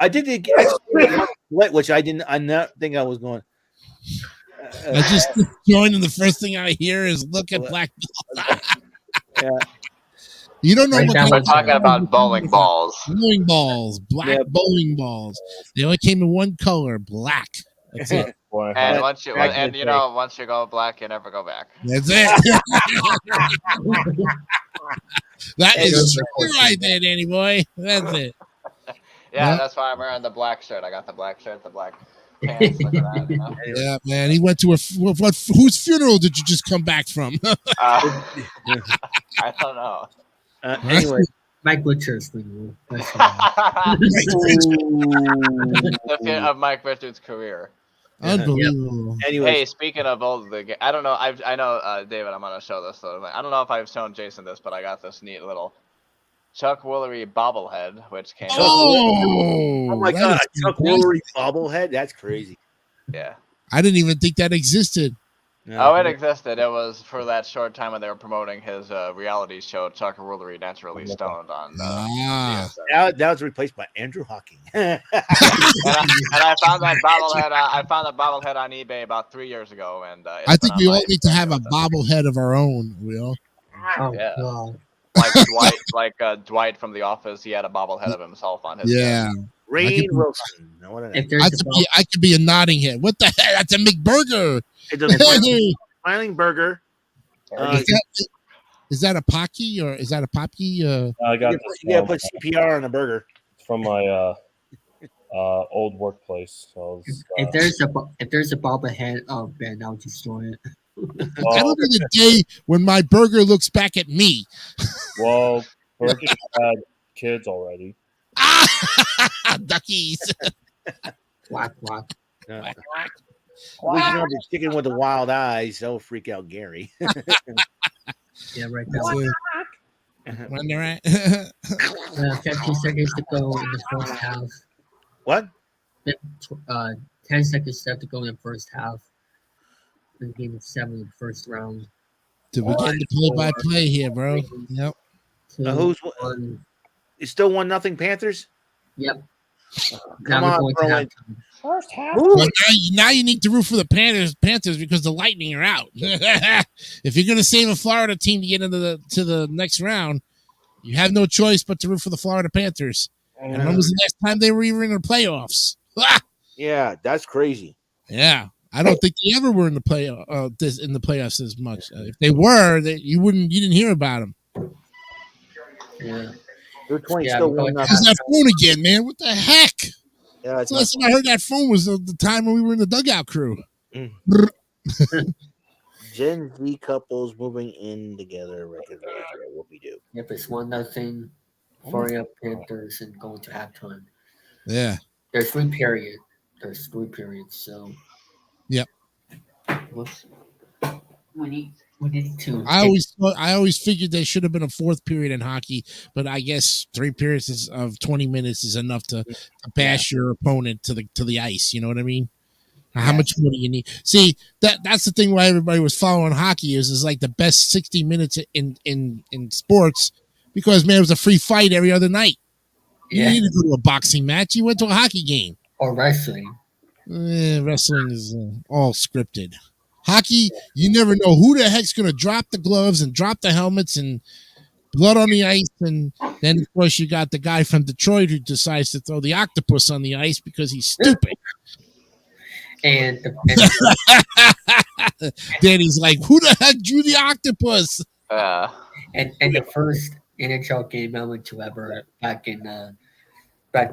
I did execute one split, which I didn't. I not think I was going. I just joined, and the first thing I hear is look at black balls. Yeah. You don't know what We're talking about bowling balls. Bowling balls, black bowling balls. They only came in one color, black. That's it. And once you go black, you never go back. That's it. That is true right there, Danny boy. That's it. Yeah, that's why I'm wearing the black shirt. I got the black shirt, the black pants. Look at that, Yeah, man. He went to whose funeral did you just come back from? I don't know. Anyway, Mike Richards funeral. Of Mike Richards' career. Unbelievable. Anyway, hey, speaking of old, I don't know. I know, David. I'm gonna show this. I don't know if I've shown Jason this, but I got this neat little Chuck Woolery bobblehead, which came. Oh my God, Chuck Woolery bobblehead. That's crazy. Yeah. I didn't even think that existed. Oh, it existed. It was for that short time when they were promoting his reality show, Chuck Woolery Naturally Stoned on. That was replaced by Andrew Hawking. and I found that bobblehead. I found that bobblehead on eBay about 3 years ago, and I think we all need to have a bobblehead of our own. Will. Oh, yeah. God. Like Dwight from The Office, he had a bobblehead of himself on his. Yeah. Rainn Wilson. I could be a Nottingham. What the heck? That's a McBurger. It's a smiling burger. Is that a Pocky or is that a Poppy? I got put CPR on a burger. It's from my old workplace. So if there's a bobblehead of Ben, I'll destroy it. I don't know the day when my burger looks back at me. Well, burgers had kids already. Duckies. Quack, quack. We know the chicken with the wild eyes. That'll freak out Gary. Yeah, right now. Wonder right. 15 seconds to go in the first half. What? 10 seconds left to go in the first half. The game of 7 in the first round. Did we get the play-by-play here, bro? Yep. Who's it's still 1-0 Panthers? Yep. Come on, bro. First half. Well, now you need to root for the Panthers because the Lightning are out. If you're going to save a Florida team to get into the next round, you have no choice but to root for the Florida Panthers. And when was the last time they were even in the playoffs? Yeah, that's crazy. Yeah, I don't think they ever were in the playoffs as much. If they were, you didn't hear about them. Yeah. They're 20 still 1-0. How's that phone again, man? What the heck? Yeah, the last time I heard that phone was the time when we were in the dugout crew. Gen Z couples moving in together. What we do. Yep, it's 1-0 for Panthers and going to halftime. Yeah. There's 3 periods. So. Yep. Whoops. We need We need to. I always figured there should have been a fourth period in hockey, but I guess 3 periods of 20 minutes is enough to bash your opponent to the ice. You know what I mean? How much more do you need? See, that's the thing why everybody was following hockey is like the best 60 minutes in sports, because man, it was a free fight every other night. You didn't go to a boxing match. You went to a hockey game. Or wrestling. Wrestling is all scripted. Hockey, you never know who the heck's going to drop the gloves and drop the helmets and blood on the ice. And then, of course, you got the guy from Detroit who decides to throw the octopus on the ice because he's stupid. And Danny's like, who the heck drew the octopus? And the first NHL game I went to ever back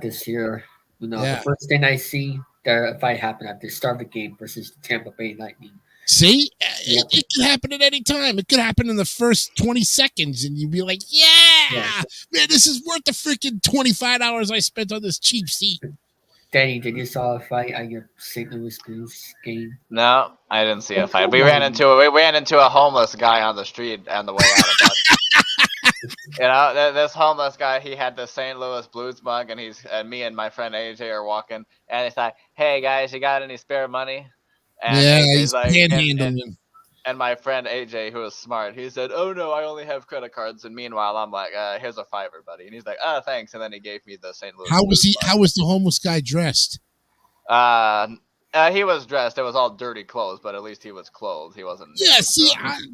this year, the first thing I see the fight happen at the start of the game versus the Tampa Bay Lightning. See, it could happen at any time. It could happen in the first 20 seconds, and you'd be like, man, this is worth the freaking $25 I spent on this cheap seat. Danny, did you saw a fight at your St. Louis Blues game? No, I didn't see a fight. We ran into a homeless guy on the street on the way out of that. This homeless guy, he had the St. Louis Blues mug, and me and my friend AJ are walking, and he's like, "Hey guys, you got any spare money?" And he's like, panhandling. And my friend AJ, who is smart, he said, "Oh no, I only have credit cards." And meanwhile, I'm like, "Here's a $5, buddy." And he's like, "Oh, thanks." And then he gave me the St. Louis. How was the homeless guy dressed? He was dressed. It was all dirty clothes, but at least he was clothed. He wasn't. Yeah, see,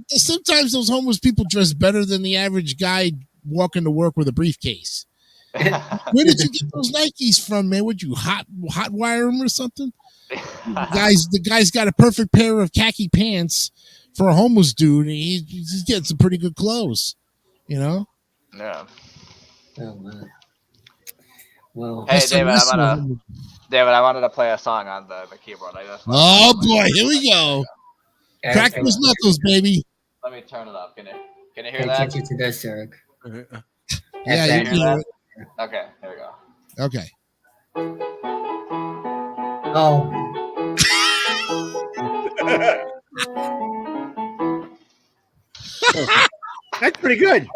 sometimes those homeless people dress better than the average guy walking to work with a briefcase. Where did you get those Nikes from, man? Would you hot wire them or something? The guy's got a perfect pair of khaki pants for a homeless dude, and he's getting some pretty good clothes, Yeah. Oh man. Well, hey David, I wanted to play a song on the keyboard. Oh boy, here we go. Crack those knuckles, baby. Let me turn it up. Can you hear that? Attention to this, Eric. Yeah, you can hear it. Okay, here we go. Okay. Oh. That's pretty good.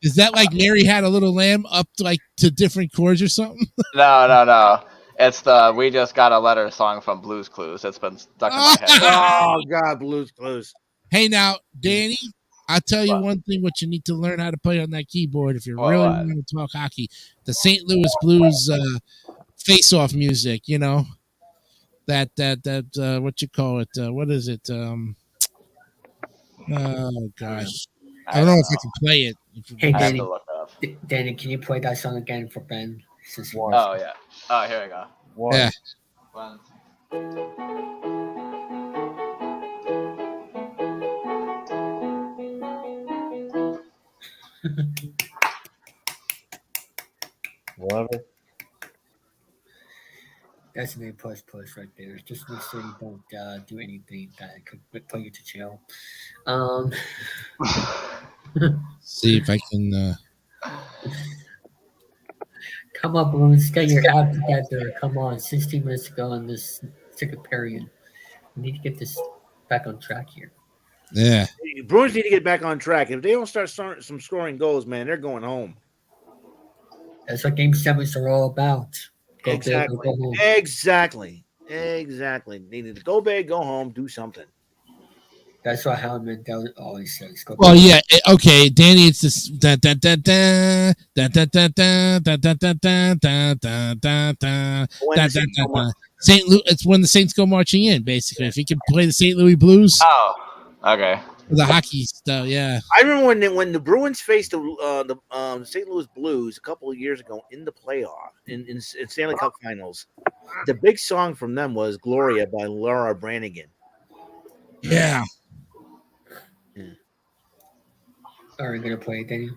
Is that like Mary Had a Little Lamb up to different chords or something? No. It's the We Just Got a Letter song from Blues Clues. It's been stuck in my head. Oh God, Blues Clues. Hey now, Danny, I'll tell you one thing what you need to learn how to play on that keyboard if you really want to talk hockey. The St. Louis Blues face-off music, that what you call it? What is it? Oh gosh. I don't know if I can play it. Hey Danny, can you play that song again for Ben? Oh yeah. Oh, here we go. Yeah. One. Whatever. That's an A++ right there. Just make sure you don't do anything that could put you to jail. See if I can. Come on, Bruins, get your act together. Come on, 16 minutes to go in this second period. We need to get this back on track here. Yeah. Bruins need to get back on track. If they don't start some scoring goals, man, they're going home. That's what Game 7s are all about. Go exactly. Big, go home. Exactly. They need to go big, go home, do something. That's what Howard Mandel always says. Well, yeah, okay, Danny. It's this. St. Louis. It's when the Saints go marching in. Basically, if he can play the St. Louis Blues. Oh, okay. The hockey stuff, yeah. I remember when the Bruins faced the St. Louis Blues a couple of years ago in the playoff in Stanley Cup Finals. The big song from them was "Gloria" by Laura Branigan. Yeah. Are you gonna play it, Daniel?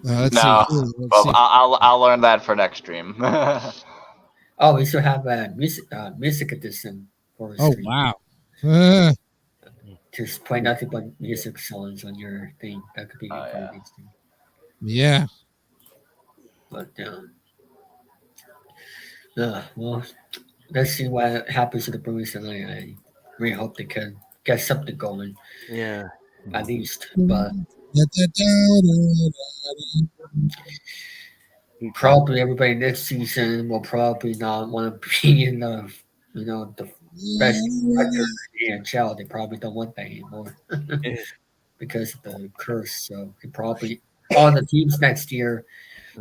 Let's no. see. Well, see. I'll learn that for next stream. Oh, we should have music edition for Oh stream. wow. Just play nothing but music songs on your thing. That could be interesting. Yeah. But well, let's see what happens to the Bruins tonight. I really hope they can get something going Yeah. at least. But probably everybody next season will probably not want to be in the the best record in the NHL. They probably don't want that anymore because of the curse. So they probably all the teams next year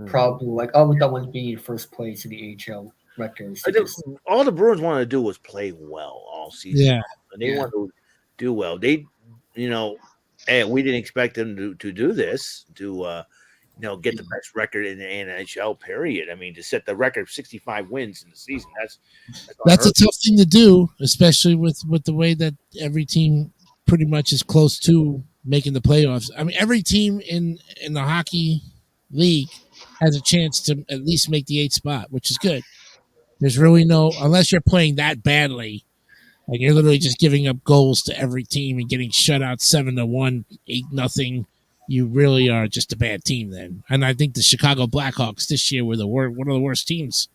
probably like, oh, we don't want to be in first place in the AHL records. They just All the Bruins wanted to do was play well all season. Yeah. And they wanted to do well. They, hey, we didn't expect them to do this, to get the best record in the NHL period. I mean, to set the record of 65 wins in the season, That's a tough thing to do, especially with the way that every team pretty much is close to making the playoffs. I mean, every team in the hockey league has a chance to at least make the 8th spot, which is good. There's really no, unless you're playing that badly, like you're literally just giving up goals to every team and getting shut out 7-1, 8-0. You really are just a bad team then. And I think the Chicago Blackhawks this year were one of the worst teams.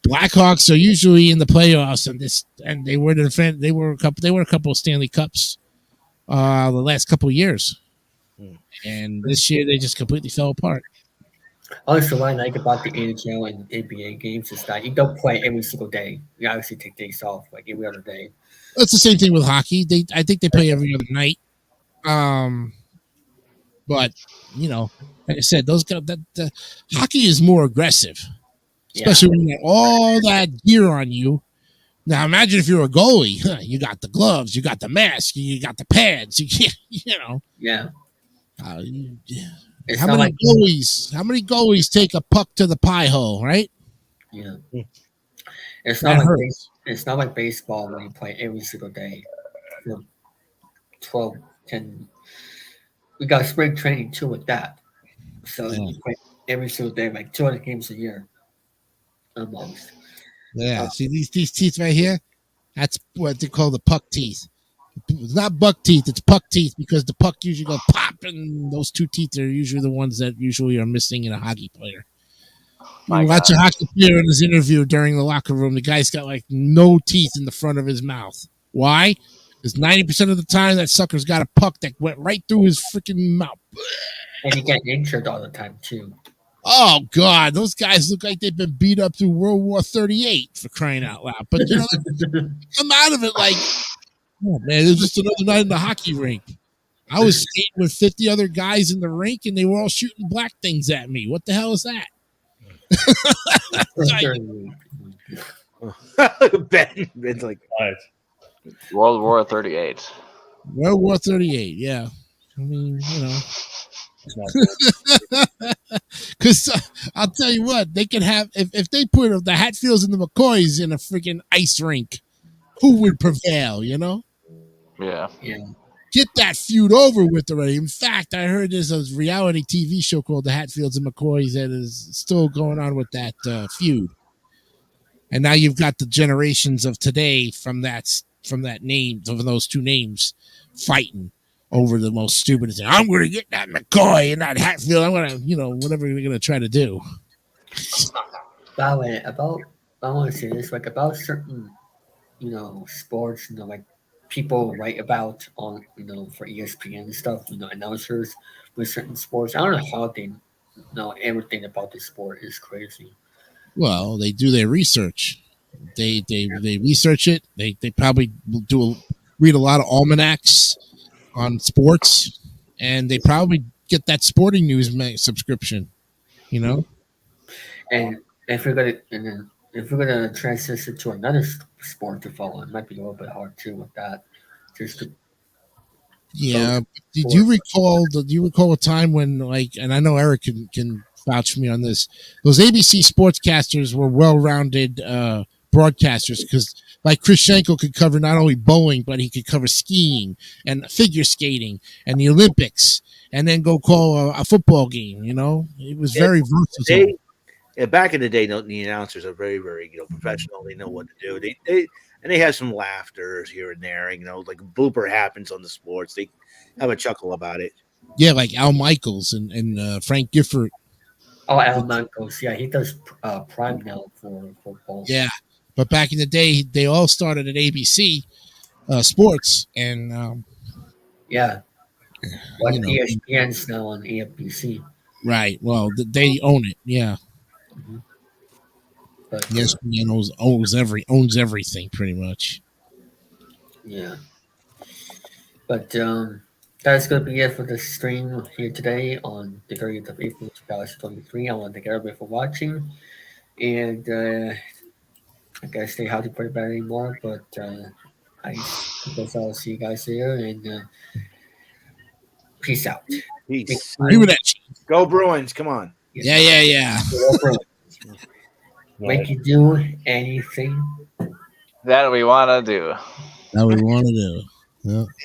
Blackhawks are usually in the playoffs, and they were a couple of Stanley Cups the last couple of years, and this year they just completely fell apart. Also, what I like about the NHL and NBA games is that you don't play every single day. You obviously take days off, like every other day. It's the same thing with hockey. I think they play every other night. But like I said, those guys, the hockey is more aggressive, especially when you got all that gear on you. Now imagine if you're a goalie, you got the gloves, you got the mask, you got the pads. Yeah. How many goalies take a puck to the pie hole, right? Yeah. It's not like baseball when you play every single day for 12, 10. We got spring training too with that. So you play every single day, like 200 games a year. Almost. Yeah. See these teeth right here? That's what they call the puck teeth. It's not buck teeth, it's puck teeth, because the puck usually go pop, and those two teeth are usually the ones that usually are missing in a hockey player. Watch a hockey player in his interview during the locker room. The guy's got like no teeth in the front of his mouth. Why? Because 90% of the time that sucker's got a puck that went right through his freaking mouth. And you get injured all the time too. Oh God, those guys look like they've been beat up through World War 38, for crying out loud. But come out of it like, oh man, it was just another night in the hockey rink. I was skating with 50 other guys in the rink, and they were all shooting black things at me. What the hell is that? Ben's like, World War 38. World War 38, yeah. I mean, because I'll tell you what, they can have, if they put the Hatfields and the McCoys in a freaking ice rink, who would prevail, Yeah. Get that feud over with already. In fact, I heard there's a reality TV show called The Hatfields and McCoys that is still going on with that feud. And now you've got the generations of today from that name, of those two names, fighting over the most stupid thing. I'm going to get that McCoy and that Hatfield. I'm going to, whatever we're going to try to do. By the way, I want to say this, like about certain, sports, like people write about on, for ESPN and stuff, announcers with certain sports. I don't know how they know everything about the sport. Is crazy. Well, they do their research. They research it. They probably read a lot of almanacs on sports, and they probably get that sporting news subscription. And if we're gonna transition to another sport to follow, it might be a little bit hard too with that. Yeah. Do you recall a time when, like, and I know Eric can vouch for me on this, those ABC sportscasters were well-rounded broadcasters, because like Chris Schenkel could cover not only bowling, but he could cover skiing and figure skating and the Olympics, and then go call a football game. It was very versatile. Back in the day, the announcers are very, very professional. They know what to do. They have some laughter here and there. Like a blooper happens on the sports, they have a chuckle about it. Yeah, like Al Michaels and Frank Gifford. Oh, Al Michaels, yeah, he does prime now for football. Yeah, but back in the day, they all started at ABC, sports, and Yeah. Like you know, ESPN's now on AFBC. right. Well, they own it. Yeah. But ESPN owns everything pretty much. yeah. But that's going to be it for the stream here today on the 30th of April 2023. I want to thank everybody for watching. And I guess stay healthy for everybody anymore. But I guess I'll see you guys there. And peace out. Peace. Agree with that. Go Bruins. Come on. Yeah. Make you do anything That we want to do. That we want to do. Yeah.